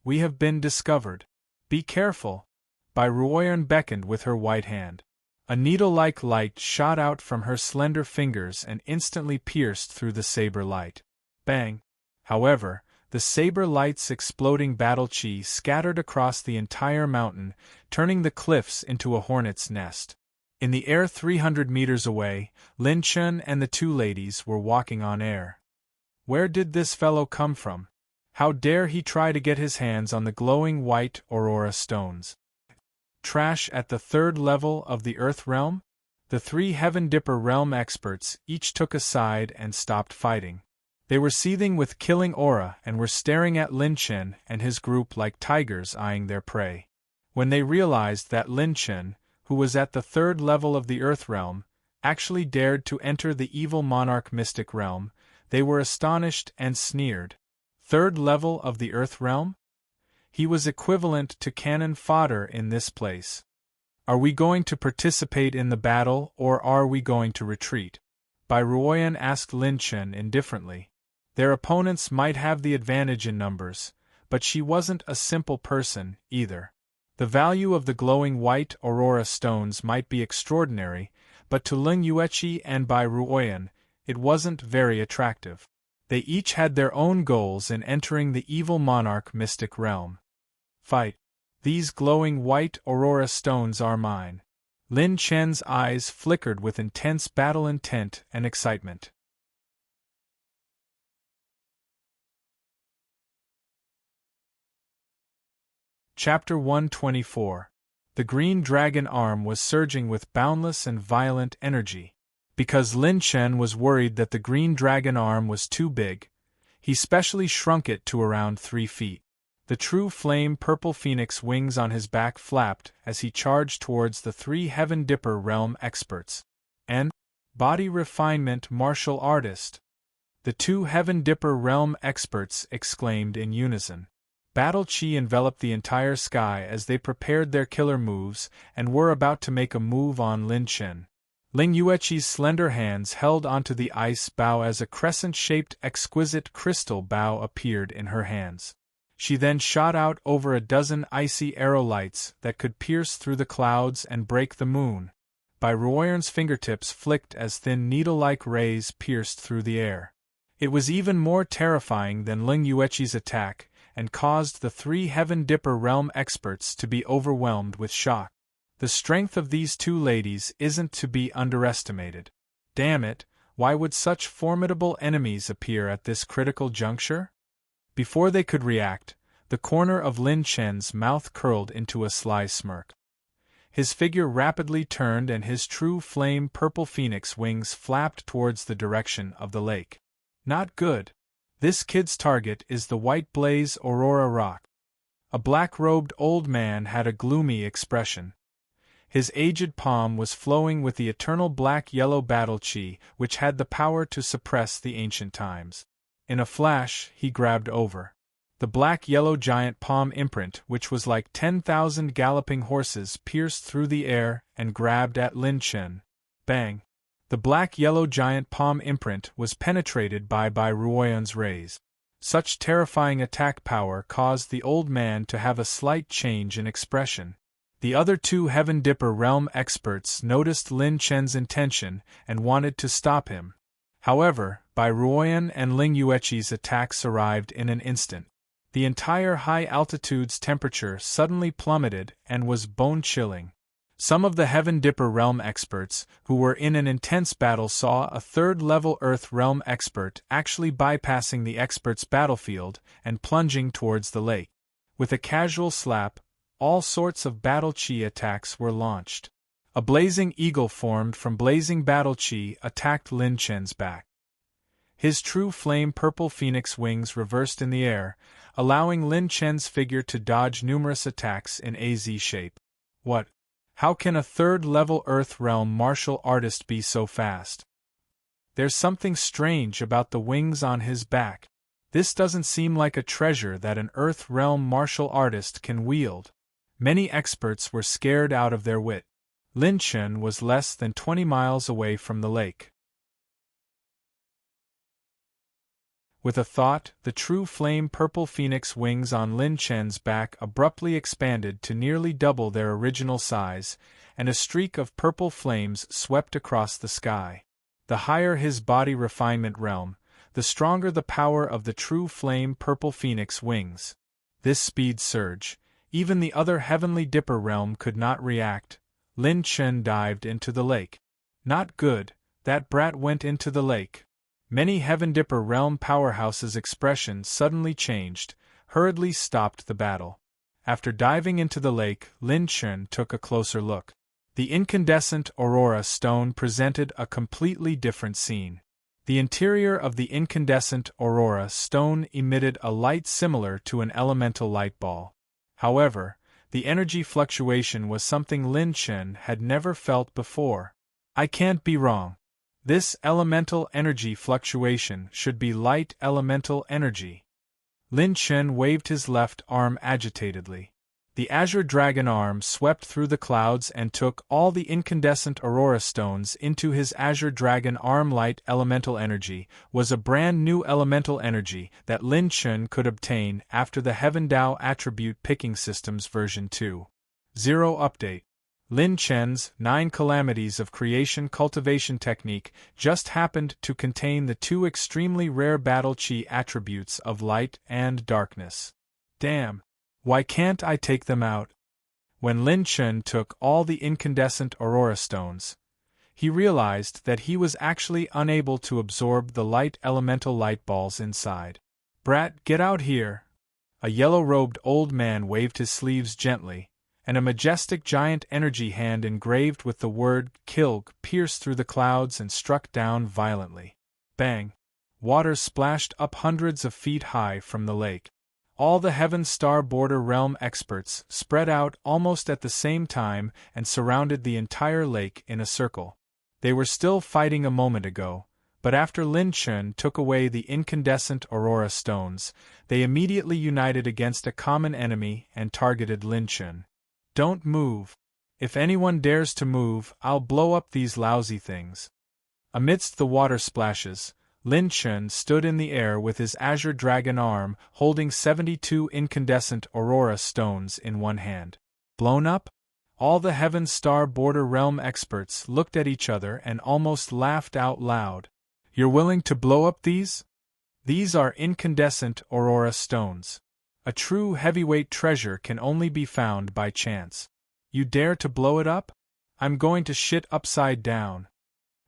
"We have been discovered. Be careful!" Bai Ruoyan beckoned with her white hand. A needle-like light shot out from her slender fingers and instantly pierced through the saber light. Bang! However, the saber light's exploding battle chi scattered across the entire mountain, turning the cliffs into a hornet's nest. In the air 300 meters away, Lin Chen and the two ladies were walking on air. Where did this fellow come from? How dare he try to get his hands on the glowing white aurora stones? Trash at the third level of the Earth realm? The three Heaven Dipper realm experts each took a side and stopped fighting. They were seething with killing aura and were staring at Lin Chen and his group like tigers eyeing their prey. When they realized that Lin Chen, who was at the third level of the Earth realm, actually dared to enter the evil monarch mystic realm, they were astonished and sneered. Third level of the Earth realm? He was equivalent to cannon fodder in this place. Are we going to participate in the battle or are we going to retreat? Bai Ruoyan asked Lin Chen indifferently. Their opponents might have the advantage in numbers, but she wasn't a simple person, either. The value of the glowing white aurora stones might be extraordinary, but to Ling Yueqi and Bai Ruoyan, it wasn't very attractive. They each had their own goals in entering the evil monarch mystic realm. Fight! These glowing white aurora stones are mine. Lin Chen's eyes flickered with intense battle intent and excitement. Chapter 124. The green dragon arm was surging with boundless and violent energy. Because Lin Chen was worried that the green dragon arm was too big, he specially shrunk it to around 3 feet. The true flame purple phoenix wings on his back flapped as he charged towards the three Heaven Dipper realm experts. And body refinement martial artist. The two Heaven Dipper realm experts exclaimed in unison. Battle chi enveloped the entire sky as they prepared their killer moves and were about to make a move on Lin Chen. Ling Yueqi's slender hands held onto the ice bow as a crescent-shaped exquisite crystal bow appeared in her hands. She then shot out over a dozen icy arrow lights that could pierce through the clouds and break the moon. Bai Ruoyan's fingertips flicked as thin needle-like rays pierced through the air. It was even more terrifying than Ling Yueqi's attack, and caused the three Heaven Dipper realm experts to be overwhelmed with shock. The strength of these two ladies isn't to be underestimated. Damn it, why would such formidable enemies appear at this critical juncture? Before they could react, the corner of Lin Chen's mouth curled into a sly smirk. His figure rapidly turned and his true flame purple phoenix wings flapped towards the direction of the lake. Not good. This kid's target is the white blaze Aurora Rock. A black-robed old man had a gloomy expression. His aged palm was flowing with the eternal black-yellow battle chi, which had the power to suppress the ancient times. In a flash, he grabbed over. The black-yellow giant palm imprint, which was like 10,000 galloping horses, pierced through the air and grabbed at Lin Chen. Bang! The black-yellow giant palm imprint was penetrated by Bai Ruoyan's rays. Such terrifying attack power caused the old man to have a slight change in expression. The other two Heaven Dipper realm experts noticed Lin Chen's intention and wanted to stop him. However, Bai Ruoyan and Ling Yueqi's attacks arrived in an instant. The entire high-altitude's temperature suddenly plummeted and was bone-chilling. Some of the Heaven Dipper realm experts, who were in an intense battle, saw a third-level Earth realm expert actually bypassing the expert's battlefield and plunging towards the lake. With a casual slap, all sorts of battle chi attacks were launched. A blazing eagle formed from blazing battle chi attacked Lin Chen's back. His true flame purple phoenix wings reversed in the air, allowing Lin Chen's figure to dodge numerous attacks in a Z shape. What? How can a third-level Earth realm martial artist be so fast? There's something strange about the wings on his back. This doesn't seem like a treasure that an Earth realm martial artist can wield. Many experts were scared out of their wit. Lin Chen was less than 20 miles away from the lake. With a thought, the true flame-purple phoenix wings on Lin Chen's back abruptly expanded to nearly double their original size, and a streak of purple flames swept across the sky. The higher his body refinement realm, the stronger the power of the true flame-purple phoenix wings. This speed surge, even the other heavenly dipper realm could not react. Lin Chen dived into the lake. Not good, that brat went into the lake. Many Heaven Dipper realm powerhouses' expression suddenly changed, hurriedly stopped the battle. After diving into the lake, Lin Chen took a closer look. The incandescent aurora stone presented a completely different scene. The interior of the incandescent aurora stone emitted a light similar to an elemental light ball. However, the energy fluctuation was something Lin Chen had never felt before. I can't be wrong. This elemental energy fluctuation should be light elemental energy. Lin Chen waved his left arm agitatedly. The azure dragon arm swept through the clouds and took all the incandescent aurora stones into his azure dragon arm. Light elemental energy was a brand new elemental energy that Lin Chen could obtain after the Heaven Dao Attribute Picking Systems version 2.0 update. Lin Chen's 9 Calamities of Creation cultivation technique just happened to contain the 2 extremely rare battle chi attributes of light and darkness. Damn! Why can't I take them out? When Lin Chen took all the incandescent aurora stones, he realized that he was actually unable to absorb the light elemental light balls inside. Brat, get out here! A yellow-robed old man waved his sleeves gently, and a majestic giant energy hand engraved with the word Kilg pierced through the clouds and struck down violently. Bang! Water splashed up hundreds of feet high from the lake. All the Heaven Star Border Realm experts spread out almost at the same time and surrounded the entire lake in a circle. They were still fighting a moment ago, but after Lin Chen took away the incandescent aurora stones, they immediately united against a common enemy and targeted Lin Chen. Don't move. If anyone dares to move, I'll blow up these lousy things. Amidst the water splashes, Lin Chen stood in the air with his azure dragon arm holding 72 incandescent aurora stones in one hand. Blown up? All the Heaven Star Border Realm experts looked at each other and almost laughed out loud. You're willing to blow up these? These are incandescent aurora stones. A true heavyweight treasure can only be found by chance. You dare to blow it up? I'm going to shit upside down.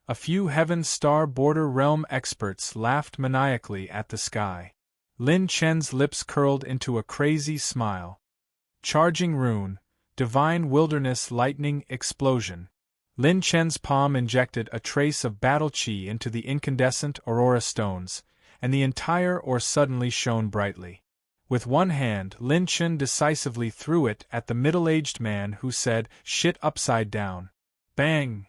A few Heaven Star Border Realm experts laughed maniacally at the sky. Lin Chen's lips curled into a crazy smile. Charging rune, divine wilderness lightning explosion. Lin Chen's palm injected a trace of battle chi into the incandescent aurora stones, and the entire ore suddenly shone brightly. With one hand, Lin Chen decisively threw it at the middle-aged man who said, "Shit upside down." Bang!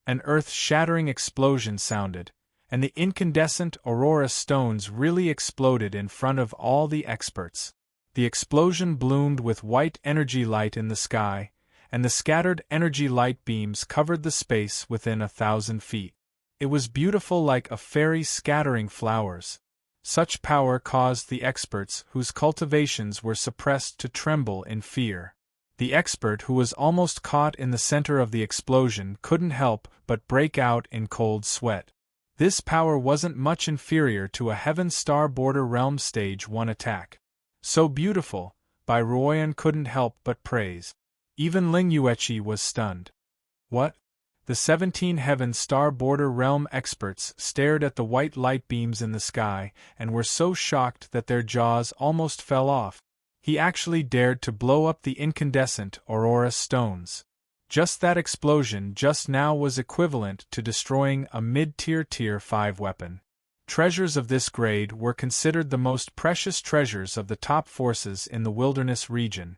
An earth-shattering explosion sounded, and the incandescent aurora stones really exploded in front of all the experts. The explosion bloomed with white energy light in the sky, and the scattered energy light beams covered the space within 1,000 feet. It was beautiful, like a fairy scattering flowers. Such power caused the experts whose cultivations were suppressed to tremble in fear. The expert who was almost caught in the center of the explosion couldn't help but break out in cold sweat. This power wasn't much inferior to a Heaven Star Border Realm Stage 1 attack. So beautiful, Bai Ruoyan couldn't help but praise. Even Ling Yueqi was stunned. What? The 17 Heaven Star Border Realm experts stared at the white light beams in the sky and were so shocked that their jaws almost fell off. He actually dared to blow up the incandescent aurora stones. Just that explosion just now was equivalent to destroying a mid-tier Tier 5 weapon. Treasures of this grade were considered the most precious treasures of the top forces in the wilderness region.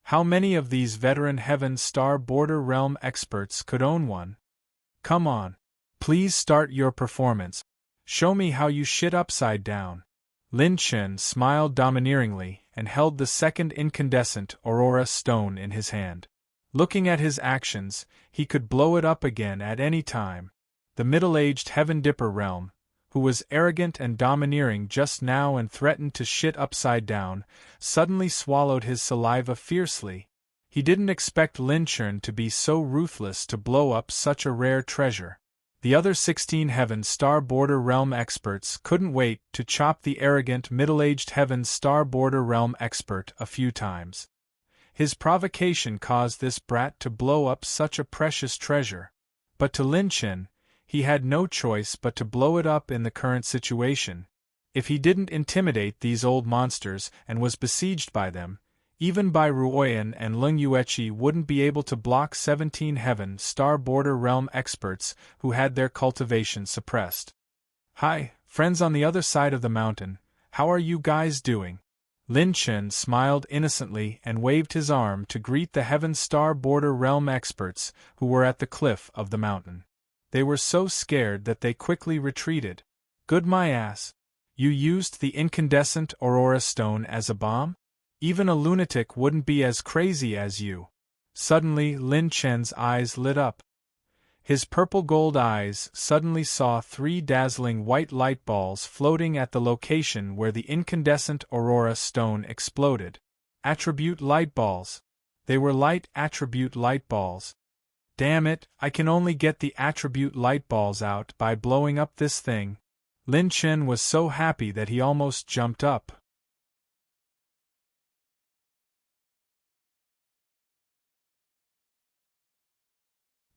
How many of these veteran Heaven Star Border Realm experts could own one? Come on. Please start your performance. Show me how you shit upside down. Lin Chen smiled domineeringly and held the second incandescent aurora stone in his hand. Looking at his actions, he could blow it up again at any time. The middle-aged Heaven Dipper realm, who was arrogant and domineering just now and threatened to shit upside down, suddenly swallowed his saliva fiercely. He didn't expect Lin Chun to be so ruthless to blow up such a rare treasure. The other 16 Heaven Star Border Realm experts couldn't wait to chop the arrogant middle-aged Heaven Star Border Realm expert a few times. His provocation caused this brat to blow up such a precious treasure. But to Lin Chun, he had no choice but to blow it up in the current situation. If he didn't intimidate these old monsters and was besieged by them, even Bai Ruoyan and Lung Yueqi wouldn't be able to block 17 Heaven Star Border Realm experts who had their cultivation suppressed. "Hi, friends on the other side of the mountain, how are you guys doing?" Lin Chun smiled innocently and waved his arm to greet the Heaven Star Border Realm experts who were at the cliff of the mountain. They were so scared that they quickly retreated. "Good my ass. You used the incandescent aurora stone as a bomb? Even a lunatic wouldn't be as crazy as you." Suddenly Lin Chun's eyes lit up. His purple-gold eyes suddenly saw 3 dazzling white light balls floating at the location where the incandescent aurora stone exploded. Attribute light balls. They were light attribute light balls. "Damn it, I can only get the attribute light balls out by blowing up this thing." Lin Chun was so happy that he almost jumped up.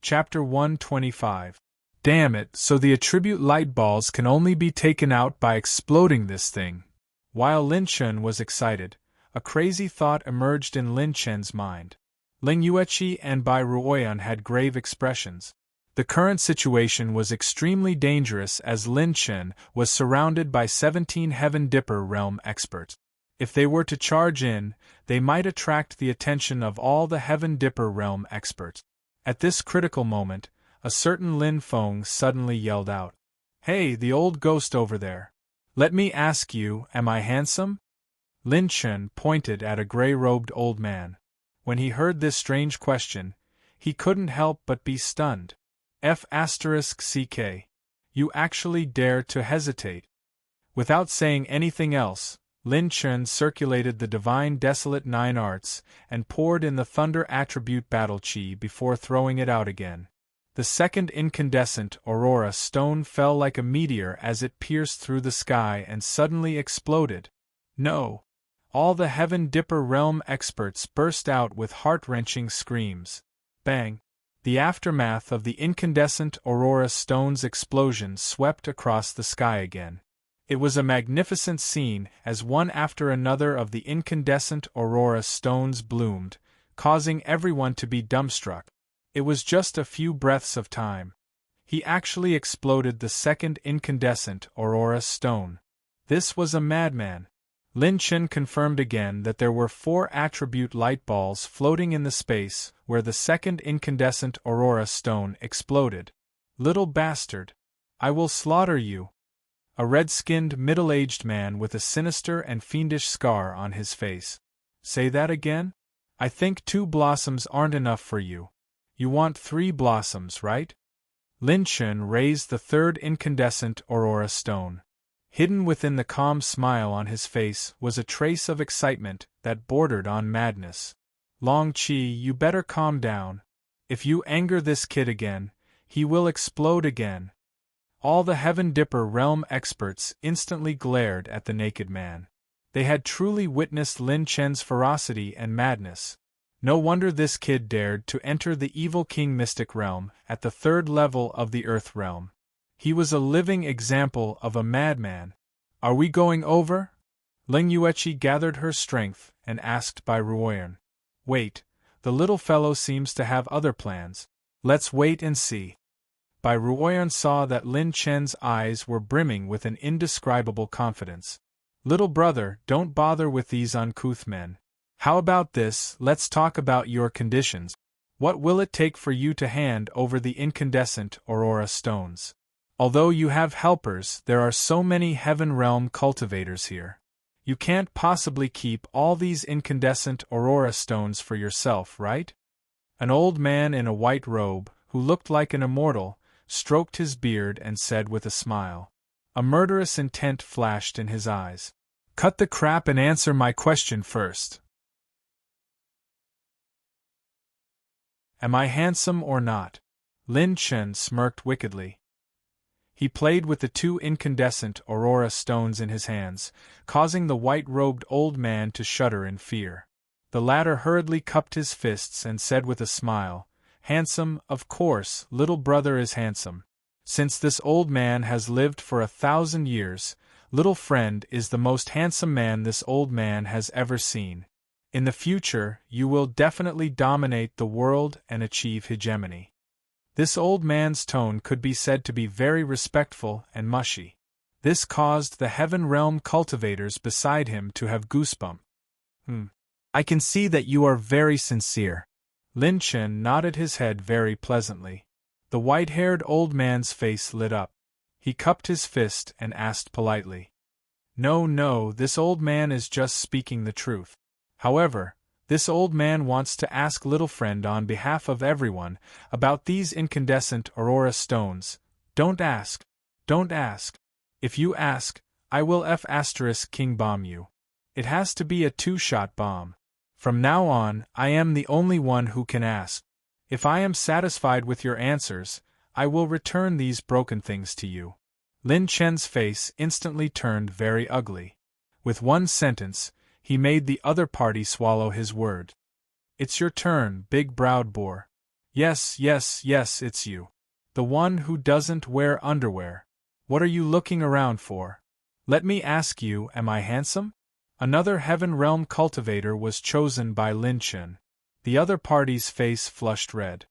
Chapter 125. Damn it, so the attribute light balls can only be taken out by exploding this thing. While Lin Chun was excited, a crazy thought emerged in Lin Chun's mind. Ling Yueqi and Bai Ruoyan had grave expressions. The current situation was extremely dangerous as Lin Chun was surrounded by 17 Heaven Dipper realm experts. If they were to charge in, they might attract the attention of all the Heaven Dipper realm experts. At this critical moment, a certain Lin Feng suddenly yelled out, "Hey, the old ghost over there! Let me ask you, am I handsome?" Lin Chun pointed at a gray-robed old man. When he heard this strange question, he couldn't help but be stunned. F***ck. You actually dare to hesitate. Without saying anything else, Lin Chun circulated the divine desolate 9 arts and poured in the thunder attribute battle chi before throwing it out again. The second incandescent aurora stone fell like a meteor as it pierced through the sky and suddenly exploded. No! All the Heaven Dipper realm experts burst out with heart-wrenching screams. Bang! The aftermath of the incandescent aurora stone's explosion swept across the sky again. It was a magnificent scene as one after another of the incandescent aurora stones bloomed, causing everyone to be dumbstruck. It was just a few breaths of time. He actually exploded the second incandescent aurora stone. This was a madman. Lin Chun confirmed again that there were 4 attribute light balls floating in the space where the second incandescent aurora stone exploded. "Little bastard! I will slaughter you!" A red-skinned middle-aged man with a sinister and fiendish scar on his face. "Say that again? I think 2 blossoms aren't enough for you. You want 3 blossoms, right?" Lin Chun raised the third incandescent aurora stone. Hidden within the calm smile on his face was a trace of excitement that bordered on madness. "Long Chi, you better calm down. If you anger this kid again, he will explode again." All the Heaven Dipper realm experts instantly glared at the naked man. They had truly witnessed Lin Chun's ferocity and madness. No wonder this kid dared to enter the evil king mystic realm at the 3rd level of the earth realm. He was a living example of a madman. "Are we going over?" Ling Yueqi gathered her strength and asked Bai Ruoyan. "Wait, the little fellow seems to have other plans. Let's wait and see." Bai Ruoyan saw that Lin Chun's eyes were brimming with an indescribable confidence. "Little brother, don't bother with these uncouth men. How about this, let's talk about your conditions. What will it take for you to hand over the incandescent aurora stones? Although you have helpers, there are so many Heaven Realm cultivators here. You can't possibly keep all these incandescent aurora stones for yourself, right? An old man in a white robe, who looked like an immortal, stroked his beard and said with a smile. A murderous intent flashed in his eyes. Cut the crap and answer my question first. Am I handsome or not? Lin Chen smirked wickedly. He played with the two incandescent aurora stones in his hands, causing the white-robed old man to shudder in fear. The latter hurriedly cupped his fists and said with a smile, "Handsome, of course, little brother is handsome. Since this old man has lived for 1,000 years, little friend is the most handsome man this old man has ever seen. In the future, you will definitely dominate the world and achieve hegemony." This old man's tone could be said to be very respectful and mushy. This caused the Heaven Realm cultivators beside him to have goosebumps. I can see that you are very sincere. Lin Chen nodded his head very pleasantly. The white-haired old man's face lit up. He cupped his fist and asked politely. No, this old man is just speaking the truth. However, this old man wants to ask little friend on behalf of everyone about these incandescent aurora stones. Don't ask. If you ask, I will King bomb you. It has to be a 2-shot bomb. From now on, I am the only one who can ask. If I am satisfied with your answers, I will return these broken things to you. Lin Chen's face instantly turned very ugly. With one sentence, he made the other party swallow his word. It's your turn, big-browed boar. Yes, it's you. The one who doesn't wear underwear. What are you looking around for? Let me ask you, am I handsome? Another Heaven Realm cultivator was chosen by Lin Chen. The other party's face flushed red.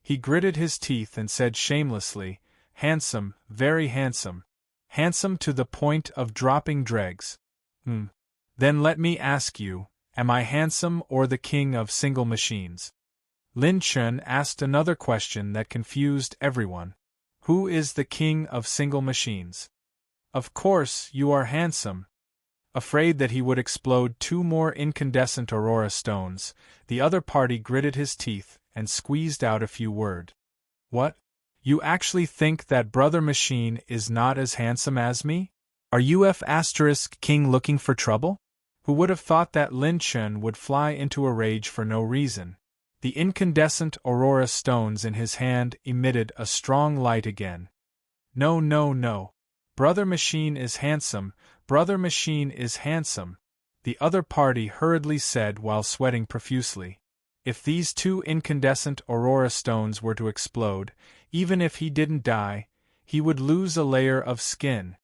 He gritted his teeth and said shamelessly, "Handsome, very handsome. Handsome to the point of dropping dregs. Then let me ask you, am I handsome or the king of single machines?" Lin Chen asked another question that confused everyone. Who is the king of single machines? Of course, you are handsome. Afraid that he would explode 2 more incandescent aurora stones, the other party gritted his teeth and squeezed out a few words. What? You actually think that Brother Machine is not as handsome as me? Are you King looking for trouble? Who would have thought that Lin Chen would fly into a rage for no reason? The incandescent aurora stones in his hand emitted a strong light again. No. Brother Machine is handsome, Brother Machine is handsome, the other party hurriedly said while sweating profusely. If these 2 incandescent aurora stones were to explode, even if he didn't die, he would lose a layer of skin.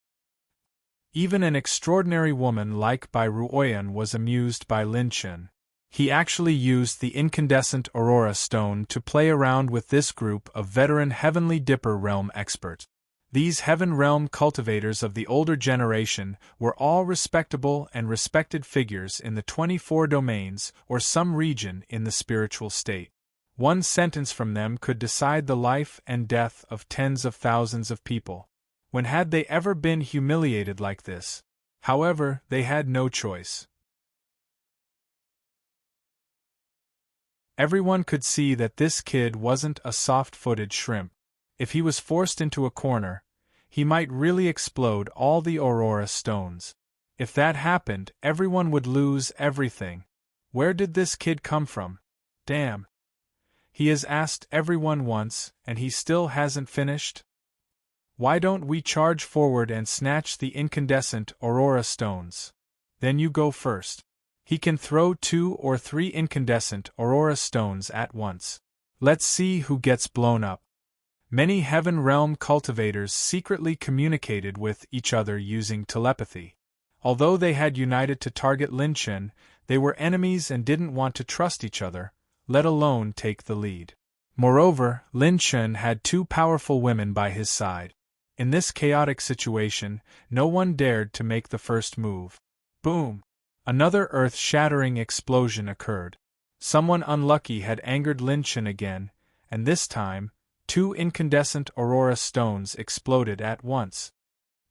Even an extraordinary woman like Bai Ruoyan was amused by Lin Chen. He actually used the incandescent aurora stone to play around with this group of veteran Heavenly Dipper Realm experts. These Heaven Realm cultivators of the older generation were all respectable and respected figures in the 24 domains or some region in the spiritual state. One sentence from them could decide the life and death of tens of thousands of people. When had they ever been humiliated like this? However, they had no choice. Everyone could see that this kid wasn't a soft-footed shrimp. If he was forced into a corner, he might really explode all the aurora stones. If that happened, everyone would lose everything. Where did this kid come from? Damn. He has asked everyone once, and he still hasn't finished? Why don't we charge forward and snatch the incandescent aurora stones? Then you go first. He can throw 2 or 3 incandescent aurora stones at once. Let's see who gets blown up. Many Heaven Realm cultivators secretly communicated with each other using telepathy. Although they had united to target Lin Chen, they were enemies and didn't want to trust each other, let alone take the lead. Moreover, Lin Chen had 2 powerful women by his side. In this chaotic situation, no one dared to make the first move. Boom! Another earth-shattering explosion occurred. Someone unlucky had angered Lin Chen again, and this time, 2 incandescent aurora stones exploded at once.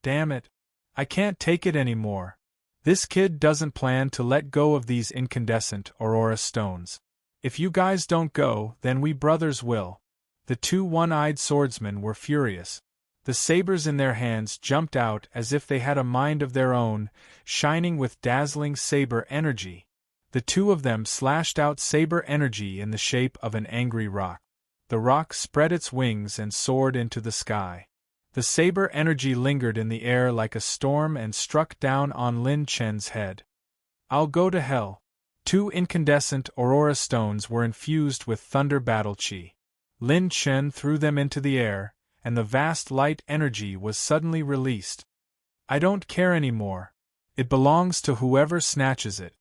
Damn it! I can't take it anymore. This kid doesn't plan to let go of these incandescent aurora stones. If you guys don't go, then we brothers will. The two one-eyed swordsmen were furious. The sabers in their hands jumped out as if they had a mind of their own, shining with dazzling saber energy. The two of them slashed out saber energy in the shape of an angry roc. The roc spread its wings and soared into the sky. The saber energy lingered in the air like a storm and struck down on Lin Chen's head. I'll go to hell. Two incandescent aurora stones were infused with thunder battle chi. Lin Chen threw them into the air, and the vast light energy was suddenly released. I don't care anymore. It belongs to whoever snatches it.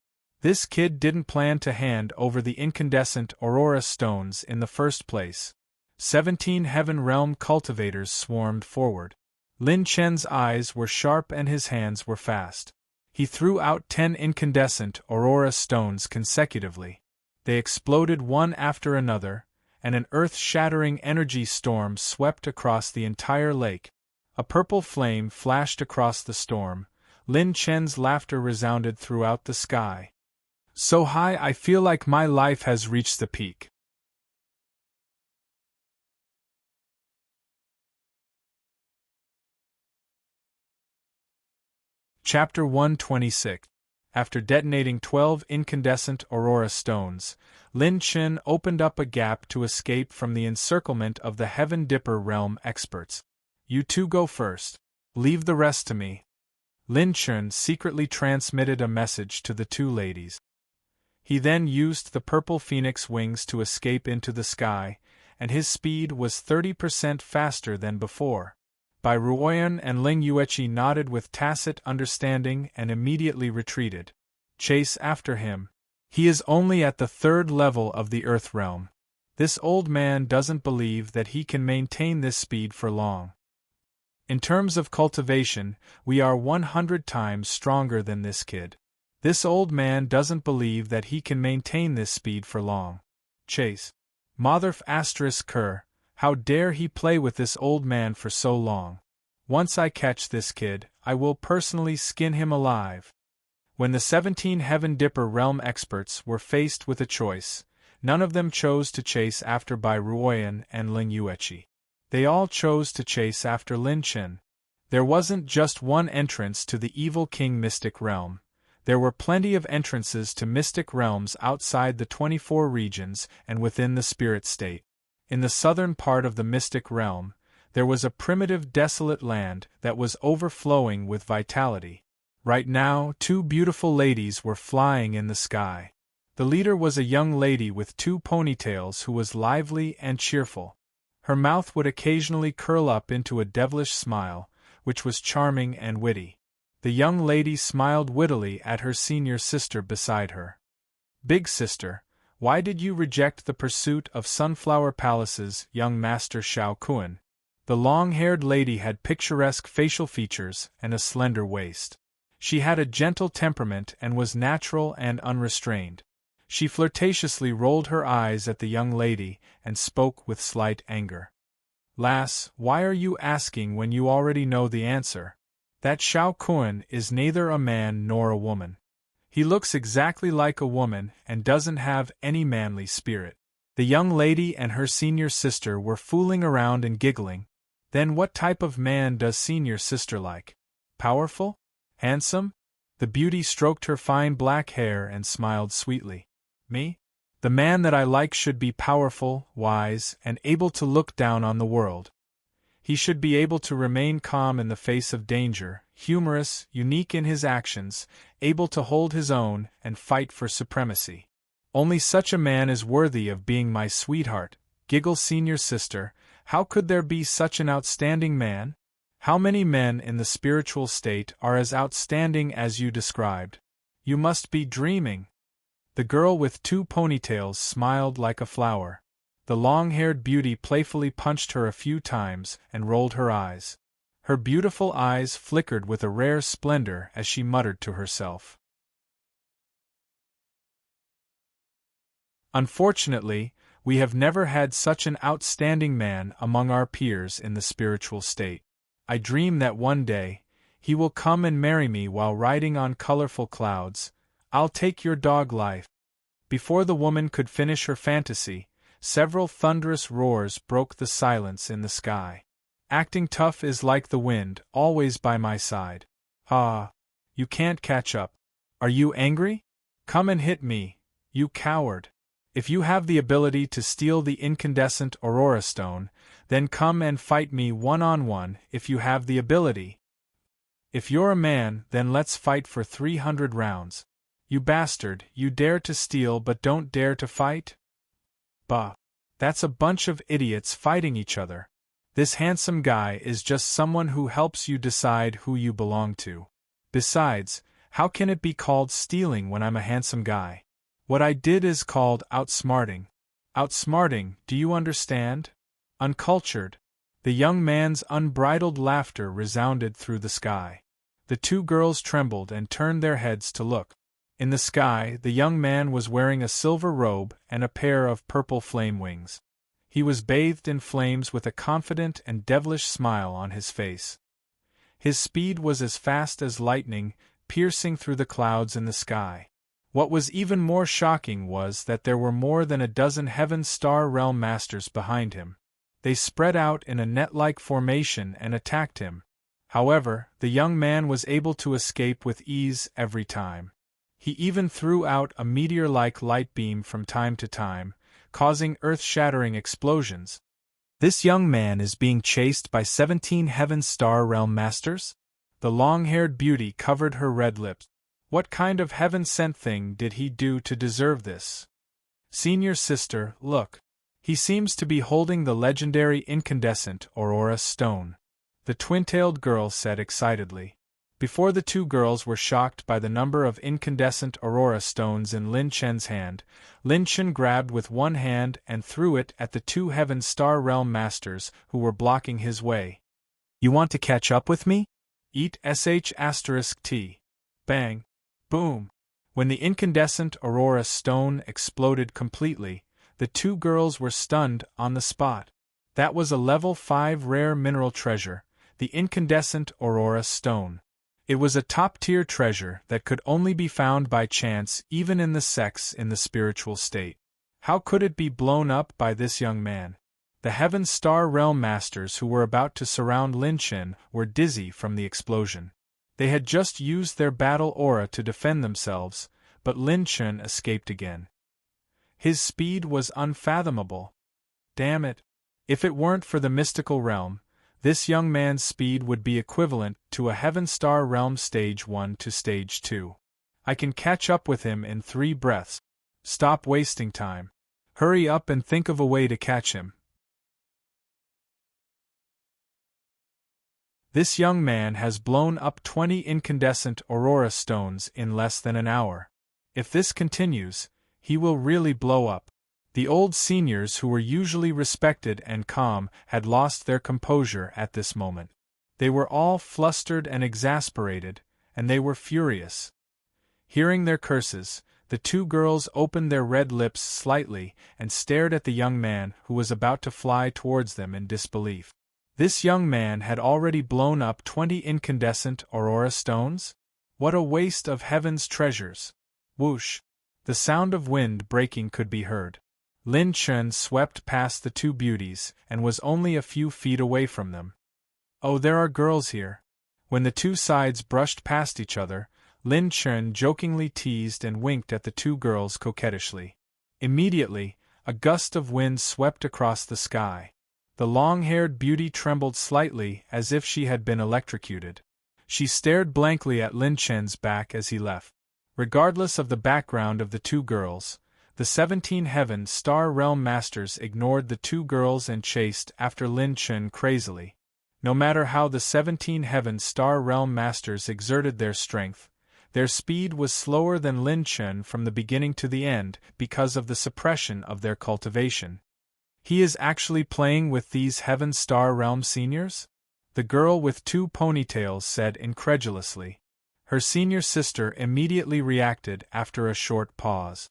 This kid didn't plan to hand over the incandescent aurora stones in the first place. 17 Heaven Realm cultivators swarmed forward. Lin Chen's eyes were sharp and his hands were fast. He threw out 10 incandescent aurora stones consecutively. They exploded one after another, and an earth-shattering energy storm swept across the entire lake. A purple flame flashed across the storm. Lin Chen's laughter resounded throughout the sky. So high I feel like my life has reached the peak. Chapter 126. After detonating 12 incandescent aurora stones, Lin Chen opened up a gap to escape from the encirclement of the Heaven Dipper realm experts. You two go first. Leave the rest to me. Lin Chen secretly transmitted a message to the two ladies. He then used the purple phoenix wings to escape into the sky, and his speed was 30% faster than before. Bai Ruoyan and Ling Yueqi nodded with tacit understanding and immediately retreated. Chase after him. He is only at the 3rd level of the Earth realm. This old man doesn't believe that he can maintain this speed for long. In terms of cultivation, we are 100 times stronger than this kid. This old man doesn't believe that he can maintain this speed for long. Chase. Motherf ****, how dare he play with this old man for so long? Once I catch this kid, I will personally skin him alive. When the 17 Heaven Dipper realm experts were faced with a choice, none of them chose to chase after Bai Ruoyan and Ling Yueqi. They all chose to chase after Lin Chen. There wasn't just one entrance to the Evil King Mystic Realm. There were plenty of entrances to mystic realms outside the 24 regions and within the spirit state. In the southern part of the mystic realm, there was a primitive desolate land that was overflowing with vitality. Right now, 2 beautiful ladies were flying in the sky. The leader was a young lady with 2 ponytails who was lively and cheerful. Her mouth would occasionally curl up into a devilish smile, which was charming and witty. The young lady smiled wittily at her senior sister beside her. Big sister, why did you reject the pursuit of Sunflower Palace's young master Shao Kun? The long-haired lady had picturesque facial features and a slender waist. She had a gentle temperament and was natural and unrestrained. She flirtatiously rolled her eyes at the young lady and spoke with slight anger. Lass, why are you asking when you already know the answer? That Shao Kun is neither a man nor a woman. He looks exactly like a woman and doesn't have any manly spirit. The young lady and her senior sister were fooling around and giggling. Then what type of man does senior sister like? Powerful? Handsome? The beauty stroked her fine black hair and smiled sweetly. Me? The man that I like should be powerful, wise, and able to look down on the world. He should be able to remain calm in the face of danger, humorous, unique in his actions, able to hold his own and fight for supremacy. Only such a man is worthy of being my sweetheart, giggled senior sister. How could there be such an outstanding man? How many men in the spiritual state are as outstanding as you described? You must be dreaming. The girl with 2 ponytails smiled like a flower. The long-haired beauty playfully punched her a few times and rolled her eyes. Her beautiful eyes flickered with a rare splendor as she muttered to herself. Unfortunately, we have never had such an outstanding man among our peers in the spiritual state. I dream that one day, He will come and marry me while riding on colorful clouds. I'll take your dog life. Before the woman could finish her fantasy, several thunderous roars broke the silence in the sky. Acting tough is like the wind, always by my side. Ah, you can't catch up. Are you angry? Come and hit me, you coward. If you have the ability to steal the incandescent aurora stone, then come and fight me one-on-one if you have the ability. If you're a man, then let's fight for 300 rounds. You bastard, you dare to steal but don't dare to fight? Bah. That's a bunch of idiots fighting each other. This handsome guy is just someone who helps you decide who you belong to. Besides, how can it be called stealing when I'm a handsome guy? What I did is called outsmarting. Outsmarting, do you understand? Uncultured. The young man's unbridled laughter resounded through the sky. The two girls trembled and turned their heads to look. In the sky, the young man was wearing a silver robe and a pair of purple flame wings. He was bathed in flames with a confident and devilish smile on his face. His speed was as fast as lightning, piercing through the clouds in the sky. What was even more shocking was that there were more than a dozen Heaven's Star Realm Masters behind him. They spread out in a net-like formation and attacked him. However, the young man was able to escape with ease every time. He even threw out a meteor-like light beam from time to time, causing earth-shattering explosions. This young man is being chased by 17 Heaven's Star Realm Masters? The long-haired beauty covered her red lips. What kind of heaven-sent thing did he do to deserve this? Senior sister, look. He seems to be holding the legendary incandescent aurora stone. The twin-tailed girl said excitedly. Before the two girls were shocked by the number of incandescent aurora stones in Lin Chen's hand, Lin Chen grabbed with one hand and threw it at the two Heaven's Star Realm Masters who were blocking his way. You want to catch up with me? Eat *T. Bang. Boom. When the incandescent aurora stone exploded completely, the two girls were stunned on the spot. That was a level 5 rare mineral treasure, the incandescent aurora stone. It was a top-tier treasure that could only be found by chance even in the spiritual state. How could it be blown up by this young man? The Heaven's Star Realm Masters who were about to surround Lin Chen were dizzy from the explosion. They had just used their battle aura to defend themselves, but Lin Chen escaped again. His speed was unfathomable. Damn it! If it weren't for the mystical realm, this young man's speed would be equivalent to a Heaven Star Realm Stage 1 to Stage 2. I can catch up with him in 3 breaths. Stop wasting time. Hurry up and think of a way to catch him. This young man has blown up 20 incandescent aurora stones in less than an hour. If this continues, he will really blow up. The old seniors who were usually respected and calm had lost their composure at this moment. They were all flustered and exasperated, and they were furious. Hearing their curses, the two girls opened their red lips slightly and stared at the young man who was about to fly towards them in disbelief. This young man had already blown up 20 incandescent aurora stones? What a waste of heaven's treasures! Whoosh! The sound of wind breaking could be heard. Lin Chen swept past the two beauties and was only a few feet away from them. Oh, there are girls here. When the two sides brushed past each other, Lin Chen jokingly teased and winked at the two girls coquettishly. Immediately, a gust of wind swept across the sky. The long-haired beauty trembled slightly as if she had been electrocuted. She stared blankly at Lin Chen's back as he left. Regardless of the background of the two girls, the 17 Heaven Star Realm Masters ignored the two girls and chased after Lin Chen crazily. No matter how the 17 Heaven Star Realm Masters exerted their strength, their speed was slower than Lin Chen from the beginning to the end because of the suppression of their cultivation. He is actually playing with these Heaven Star Realm seniors? The girl with 2 ponytails said incredulously. Her senior sister immediately reacted after a short pause.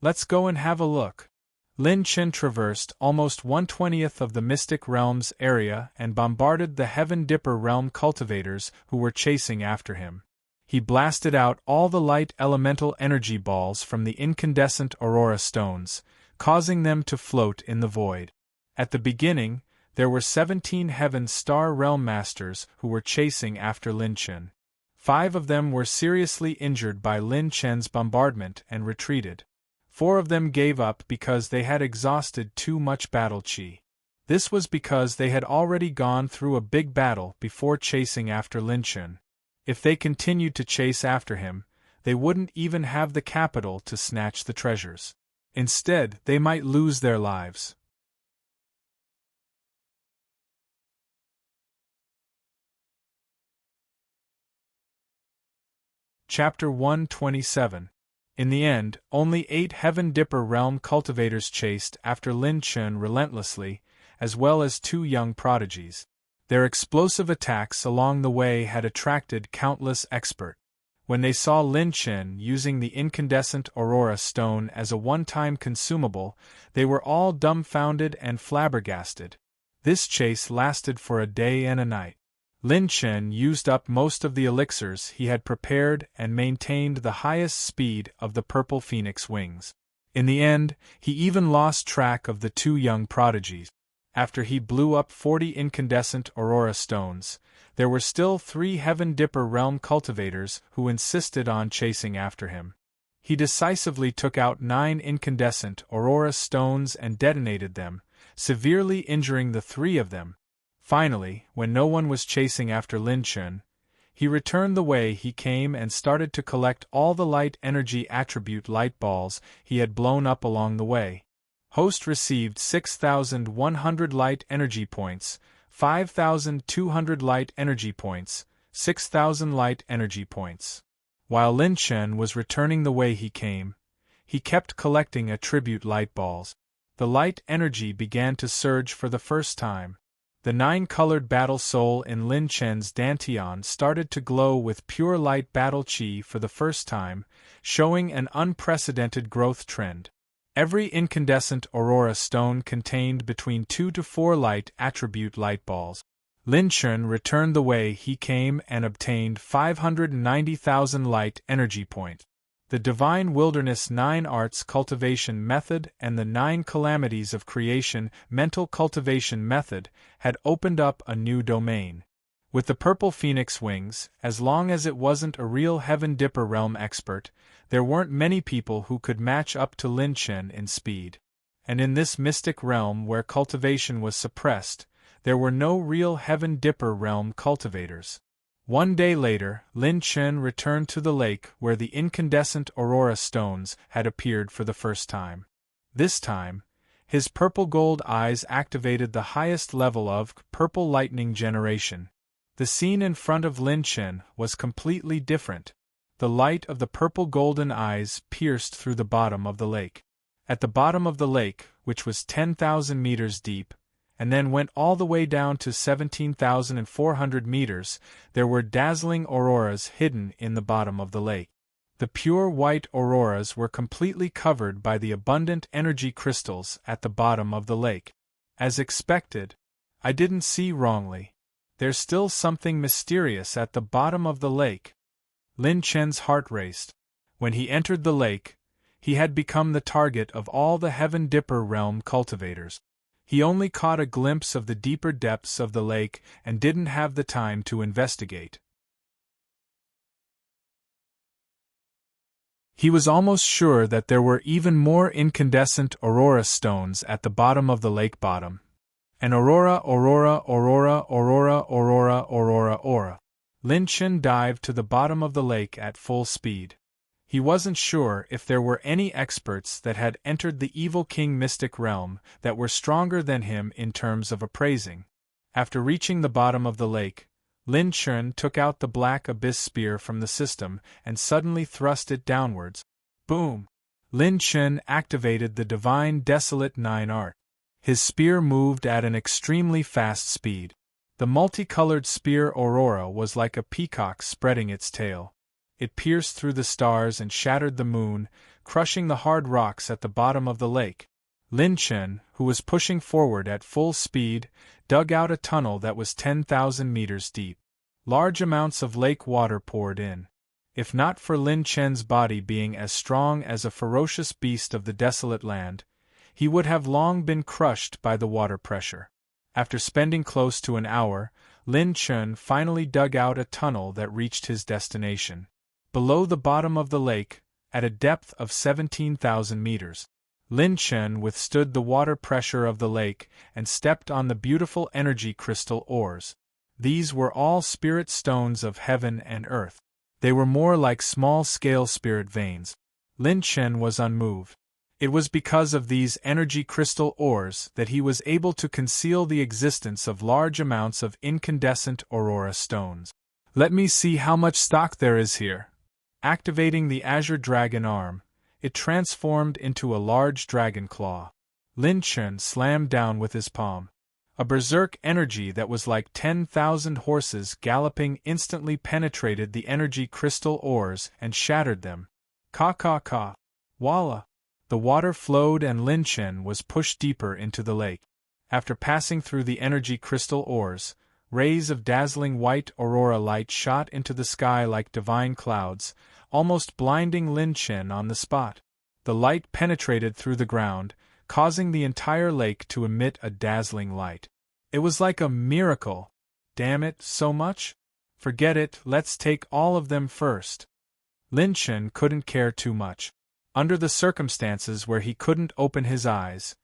Let's go and have a look. Lin Chen traversed almost 1/20th of the Mystic Realm's area and bombarded the Heaven Dipper Realm cultivators who were chasing after him. He blasted out all the light elemental energy balls from the incandescent aurora stones, causing them to float in the void. At the beginning, there were 17 Heaven Star Realm Masters who were chasing after Lin Chen. 5 of them were seriously injured by Lin Chen's bombardment and retreated. 4 of them gave up because they had exhausted too much battle chi. This was because they had already gone through a big battle before chasing after Lin Chen. If they continued to chase after him, they wouldn't even have the capital to snatch the treasures. Instead, they might lose their lives. Chapter 127. In the end, only 8 Heaven Dipper Realm cultivators chased after Lin Chen relentlessly, as well as 2 young prodigies. Their explosive attacks along the way had attracted countless experts. When they saw Lin Chen using the incandescent aurora stone as a one-time consumable, they were all dumbfounded and flabbergasted. This chase lasted for a day and a night. Lin Chen used up most of the elixirs he had prepared and maintained the highest speed of the purple phoenix wings. In the end, he even lost track of the 2 young prodigies. After he blew up 40 incandescent aurora stones, there were still 3 Heaven Dipper Realm cultivators who insisted on chasing after him. He decisively took out 9 incandescent aurora stones and detonated them, severely injuring the 3 of them. Finally, when no one was chasing after Lin Chen, he returned the way he came and started to collect all the light energy attribute light balls he had blown up along the way. Host received 6,100 light energy points, 5,200 light energy points, 6,000 light energy points. While Lin Chen was returning the way he came, he kept collecting attribute light balls. The light energy began to surge for the first time. The 9-colored battle soul in Lin Chen's dantian started to glow with pure light battle chi for the first time, showing an unprecedented growth trend. Every incandescent aurora stone contained between 2 to 4 light attribute light balls. Lin Chen returned the way he came and obtained 590,000 light energy points. The Divine Wilderness 9 Arts Cultivation Method and the 9 Calamities of Creation Mental Cultivation Method had opened up a new domain. With the purple phoenix wings, as long as it wasn't a real Heaven Dipper Realm expert, there weren't many people who could match up to Lin Chen in speed. And in this mystic realm where cultivation was suppressed, there were no real Heaven Dipper Realm cultivators. One day later, Lin Chen returned to the lake where the incandescent aurora stones had appeared for the first time. This time, his purple-gold eyes activated the highest level of purple lightning generation. The scene in front of Lin Chen was completely different. The light of the purple-golden eyes pierced through the bottom of the lake. At the bottom of the lake, which was 10,000 meters deep, and then went all the way down to 17,400 meters, there were dazzling auroras hidden in the bottom of the lake. The pure white auroras were completely covered by the abundant energy crystals at the bottom of the lake. As expected, I didn't see wrongly. There's still something mysterious at the bottom of the lake. Lin Chen's heart raced. When he entered the lake, he had become the target of all the Heaven Dipper Realm cultivators. He only caught a glimpse of the deeper depths of the lake and didn't have the time to investigate. He was almost sure that there were even more incandescent aurora stones at the bottom of the lake bottom. An aurora, aurora, aurora, aurora, aurora, aurora, aurora. Lin Chen dived to the bottom of the lake at full speed. He wasn't sure if there were any experts that had entered the Evil King mystic realm that were stronger than him in terms of appraising. After reaching the bottom of the lake, Lin Chen took out the black abyss spear from the system and suddenly thrust it downwards. Boom! Lin Chen activated the Divine Desolate 9 Art. His spear moved at an extremely fast speed. The multicolored spear aurora was like a peacock spreading its tail. It pierced through the stars and shattered the moon, crushing the hard rocks at the bottom of the lake. Lin Chen, who was pushing forward at full speed, dug out a tunnel that was 10,000 meters deep. Large amounts of lake water poured in. If not for Lin Chen's body being as strong as a ferocious beast of the desolate land, he would have long been crushed by the water pressure. After spending close to an hour, Lin Chen finally dug out a tunnel that reached his destination. Below the bottom of the lake, at a depth of 17,000 meters, Lin Chen withstood the water pressure of the lake and stepped on the beautiful energy crystal ores. These were all spirit stones of heaven and earth. They were more like small-scale spirit veins. Lin Chen was unmoved. It was because of these energy crystal ores that he was able to conceal the existence of large amounts of incandescent aurora stones. Let me see how much stock there is here. Activating the azure dragon arm, it transformed into a large dragon claw. Lin Chen slammed down with his palm. A berserk energy that was like 10,000 horses galloping instantly penetrated the energy crystal ores and shattered them. Ka. Voila! The water flowed and Lin Chen was pushed deeper into the lake. After passing through the energy crystal ores, rays of dazzling white aurora light shot into the sky like divine clouds, almost blinding Lin Chen on the spot. The light penetrated through the ground, causing the entire lake to emit a dazzling light. It was like a miracle. Damn it, so much? Forget it, let's take all of them first. Lin Chen couldn't care too much. Under the circumstances where he couldn't open his eyes,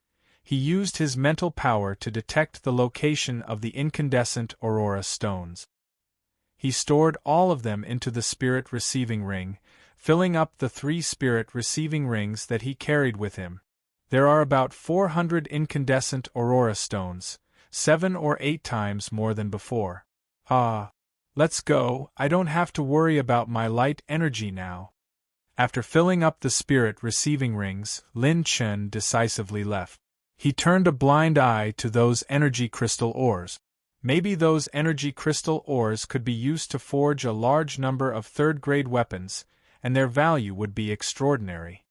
he used his mental power to detect the location of the incandescent aurora stones. He stored all of them into the spirit receiving ring, filling up the 3 spirit receiving rings that he carried with him. There are about 400 incandescent aurora stones, 7 or 8 times more than before. Let's go, I don't have to worry about my light energy now. After filling up the spirit receiving rings, Lin Chen decisively left. He turned a blind eye to those energy crystal ores. Maybe those energy crystal ores could be used to forge a large number of third-grade weapons, and their value would be extraordinary.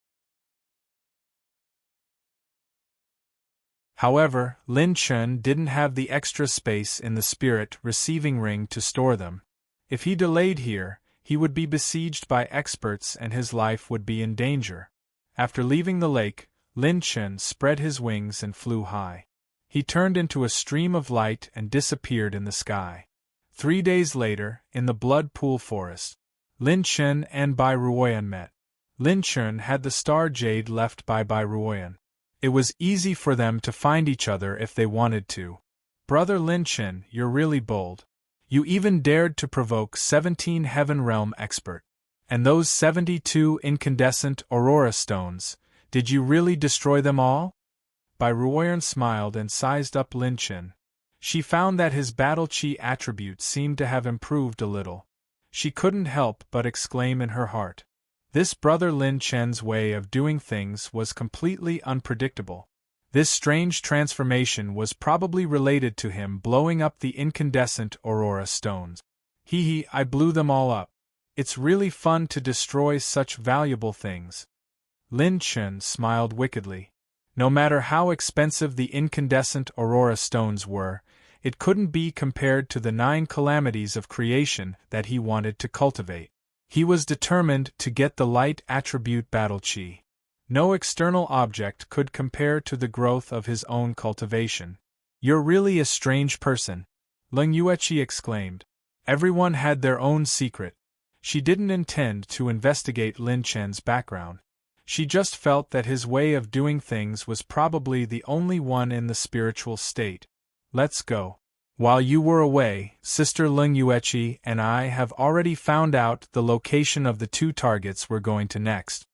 However, Lin Chen didn't have the extra space in the spirit receiving ring to store them. If he delayed here, he would be besieged by experts and his life would be in danger. After leaving the lake, Lin Chen spread his wings and flew high. He turned into a stream of light and disappeared in the sky. 3 days later, in the Blood Pool Forest, Lin Chen and Bai Ruoyan met. Lin Chen had the star jade left by Bai Ruoyan. It was easy for them to find each other if they wanted to. Brother Lin Chen, you're really bold. You even dared to provoke 17 Heaven Realm expert. And those 72 incandescent aurora stones, did you really destroy them all? Bai Ruoyan smiled and sized up Lin Chen. She found that his battle chi attribute seemed to have improved a little. She couldn't help but exclaim in her heart. This brother Lin Chen's way of doing things was completely unpredictable. This strange transformation was probably related to him blowing up the incandescent aurora stones. I blew them all up. It's really fun to destroy such valuable things. Lin Chen smiled wickedly. No matter how expensive the incandescent aurora stones were, it couldn't be compared to the 9 calamities of creation that he wanted to cultivate. He was determined to get the light attribute battle chi. No external object could compare to the growth of his own cultivation. You're really a strange person, Leng Yueqi exclaimed. Everyone had their own secret. She didn't intend to investigate Lin Chen's background. She just felt that his way of doing things was probably the only one in the spiritual state. Let's go. While you were away, Sister Leng Yueqi and I have already found out the location of the 2 targets we're going to next.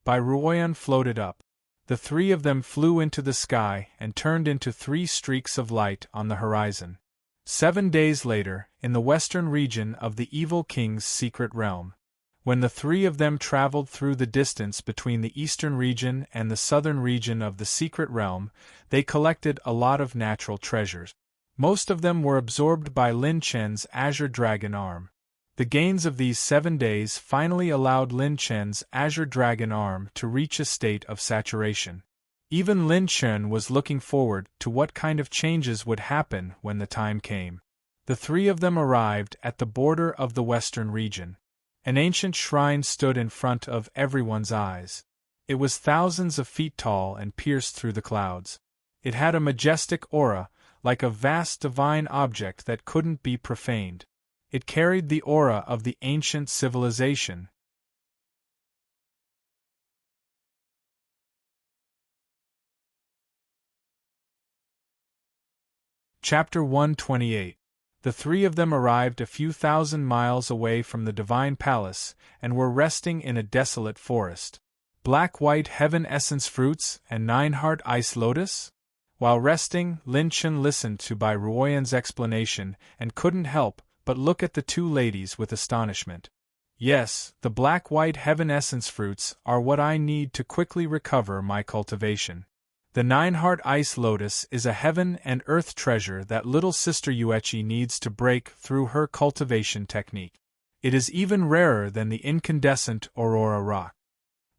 Bai Ruoyan floated up. The 3 of them flew into the sky and turned into 3 streaks of light on the horizon. 7 days later, in the western region of the Evil King's secret realm, when the 3 of them traveled through the distance between the eastern region and the southern region of the secret realm, they collected a lot of natural treasures. Most of them were absorbed by Lin Chen's azure dragon arm. The gains of these 7 days finally allowed Lin Chen's azure dragon arm to reach a state of saturation. Even Lin Chen was looking forward to what kind of changes would happen when the time came. The three of them arrived at the border of the western region. An ancient shrine stood in front of everyone's eyes. It was thousands of feet tall and pierced through the clouds. It had a majestic aura, like a vast divine object that couldn't be profaned. It carried the aura of the ancient civilization. Chapter 128. The three of them arrived a few thousand miles away from the divine palace and were resting in a desolate forest. Black-white heaven essence fruits and nine-heart ice lotus? While resting, Lin Chen listened to Bai Ruoyan's explanation and couldn't help but look at the two ladies with astonishment. Yes, the black-white heaven essence fruits are what I need to quickly recover my cultivation. The nine-heart ice lotus is a heaven and earth treasure that little sister Yuechi needs to break through her cultivation technique. It is even rarer than the incandescent aurora rock.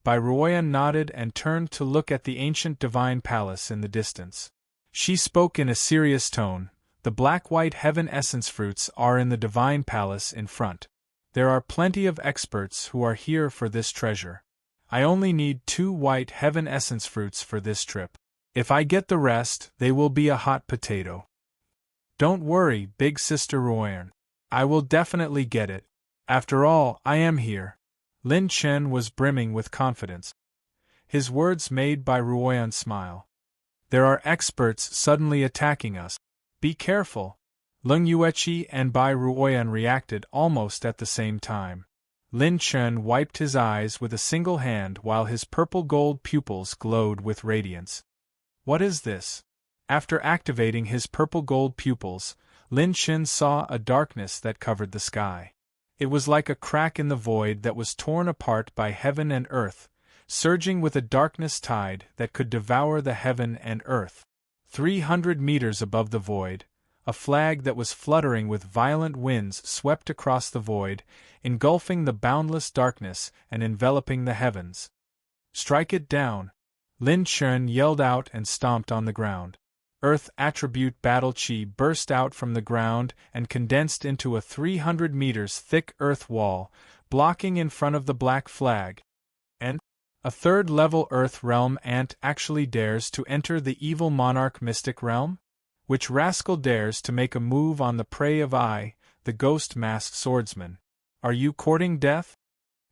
Bai Ruoyan nodded and turned to look at the ancient divine palace in the distance. She spoke in a serious tone. The black-white heaven essence fruits are in the divine palace in front. There are plenty of experts who are here for this treasure. I only need 2 white heaven essence fruits for this trip. If I get the rest, they will be a hot potato. Don't worry, big sister Ruoyan. I will definitely get it. After all, I am here. Lin Chen was brimming with confidence. His words made Bai Ruoyan smile. There are experts suddenly attacking us. Be careful. Lung Yuechi and Bai Ruoyan reacted almost at the same time. Lin Chen wiped his eyes with a single hand while his purple-gold pupils glowed with radiance. What is this? After activating his purple-gold pupils, Lin Chen saw a darkness that covered the sky. It was like a crack in the void that was torn apart by heaven and earth, surging with a darkness tide that could devour the heaven and earth. 300 meters above the void, a flag that was fluttering with violent winds swept across the void, engulfing the boundless darkness and enveloping the heavens. Strike it down! Lin Chen yelled out and stomped on the ground. Earth attribute battle chi burst out from the ground and condensed into a 300 meters thick earth wall, blocking in front of the black flag. And a third-level earth realm ant actually dares to enter the evil monarch mystic realm? Which rascal dares to make a move on the prey of I, the ghost masked swordsman? Are you courting death?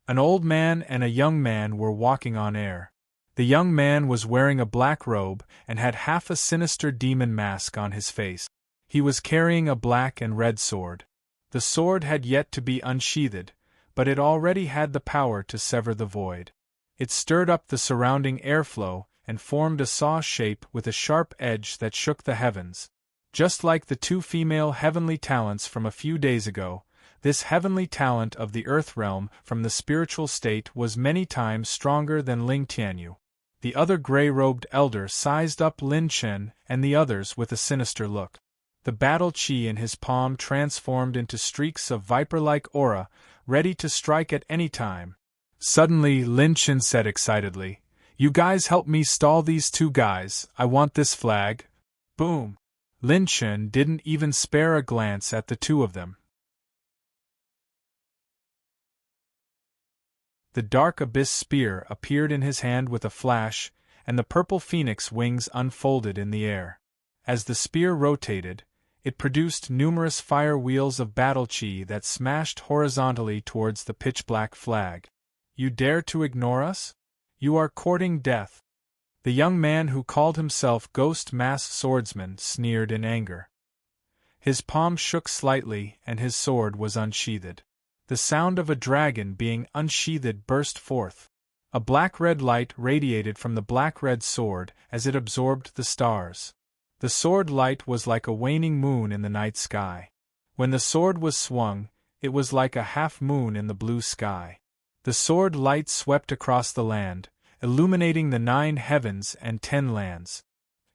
An old man and a young man were walking on air. The young man was wearing a black robe and had half a sinister demon mask on his face. He was carrying a black and red sword. The sword had yet to be unsheathed, but it already had the power to sever the void. It stirred up the surrounding airflow and formed a saw shape with a sharp edge that shook the heavens. Just like the 2 female heavenly talents from a few days ago, this heavenly talent of the earth realm from the spiritual state was many times stronger than Ling Tianyu. The other gray-robed elder sized up Lin Chen and the others with a sinister look. The battle chi in his palm transformed into streaks of viper-like aura, ready to strike at any time. Suddenly, Lin Chen said excitedly, "You guys help me stall these 2 guys, I want this flag." Boom! Lin Chen didn't even spare a glance at the 2 of them. The dark abyss spear appeared in his hand with a flash, and the purple phoenix wings unfolded in the air. As the spear rotated, it produced numerous fire wheels of battle chi that smashed horizontally towards the pitch-black flag. You dare to ignore us? You are courting death. The young man who called himself Ghost Masked Swordsman sneered in anger. His palm shook slightly and his sword was unsheathed. The sound of a dragon being unsheathed burst forth. A black-red light radiated from the black-red sword as it absorbed the stars. The sword light was like a waning moon in the night sky. When the sword was swung, it was like a half-moon in the blue sky. The sword light swept across the land, illuminating the 9 heavens and 10 lands.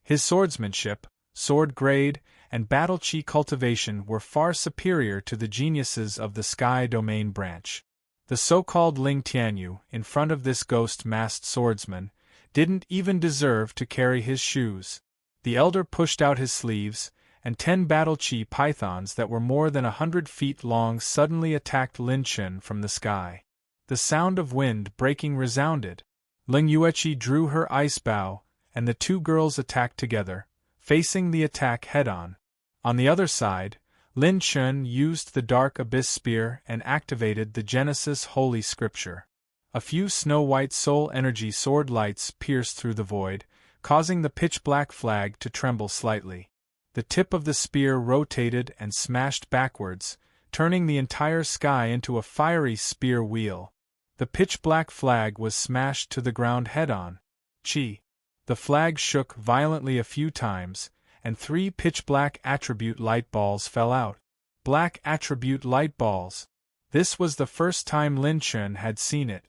His swordsmanship, sword grade, and battle chi cultivation were far superior to the geniuses of the Sky Domain branch. The so-called Ling Tianyu, in front of this ghost-masked swordsman, didn't even deserve to carry his shoes. The elder pushed out his sleeves, and 10 battle chi pythons that were more than 100 feet long suddenly attacked Lin Chen from the sky. The sound of wind breaking resounded. Ling Yueqi drew her ice bow, and the two girls attacked together, facing the attack head-on. On the other side, Lin Chen used the Dark Abyss Spear and activated the Genesis Holy Scripture. A few snow-white soul energy sword lights pierced through the void, causing the pitch-black flag to tremble slightly. The tip of the spear rotated and smashed backwards, turning the entire sky into a fiery spear wheel. The pitch-black flag was smashed to the ground head-on. Chi. The flag shook violently a few times, and 3 pitch-black attribute light balls fell out. Black attribute light balls. This was the first time Lin Chen had seen it.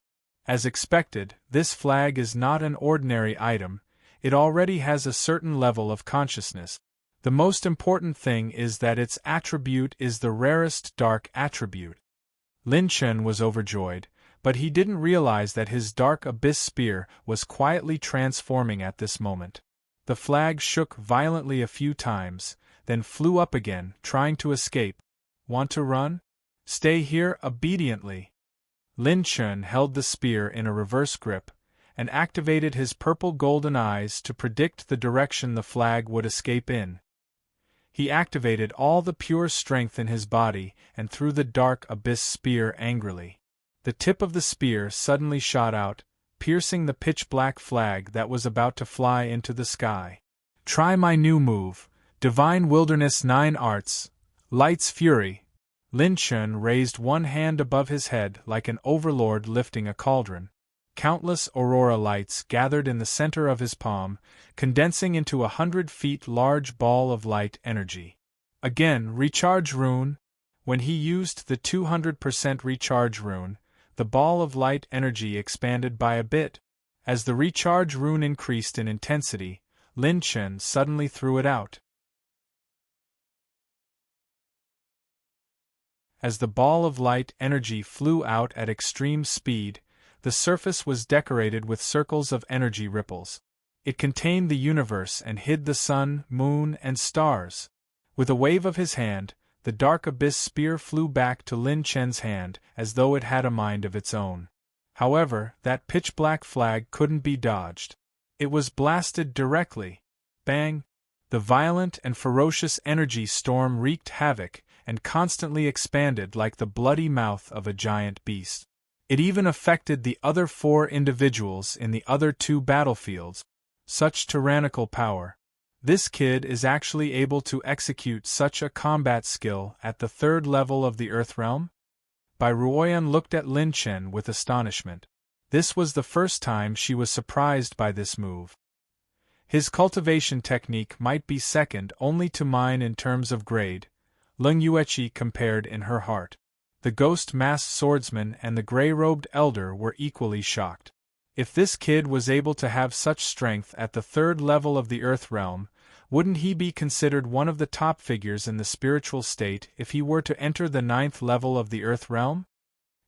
As expected, this flag is not an ordinary item, it already has a certain level of consciousness. The most important thing is that its attribute is the rarest dark attribute. Lin Chen was overjoyed, but he didn't realize that his Dark Abyss Spear was quietly transforming at this moment. The flag shook violently a few times, then flew up again, trying to escape. Want to run? Stay here obediently. Lin Chen held the spear in a reverse grip, and activated his purple-golden eyes to predict the direction the flag would escape in. He activated all the pure strength in his body and threw the Dark Abyss Spear angrily. The tip of the spear suddenly shot out, piercing the pitch-black flag that was about to fly into the sky. Try my new move, Divine Wilderness 9 Arts, Light's Fury. Lin Chen raised one hand above his head like an overlord lifting a cauldron. Countless aurora lights gathered in the center of his palm, condensing into 100 feet large ball of light energy. Again, recharge rune. When he used the 200% recharge rune, the ball of light energy expanded by a bit. As the recharge rune increased in intensity, Lin Chen suddenly threw it out. As the ball of light energy flew out at extreme speed, the surface was decorated with circles of energy ripples. It contained the universe and hid the sun, moon, and stars. With a wave of his hand, the Dark Abyss Spear flew back to Lin Chen's hand as though it had a mind of its own. However, that pitch-black flag couldn't be dodged. It was blasted directly. Bang! The violent and ferocious energy storm wreaked havoc and constantly expanded like the bloody mouth of a giant beast. It even affected the other 4 individuals in the other 2 battlefields. Such tyrannical power. This kid is actually able to execute such a combat skill at the 3rd level of the Earth Realm? Bai Ruoyan looked at Lin Chen with astonishment. This was the first time she was surprised by this move. His cultivation technique might be second only to mine in terms of grade, Ling Yueqi compared in her heart. The ghost masked swordsman and the gray-robed elder were equally shocked. If this kid was able to have such strength at the 3rd level of the Earth Realm, wouldn't he be considered one of the top figures in the spiritual state if he were to enter the 9th level of the Earth Realm?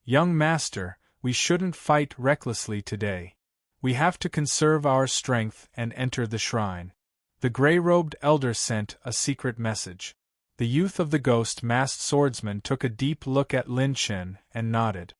Young master, we shouldn't fight recklessly today. We have to conserve our strength and enter the shrine. The gray-robed elder sent a secret message. The youth of the ghost-masked swordsman took a deep look at Lin Chen and nodded.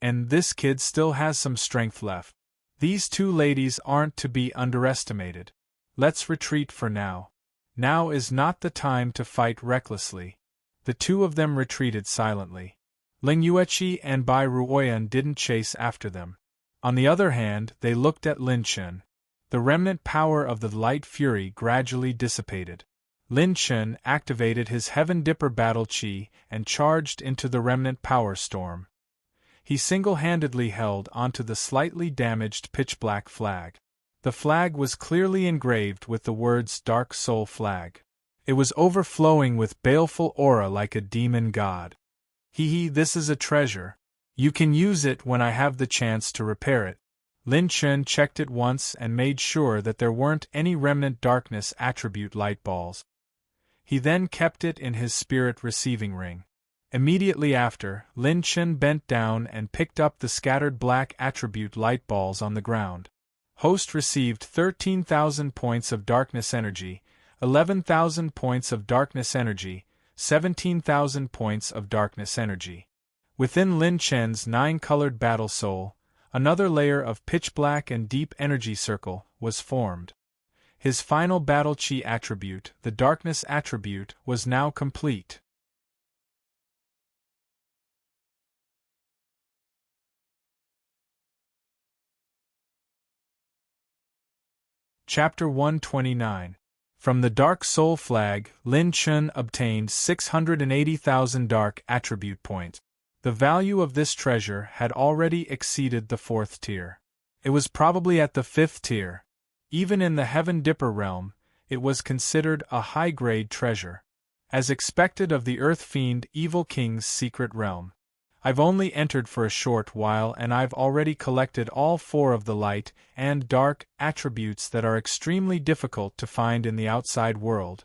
And this kid still has some strength left. These 2 ladies aren't to be underestimated. Let's retreat for now. Now is not the time to fight recklessly. The 2 of them retreated silently. Ling Yueqi and Bai Ruoyan didn't chase after them. On the other hand, they looked at Lin Chen. The remnant power of the light fury gradually dissipated. Lin Chen activated his Heaven Dipper battle chi and charged into the remnant power storm. He single-handedly held onto the slightly damaged pitch-black flag. The flag was clearly engraved with the words Dark Soul Flag. It was overflowing with baleful aura like a demon god. This is a treasure. You can use it when I have the chance to repair it. Lin Chen checked it once and made sure that there weren't any remnant darkness attribute light balls. He then kept it in his spirit receiving ring. Immediately after, Lin Chen bent down and picked up the scattered black attribute light balls on the ground. Host received 13,000 points of darkness energy, 11,000 points of darkness energy, 17,000 points of darkness energy. Within Lin Chen's 9-colored battle soul, another layer of pitch-black and deep energy circle was formed. His final battle chi attribute, the darkness attribute, was now complete. Chapter 129. From the Dark Soul Flag, Lin Chen obtained 680,000 dark attribute points. The value of this treasure had already exceeded the 4th tier. It was probably at the 5th tier. Even in the Heaven Dipper realm, it was considered a high-grade treasure. As expected of the Earth Fiend Evil King's secret realm. I've only entered for a short while and I've already collected all 4 of the light and dark attributes that are extremely difficult to find in the outside world.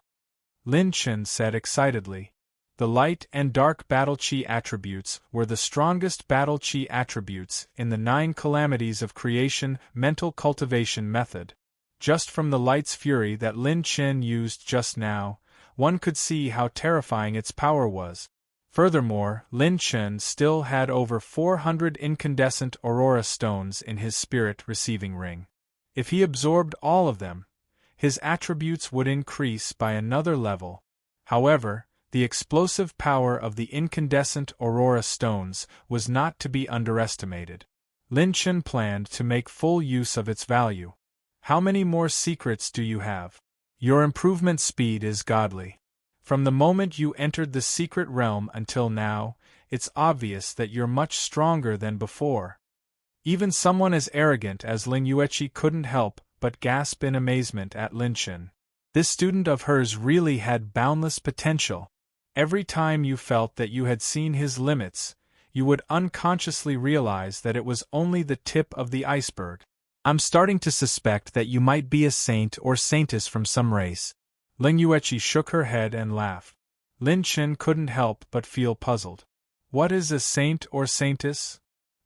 Lin Chen said excitedly. The light and dark battle chi attributes were the strongest battle chi attributes in the 9 calamities of creation mental cultivation method. Just from the light's fury that Lin Chen used just now, one could see how terrifying its power was. Furthermore, Lin Chen still had over 400 incandescent aurora stones in his spirit receiving ring. If he absorbed all of them, his attributes would increase by another level. However, the explosive power of the incandescent aurora stones was not to be underestimated. Lin Chen planned to make full use of its value. How many more secrets do you have? Your improvement speed is godly. From the moment you entered the secret realm until now, it's obvious that you're much stronger than before. Even someone as arrogant as Ling Yueqi couldn't help but gasp in amazement at Lin Chen. This student of hers really had boundless potential. Every time you felt that you had seen his limits, you would unconsciously realize that it was only the tip of the iceberg. I'm starting to suspect that you might be a saint or saintess from some race. Ling Yueqi shook her head and laughed. Lin Chen couldn't help but feel puzzled. What is a saint or saintess?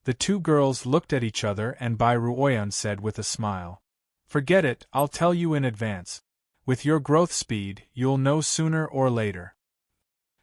The 2 girls looked at each other and Bai Ruoyan said with a smile. Forget it, I'll tell you in advance. With your growth speed, you'll know sooner or later.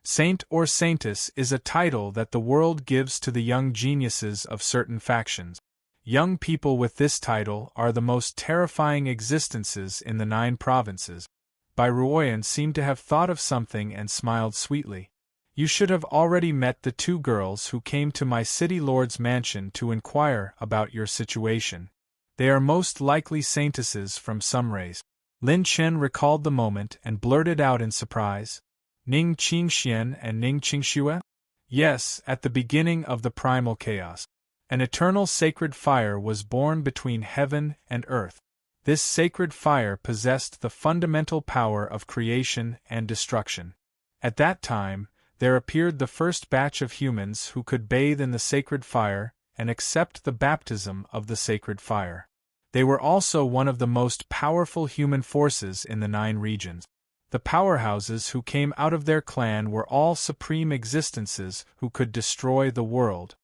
Saint or saintess is a title that the world gives to the young geniuses of certain factions. Young people with this title are the most terrifying existences in the 9 provinces. Bai Ruoyan seemed to have thought of something and smiled sweetly. You should have already met the 2 girls who came to my city lord's mansion to inquire about your situation. They are most likely saintesses from some race. Lin Chen recalled the moment and blurted out in surprise. Ning Qingxian and Ning Qingxue? Yes, at the beginning of the primal chaos. An eternal sacred fire was born between heaven and earth. This sacred fire possessed the fundamental power of creation and destruction. At that time, there appeared the first batch of humans who could bathe in the sacred fire and accept the baptism of the sacred fire. They were also one of the most powerful human forces in the 9 regions. The powerhouses who came out of their clan were all supreme existences who could destroy the world.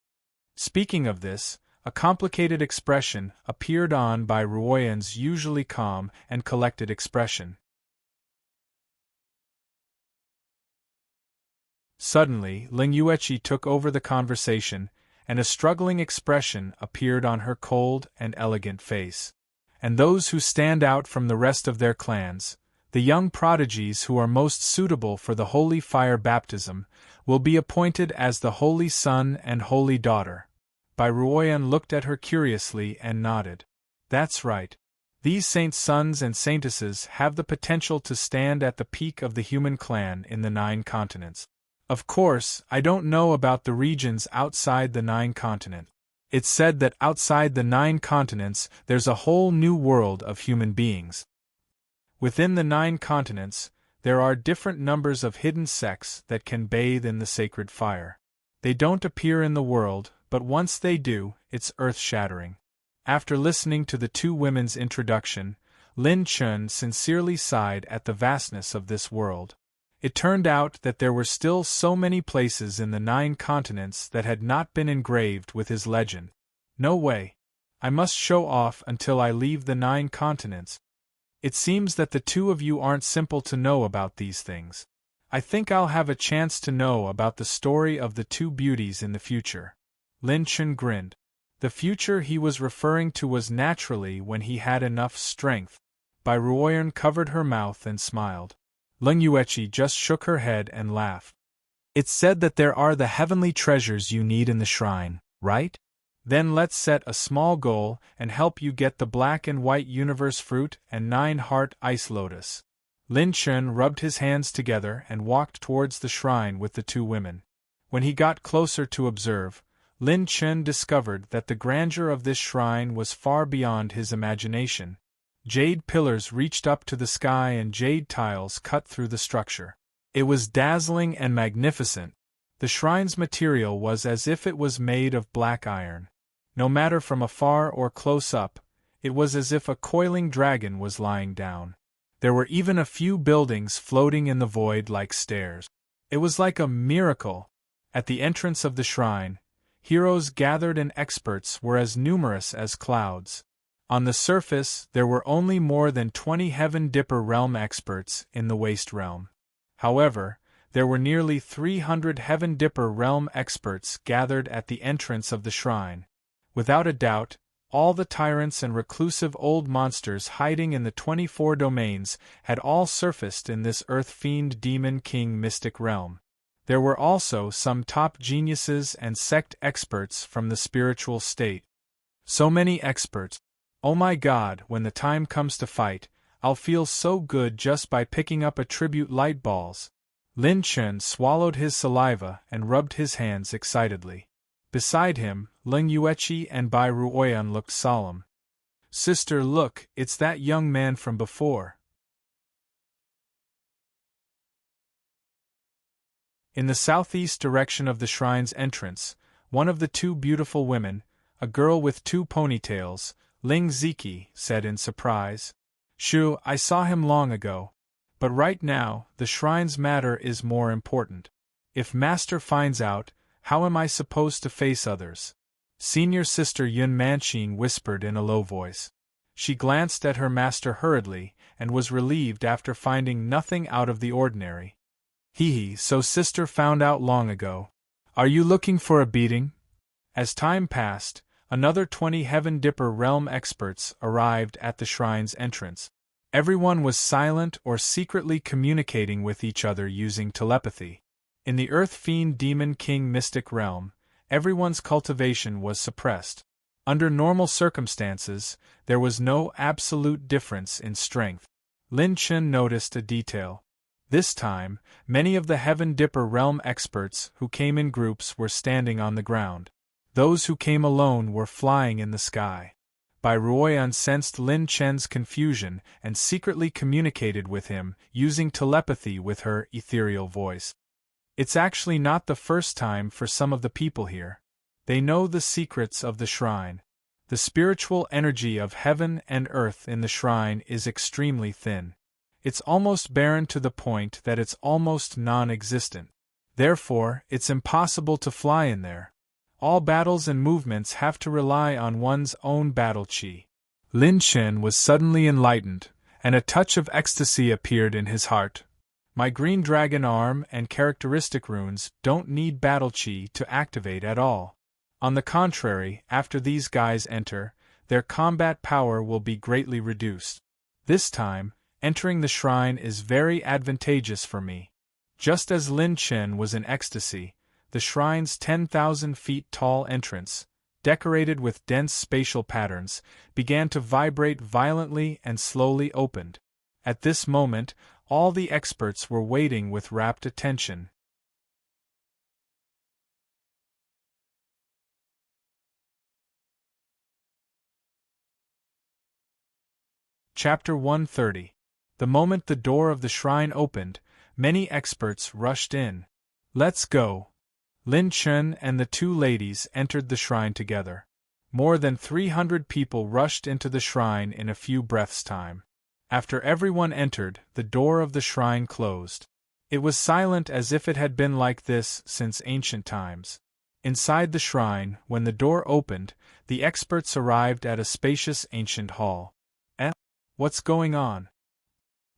Speaking of this, a complicated expression appeared on Bai Ruoyan's usually calm and collected expression. Suddenly, Ling Yueqi took over the conversation, and a struggling expression appeared on her cold and elegant face. And those who stand out from the rest of their clans, the young prodigies who are most suitable for the holy fire baptism, will be appointed as the holy son and holy daughter. Bai Ruoyan looked at her curiously and nodded. That's right. These saints' sons and saintesses have the potential to stand at the peak of the human clan in the 9 continents. Of course, I don't know about the regions outside the 9 continents. It's said that outside the 9 continents there's a whole new world of human beings. Within the 9 continents, there are different numbers of hidden sects that can bathe in the sacred fire. They don't appear in the world, but once they do, it's earth-shattering. After listening to the 2 women's introduction, Lin Chen sincerely sighed at the vastness of this world. It turned out that there were still so many places in the 9 continents that had not been engraved with his legend. No way. I must show off until I leave the 9 continents. It seems that the two of you aren't simple to know about these things. I think I'll have a chance to know about the story of the 2 beauties in the future." Lin Chen grinned. The future he was referring to was naturally when he had enough strength. Bai Ruoyan covered her mouth and smiled. Leng Yueqi just shook her head and laughed. "It's said that there are the heavenly treasures you need in the shrine, right? Then let's set a small goal and help you get the black and white universe fruit and 9-heart ice lotus." Lin Chen rubbed his hands together and walked towards the shrine with the 2 women. When he got closer to observe, Lin Chen discovered that the grandeur of this shrine was far beyond his imagination. Jade pillars reached up to the sky and jade tiles cut through the structure. It was dazzling and magnificent. The shrine's material was as if it was made of black iron. No matter from afar or close up, it was as if a coiling dragon was lying down. There were even a few buildings floating in the void like stairs. It was like a miracle. At the entrance of the shrine, heroes gathered and experts were as numerous as clouds. On the surface, there were only more than 20 Heaven Dipper realm experts in the Waste Realm. However, there were nearly 300 Heaven Dipper realm experts gathered at the entrance of the shrine. Without a doubt, all the tyrants and reclusive old monsters hiding in the 24 domains had all surfaced in this Earth Fiend Demon King mystic realm. There were also some top geniuses and sect experts from the spiritual state. So many experts. Oh my god, when the time comes to fight, I'll feel so good just by picking up attribute light balls. Lin Chen swallowed his saliva and rubbed his hands excitedly. Beside him, Leng Yueqi and Bai Ruoyan looked solemn. "Sister, look, it's that young man from before." In the southeast direction of the shrine's entrance, one of the 2 beautiful women, a girl with 2 ponytails, Ling Ziki, said in surprise. "Shu, I saw him long ago. But right now, the shrine's matter is more important. If Master finds out, how am I supposed to face others?" Senior Sister Yun Manqing whispered in a low voice. She glanced at her master hurriedly, and was relieved after finding nothing out of the ordinary. "Hee, so Sister found out long ago. Are you looking for a beating?" As time passed, another 20 Heaven Dipper realm experts arrived at the shrine's entrance. Everyone was silent or secretly communicating with each other using telepathy. In the Earth Fiend Demon King mystic realm, everyone's cultivation was suppressed. Under normal circumstances, there was no absolute difference in strength. Lin Chen noticed a detail. This time, many of the Heaven Dipper realm experts who came in groups were standing on the ground. Those who came alone were flying in the sky. Bai Ruoyan sensed Lin Chen's confusion and secretly communicated with him, using telepathy with her ethereal voice. It's actually not the first time for some of the people here. They know the secrets of the shrine. The spiritual energy of heaven and earth in the shrine is extremely thin. It's almost barren to the point that it's almost non-existent. Therefore, it's impossible to fly in there. All battles and movements have to rely on one's own battle chi. Lin Chen was suddenly enlightened, and a touch of ecstasy appeared in his heart. My green dragon arm and characteristic runes don't need battle chi to activate at all. On the contrary, after these guys enter, their combat power will be greatly reduced. This time, entering the shrine is very advantageous for me. Just as Lin Chen was in ecstasy, the shrine's 10,000 feet tall entrance, decorated with dense spatial patterns, began to vibrate violently and slowly opened. At this moment, all the experts were waiting with rapt attention. Chapter 130. The moment the door of the shrine opened, many experts rushed in. "Let's go." Lin Chen and the two ladies entered the shrine together. More than 300 people rushed into the shrine in a few breaths' time. After everyone entered, the door of the shrine closed. It was silent as if it had been like this since ancient times. Inside the shrine, when the door opened, the experts arrived at a spacious ancient hall. Eh? What's going on?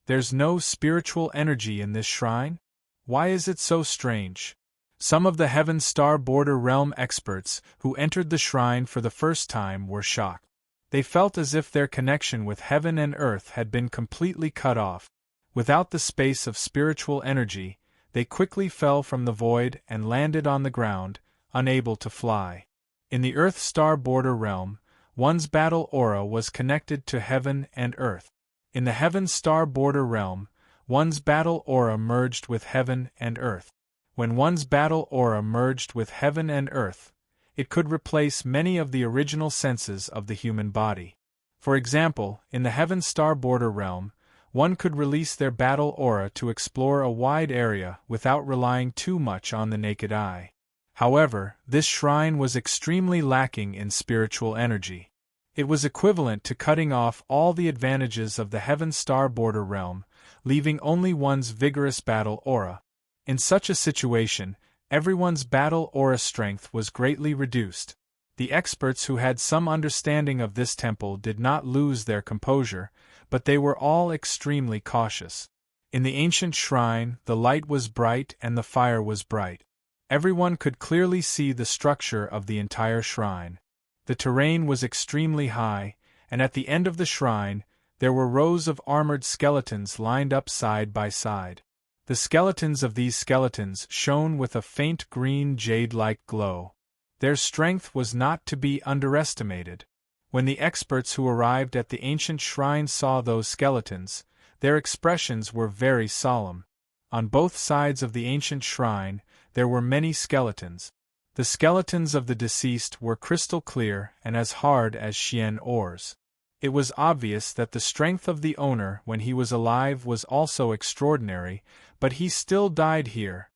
There's no spiritual energy in this shrine? Why is it so strange? Some of the Heaven Star Border Realm experts who entered the shrine for the first time were shocked. They felt as if their connection with heaven and earth had been completely cut off. Without the space of spiritual energy, they quickly fell from the void and landed on the ground, unable to fly. In the Earth Star Border Realm, one's battle aura was connected to heaven and earth. In the Heaven Star Border Realm, one's battle aura merged with heaven and earth. When one's battle aura merged with heaven and earth, it could replace many of the original senses of the human body. For example, in the Heaven Star Border Realm, one could release their battle aura to explore a wide area without relying too much on the naked eye. However, this shrine was extremely lacking in spiritual energy. It was equivalent to cutting off all the advantages of the Heaven Star Border Realm, leaving only one's vigorous battle aura. In such a situation, everyone's battle aura strength was greatly reduced. The experts who had some understanding of this temple did not lose their composure, but they were all extremely cautious. In the ancient shrine, the light was bright and the fire was bright. Everyone could clearly see the structure of the entire shrine. The terrain was extremely high, and at the end of the shrine, there were rows of armored skeletons lined up side by side. The skeletons of these skeletons shone with a faint green jade-like glow. Their strength was not to be underestimated. When the experts who arrived at the ancient shrine saw those skeletons, their expressions were very solemn. On both sides of the ancient shrine, there were many skeletons. The skeletons of the deceased were crystal clear and as hard as Xian ores. It was obvious that the strength of the owner when he was alive was also extraordinary, but he still died here.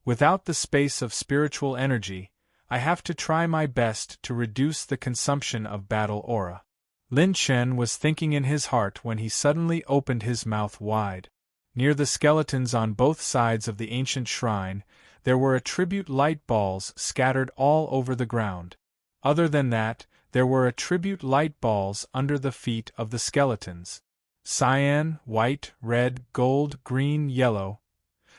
Without the space of spiritual energy, I have to try my best to reduce the consumption of battle aura. Lin Chen was thinking in his heart when he suddenly opened his mouth wide. Near the skeletons on both sides of the ancient shrine, there were attribute light balls scattered all over the ground. Other than that, there were attribute light balls under the feet of the skeletons. Cyan, white, red, gold, green, yellow.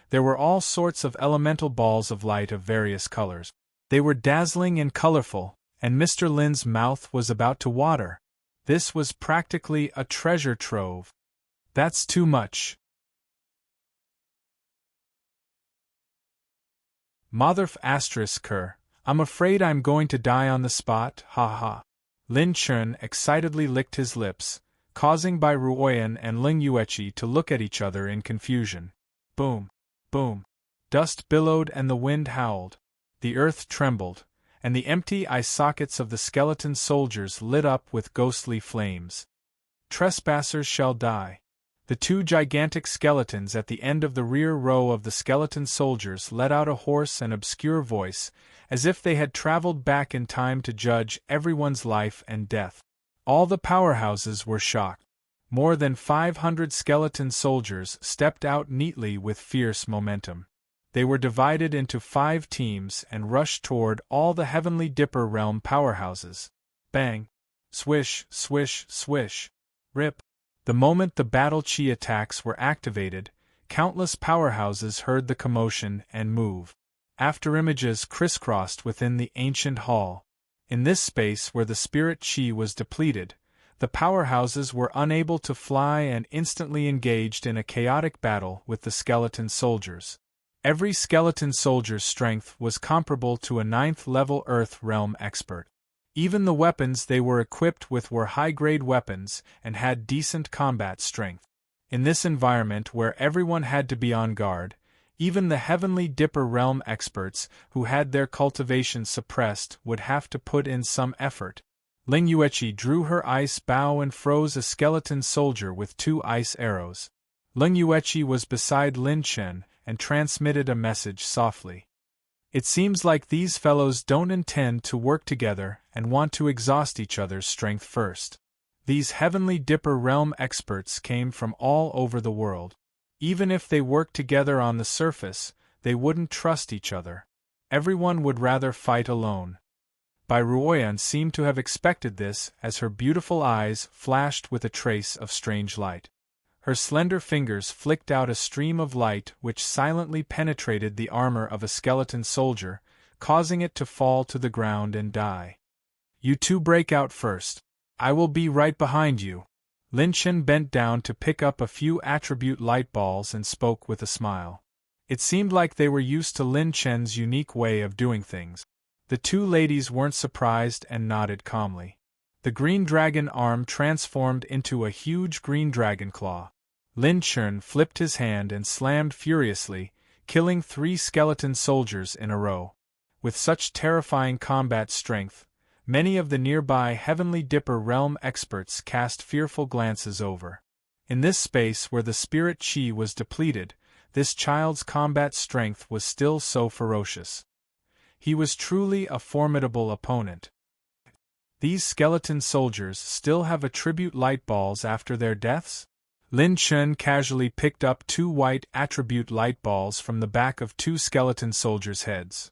There were all sorts of elemental balls of light of various colors. They were dazzling and colorful, and Mr. Lin's mouth was about to water. This was practically a treasure trove. That's too much. Motherf ***, I'm afraid I'm going to die on the spot, ha ha. Lin Chen excitedly licked his lips, causing Bai Ruoyan and Ling Yueqi to look at each other in confusion. Boom! Boom! Dust billowed and the wind howled. The earth trembled, and the empty eye sockets of the skeleton soldiers lit up with ghostly flames. Trespassers shall die. The two gigantic skeletons at the end of the rear row of the skeleton soldiers let out a hoarse and obscure voice, as if they had traveled back in time to judge everyone's life and death. All the powerhouses were shocked. More than 500 skeleton soldiers stepped out neatly with fierce momentum. They were divided into 5 teams and rushed toward all the Heavenly Dipper Realm powerhouses. Bang! Swish, swish, swish. Rip! The moment the battle chi attacks were activated, countless powerhouses heard the commotion and move. Afterimages crisscrossed within the ancient hall. In this space where the spirit chi was depleted, the powerhouses were unable to fly and instantly engaged in a chaotic battle with the skeleton soldiers. Every skeleton soldier's strength was comparable to a 9th-level Earth Realm expert. Even the weapons they were equipped with were high-grade weapons and had decent combat strength. In this environment where everyone had to be on guard, even the Heavenly Dipper Realm experts who had their cultivation suppressed would have to put in some effort. Ling Yueqi drew her ice bow and froze a skeleton soldier with 2 ice arrows. Ling Yueqi was beside Lin Chen and transmitted a message softly. It seems like these fellows don't intend to work together and want to exhaust each other's strength first. These Heavenly Dipper Realm experts came from all over the world. Even if they worked together on the surface, they wouldn't trust each other. Everyone would rather fight alone. Bai Ruoyan seemed to have expected this as her beautiful eyes flashed with a trace of strange light. Her slender fingers flicked out a stream of light which silently penetrated the armor of a skeleton soldier, causing it to fall to the ground and die. You two break out first. I will be right behind you. Lin Chen bent down to pick up a few attribute light balls and spoke with a smile. It seemed like they were used to Lin Chen's unique way of doing things. The two ladies weren't surprised and nodded calmly. The green dragon arm transformed into a huge green dragon claw. Lin Chen flipped his hand and slammed furiously, killing 3 skeleton soldiers in a row. With such terrifying combat strength, many of the nearby Heavenly Dipper realm experts cast fearful glances over. In this space where the spirit chi was depleted, this child's combat strength was still so ferocious. He was truly a formidable opponent. These skeleton soldiers still have attribute light balls after their deaths? Lin Chen casually picked up 2 white attribute light balls from the back of 2 skeleton soldiers' heads.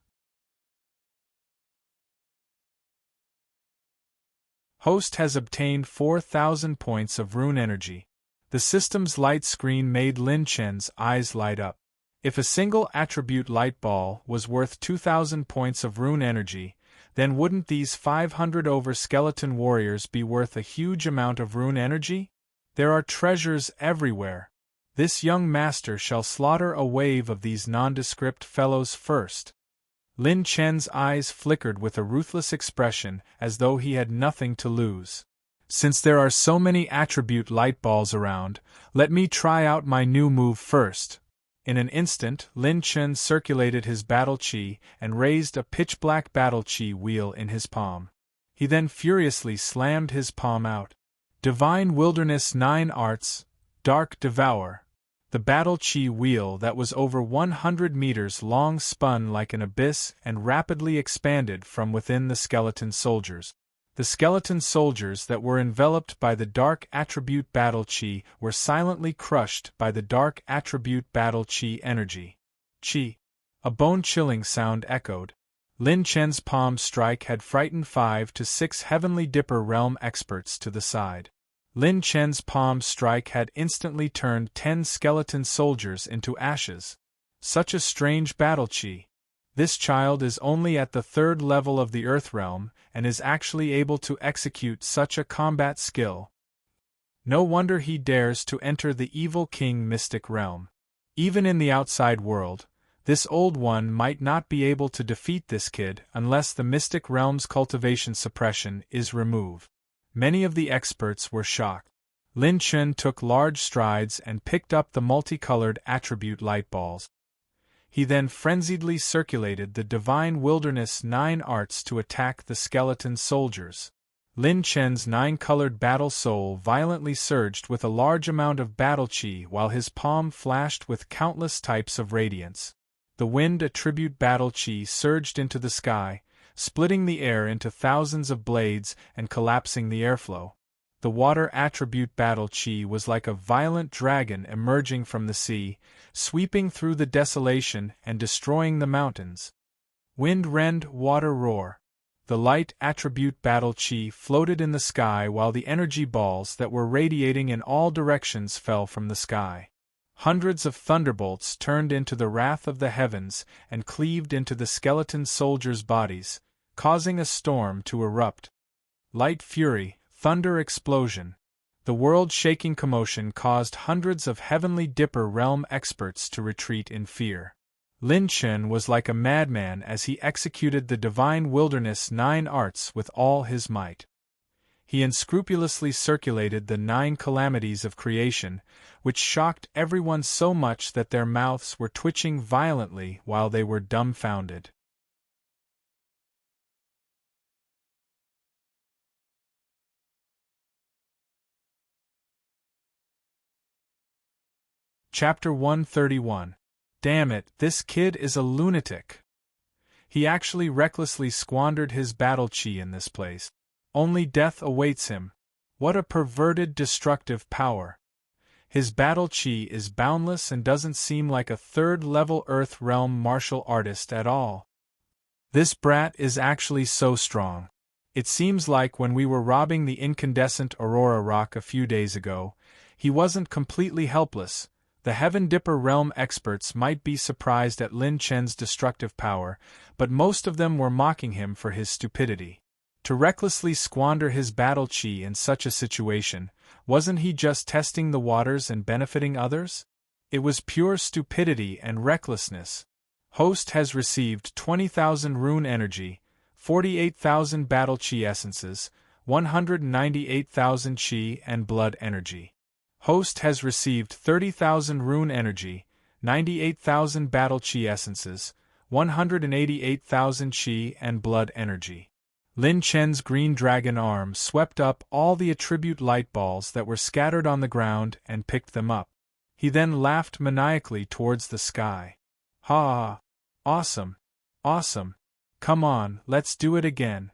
Host has obtained 4,000 points of rune energy. The system's light screen made Lin Chen's eyes light up. If a single attribute light ball was worth 2,000 points of rune energy, then wouldn't these 500 over skeleton warriors be worth a huge amount of rune energy? There are treasures everywhere. This young master shall slaughter a wave of these nondescript fellows first. Lin Chen's eyes flickered with a ruthless expression as though he had nothing to lose. Since there are so many attribute light balls around, let me try out my new move first. In an instant, Lin Chen circulated his battle chi and raised a pitch-black battle chi wheel in his palm. He then furiously slammed his palm out. Divine Wilderness 9 Arts, Dark Devour. The battle chi wheel that was over 100 meters long spun like an abyss and rapidly expanded from within the skeleton soldiers. The skeleton soldiers that were enveloped by the dark attribute battle chi were silently crushed by the dark attribute battle chi energy. Chi. A bone-chilling sound echoed. Lin Chen's palm strike had frightened 5 to 6 Heavenly Dipper realm experts to the side. Lin Chen's palm strike had instantly turned 10 skeleton soldiers into ashes. Such a strange battle chi. This child is only at the 3rd level of the Earth realm and is actually able to execute such a combat skill. No wonder he dares to enter the Evil King mystic realm. Even in the outside world, this old one might not be able to defeat this kid unless the mystic realm's cultivation suppression is removed. Many of the experts were shocked. Lin Chen took large strides and picked up the multicolored attribute light balls. He then frenziedly circulated the Divine Wilderness 9 Arts to attack the skeleton soldiers. Lin Chen's 9-colored battle soul violently surged with a large amount of battle chi while his palm flashed with countless types of radiance. The wind attribute battle chi surged into the sky, splitting the air into thousands of blades and collapsing the airflow. The water attribute battle chi was like a violent dragon emerging from the sea, sweeping through the desolation and destroying the mountains. Wind rend, water roar. The light attribute battle chi floated in the sky while the energy balls that were radiating in all directions fell from the sky. Hundreds of thunderbolts turned into the wrath of the heavens and cleaved into the skeleton soldiers' bodies, causing a storm to erupt. Light fury, thunder explosion. The world-shaking commotion caused hundreds of Heavenly Dipper realm experts to retreat in fear. Lin Chen was like a madman as he executed the Divine Wilderness 9 Arts with all his might. He unscrupulously circulated the 9 calamities of creation, which shocked everyone so much that their mouths were twitching violently while they were dumbfounded. Chapter 131. Damn it, this kid is a lunatic. He actually recklessly squandered his battle chi in this place. Only death awaits him. What a perverted, destructive power. His battle chi is boundless and doesn't seem like a 3rd-level Earth realm martial artist at all. This brat is actually so strong. It seems like when we were robbing the incandescent Aurora Rock a few days ago, he wasn't completely helpless. The Heaven Dipper realm experts might be surprised at Lin Chen's destructive power, but most of them were mocking him for his stupidity. To recklessly squander his battle chi in such a situation, wasn't he just testing the waters and benefiting others? It was pure stupidity and recklessness. Host has received 20,000 rune energy, 48,000 battle chi essences, 198,000 chi and blood energy. Host has received 30,000 rune energy, 98,000 battle chi essences, 188,000 chi and blood energy. Lin Chen's green dragon arm swept up all the attribute light balls that were scattered on the ground and picked them up. He then laughed maniacally towards the sky. Ha! Awesome! Awesome! Come on, let's do it again.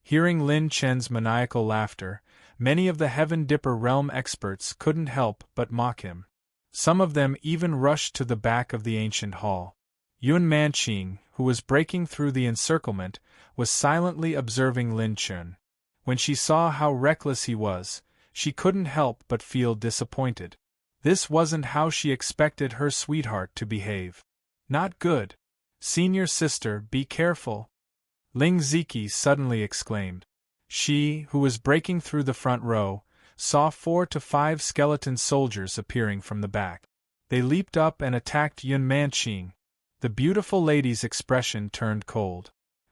Hearing Lin Chen's maniacal laughter, many of the Heaven Dipper realm experts couldn't help but mock him. Some of them even rushed to the back of the ancient hall. Yun Manqing, who was breaking through the encirclement, was silently observing Lin Chen. When she saw how reckless he was, she couldn't help but feel disappointed. This wasn't how she expected her sweetheart to behave. Not good. Senior sister, be careful. Ling Ziki suddenly exclaimed. She, who was breaking through the front row, saw 4 to 5 skeleton soldiers appearing from the back. They leaped up and attacked Yun Manqing. The beautiful lady's expression turned cold.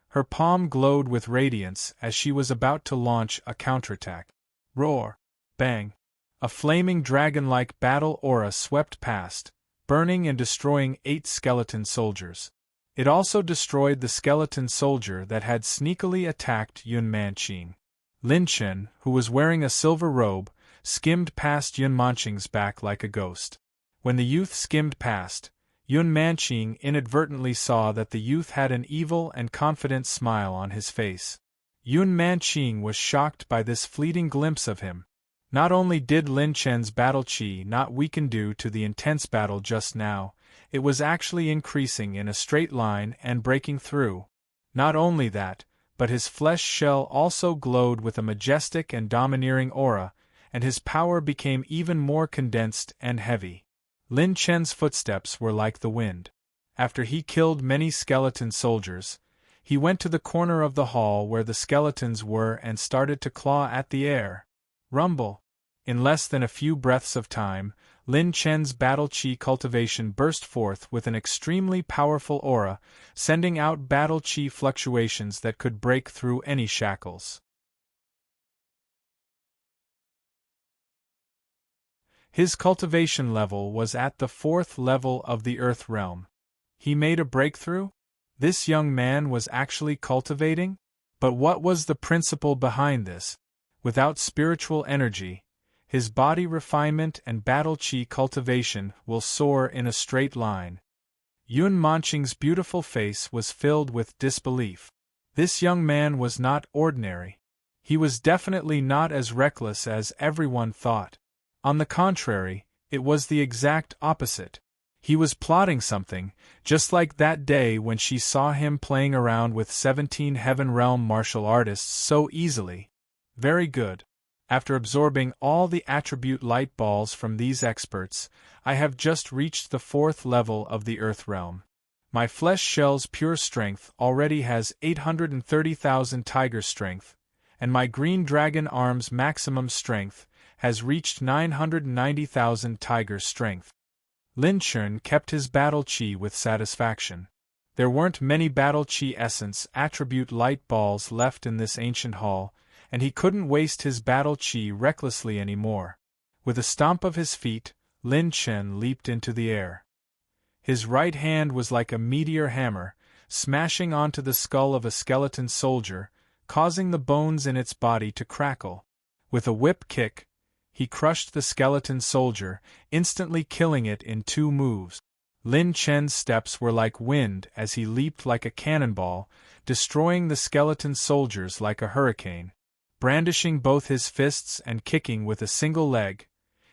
Her palm glowed with radiance as she was about to launch a counterattack. Roar! Bang! A flaming dragon-like battle aura swept past, burning and destroying 8 skeleton soldiers. It also destroyed the skeleton soldier that had sneakily attacked Yun Manqing. Lin Chen, who was wearing a silver robe, skimmed past Yun Manqing's back like a ghost. When the youth skimmed past, Yun Manqing inadvertently saw that the youth had an evil and confident smile on his face. Yun Manqing was shocked by this fleeting glimpse of him. Not only did Lin Chen's battle chi not weaken due to the intense battle just now, it was actually increasing in a straight line and breaking through. Not only that, but his flesh shell also glowed with a majestic and domineering aura, and his power became even more condensed and heavy. Lin Chen's footsteps were like the wind. After he killed many skeleton soldiers, he went to the corner of the hall where the skeletons were and started to claw at the air. Rumble! In less than a few breaths of time, Lin Chen's battle chi cultivation burst forth with an extremely powerful aura, sending out battle chi fluctuations that could break through any shackles. His cultivation level was at the 4th level of the Earth realm. He made a breakthrough? This young man was actually cultivating? But what was the principle behind this? Without spiritual energy, his body refinement and battle chi cultivation will soar in a straight line. Yun Manqing's beautiful face was filled with disbelief. This young man was not ordinary. He was definitely not as reckless as everyone thought. On the contrary, it was the exact opposite. He was plotting something, just like that day when she saw him playing around with 17 Heaven Realm martial artists so easily. Very good. After absorbing all the attribute light balls from these experts, I have just reached the 4th level of the Earth realm. My flesh shell's pure strength already has 830,000 tiger strength, and my green dragon arm's maximum strength has reached 990,000 tiger strength. Lin Chen kept his battle chi with satisfaction. There weren't many battle chi essence attribute light balls left in this ancient hall, and he couldn't waste his battle chi recklessly anymore. With a stomp of his feet, Lin Chen leaped into the air. His right hand was like a meteor hammer, smashing onto the skull of a skeleton soldier, causing the bones in its body to crackle. With a whip kick, he crushed the skeleton soldier, instantly killing it in 2 moves. Lin Chen's steps were like wind as he leaped like a cannonball, destroying the skeleton soldiers like a hurricane. Brandishing both his fists and kicking with a single leg,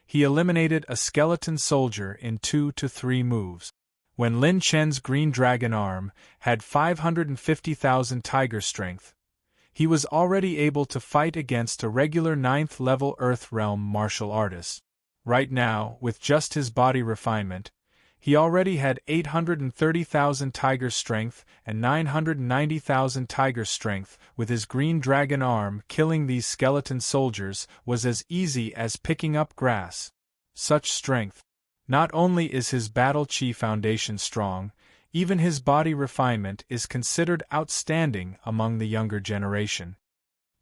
he eliminated a skeleton soldier in 2 to 3 moves. When Lin Chen's green dragon arm had 550,000 tiger strength, he was already able to fight against a regular 9th-level Earth Realm martial artist. Right now, with just his body refinement, he already had 830,000 tiger strength and 990,000 tiger strength. With his green dragon arm, killing these skeleton soldiers was as easy as picking up grass. Such strength. Not only is his battle chi foundation strong, even his body refinement is considered outstanding among the younger generation.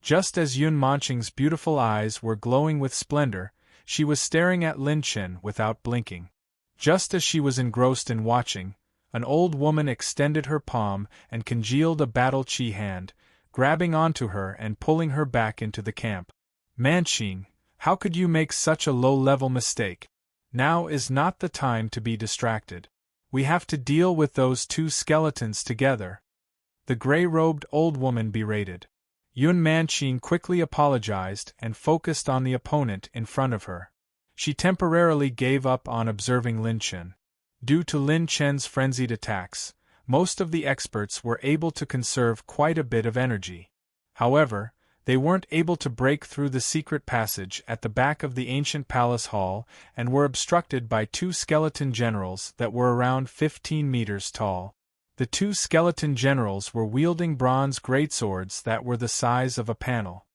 Just as Yun Manqing's beautiful eyes were glowing with splendor, she was staring at Lin Chen without blinking. Just as she was engrossed in watching, an old woman extended her palm and congealed a battle chi hand, grabbing onto her and pulling her back into the camp. Manqing, how could you make such a low-level mistake? Now is not the time to be distracted. We have to deal with those two skeletons together. The gray-robed old woman berated. Yun Manqing quickly apologized and focused on the opponent in front of her. She temporarily gave up on observing Lin Chen. Due to Lin Chen's frenzied attacks, most of the experts were able to conserve quite a bit of energy. However, they weren't able to break through the secret passage at the back of the ancient palace hall and were obstructed by two skeleton generals that were around 15 meters tall. The two skeleton generals were wielding bronze greatswords that were the size of a panel.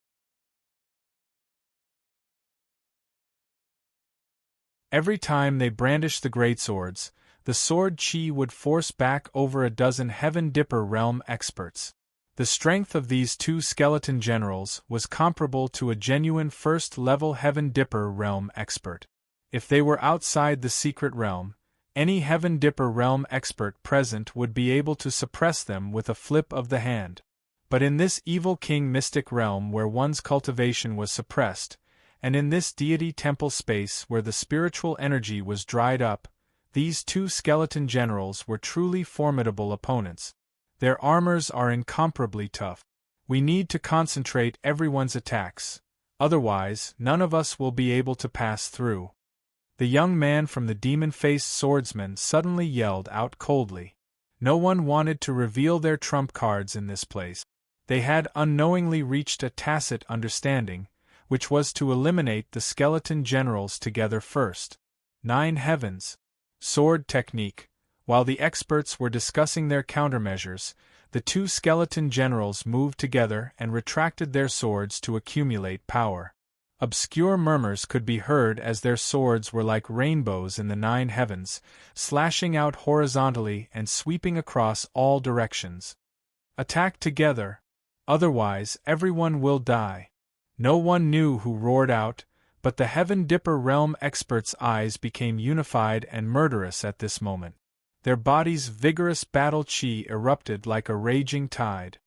Every time they brandished the greatswords, the sword chi would force back over a dozen Heaven Dipper realm experts. The strength of these two skeleton generals was comparable to a genuine first-level Heaven Dipper realm expert. If they were outside the secret realm, any Heaven Dipper realm expert present would be able to suppress them with a flip of the hand. But in this evil king mystic realm where one's cultivation was suppressed, and in this deity temple space where the spiritual energy was dried up, these two skeleton generals were truly formidable opponents. Their armors are incomparably tough. We need to concentrate everyone's attacks, otherwise none of us will be able to pass through. The young man from the demon-faced swordsman suddenly yelled out coldly. No one wanted to reveal their trump cards in this place. They had unknowingly reached a tacit understanding, which was to eliminate the skeleton generals together first. 9 heavens. Sword technique. While the experts were discussing their countermeasures, the two skeleton generals moved together and retracted their swords to accumulate power. Obscure murmurs could be heard as their swords were like rainbows in the 9 heavens, slashing out horizontally and sweeping across all directions. Attack together, otherwise everyone will die. No one knew who roared out, but the Heaven Dipper realm experts' eyes became unified and murderous at this moment. Their bodies' vigorous battle chi erupted like a raging tide.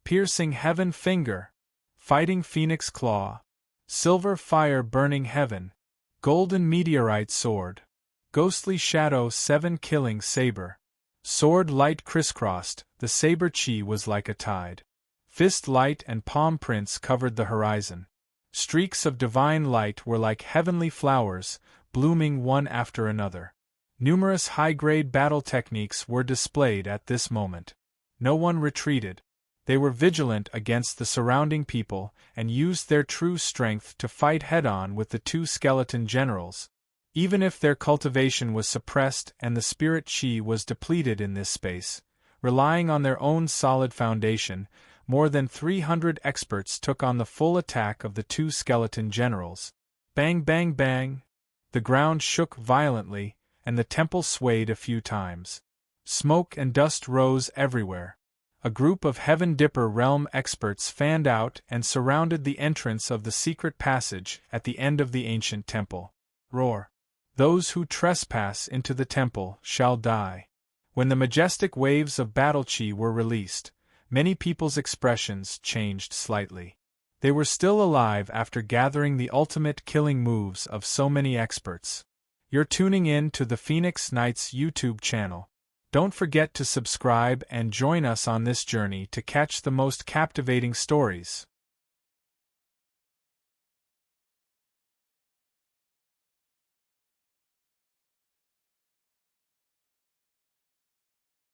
Piercing heaven finger, fighting phoenix claw, silver fire burning heaven, golden meteorite sword, ghostly shadow 7 killing saber, sword light crisscrossed, the saber chi was like a tide. Fist light and palm prints covered the horizon. Streaks of divine light were like heavenly flowers, blooming one after another. Numerous high-grade battle techniques were displayed at this moment. No one retreated. They were vigilant against the surrounding people and used their true strength to fight head-on with the two skeleton generals. Even if their cultivation was suppressed and the spirit chi was depleted in this space, relying on their own solid foundation, more than 300 experts took on the full attack of the two skeleton generals. Bang bang bang! The ground shook violently, and the temple swayed a few times. Smoke and dust rose everywhere. A group of Heaven Dipper realm experts fanned out and surrounded the entrance of the secret passage at the end of the ancient temple. Roar! Those who trespass into the temple shall die. When the majestic waves of battle chi were released, many people's expressions changed slightly. They were still alive after gathering the ultimate killing moves of so many experts. You're tuning in to the Phoenix Knights YouTube channel. Don't forget to subscribe and join us on this journey to catch the most captivating stories.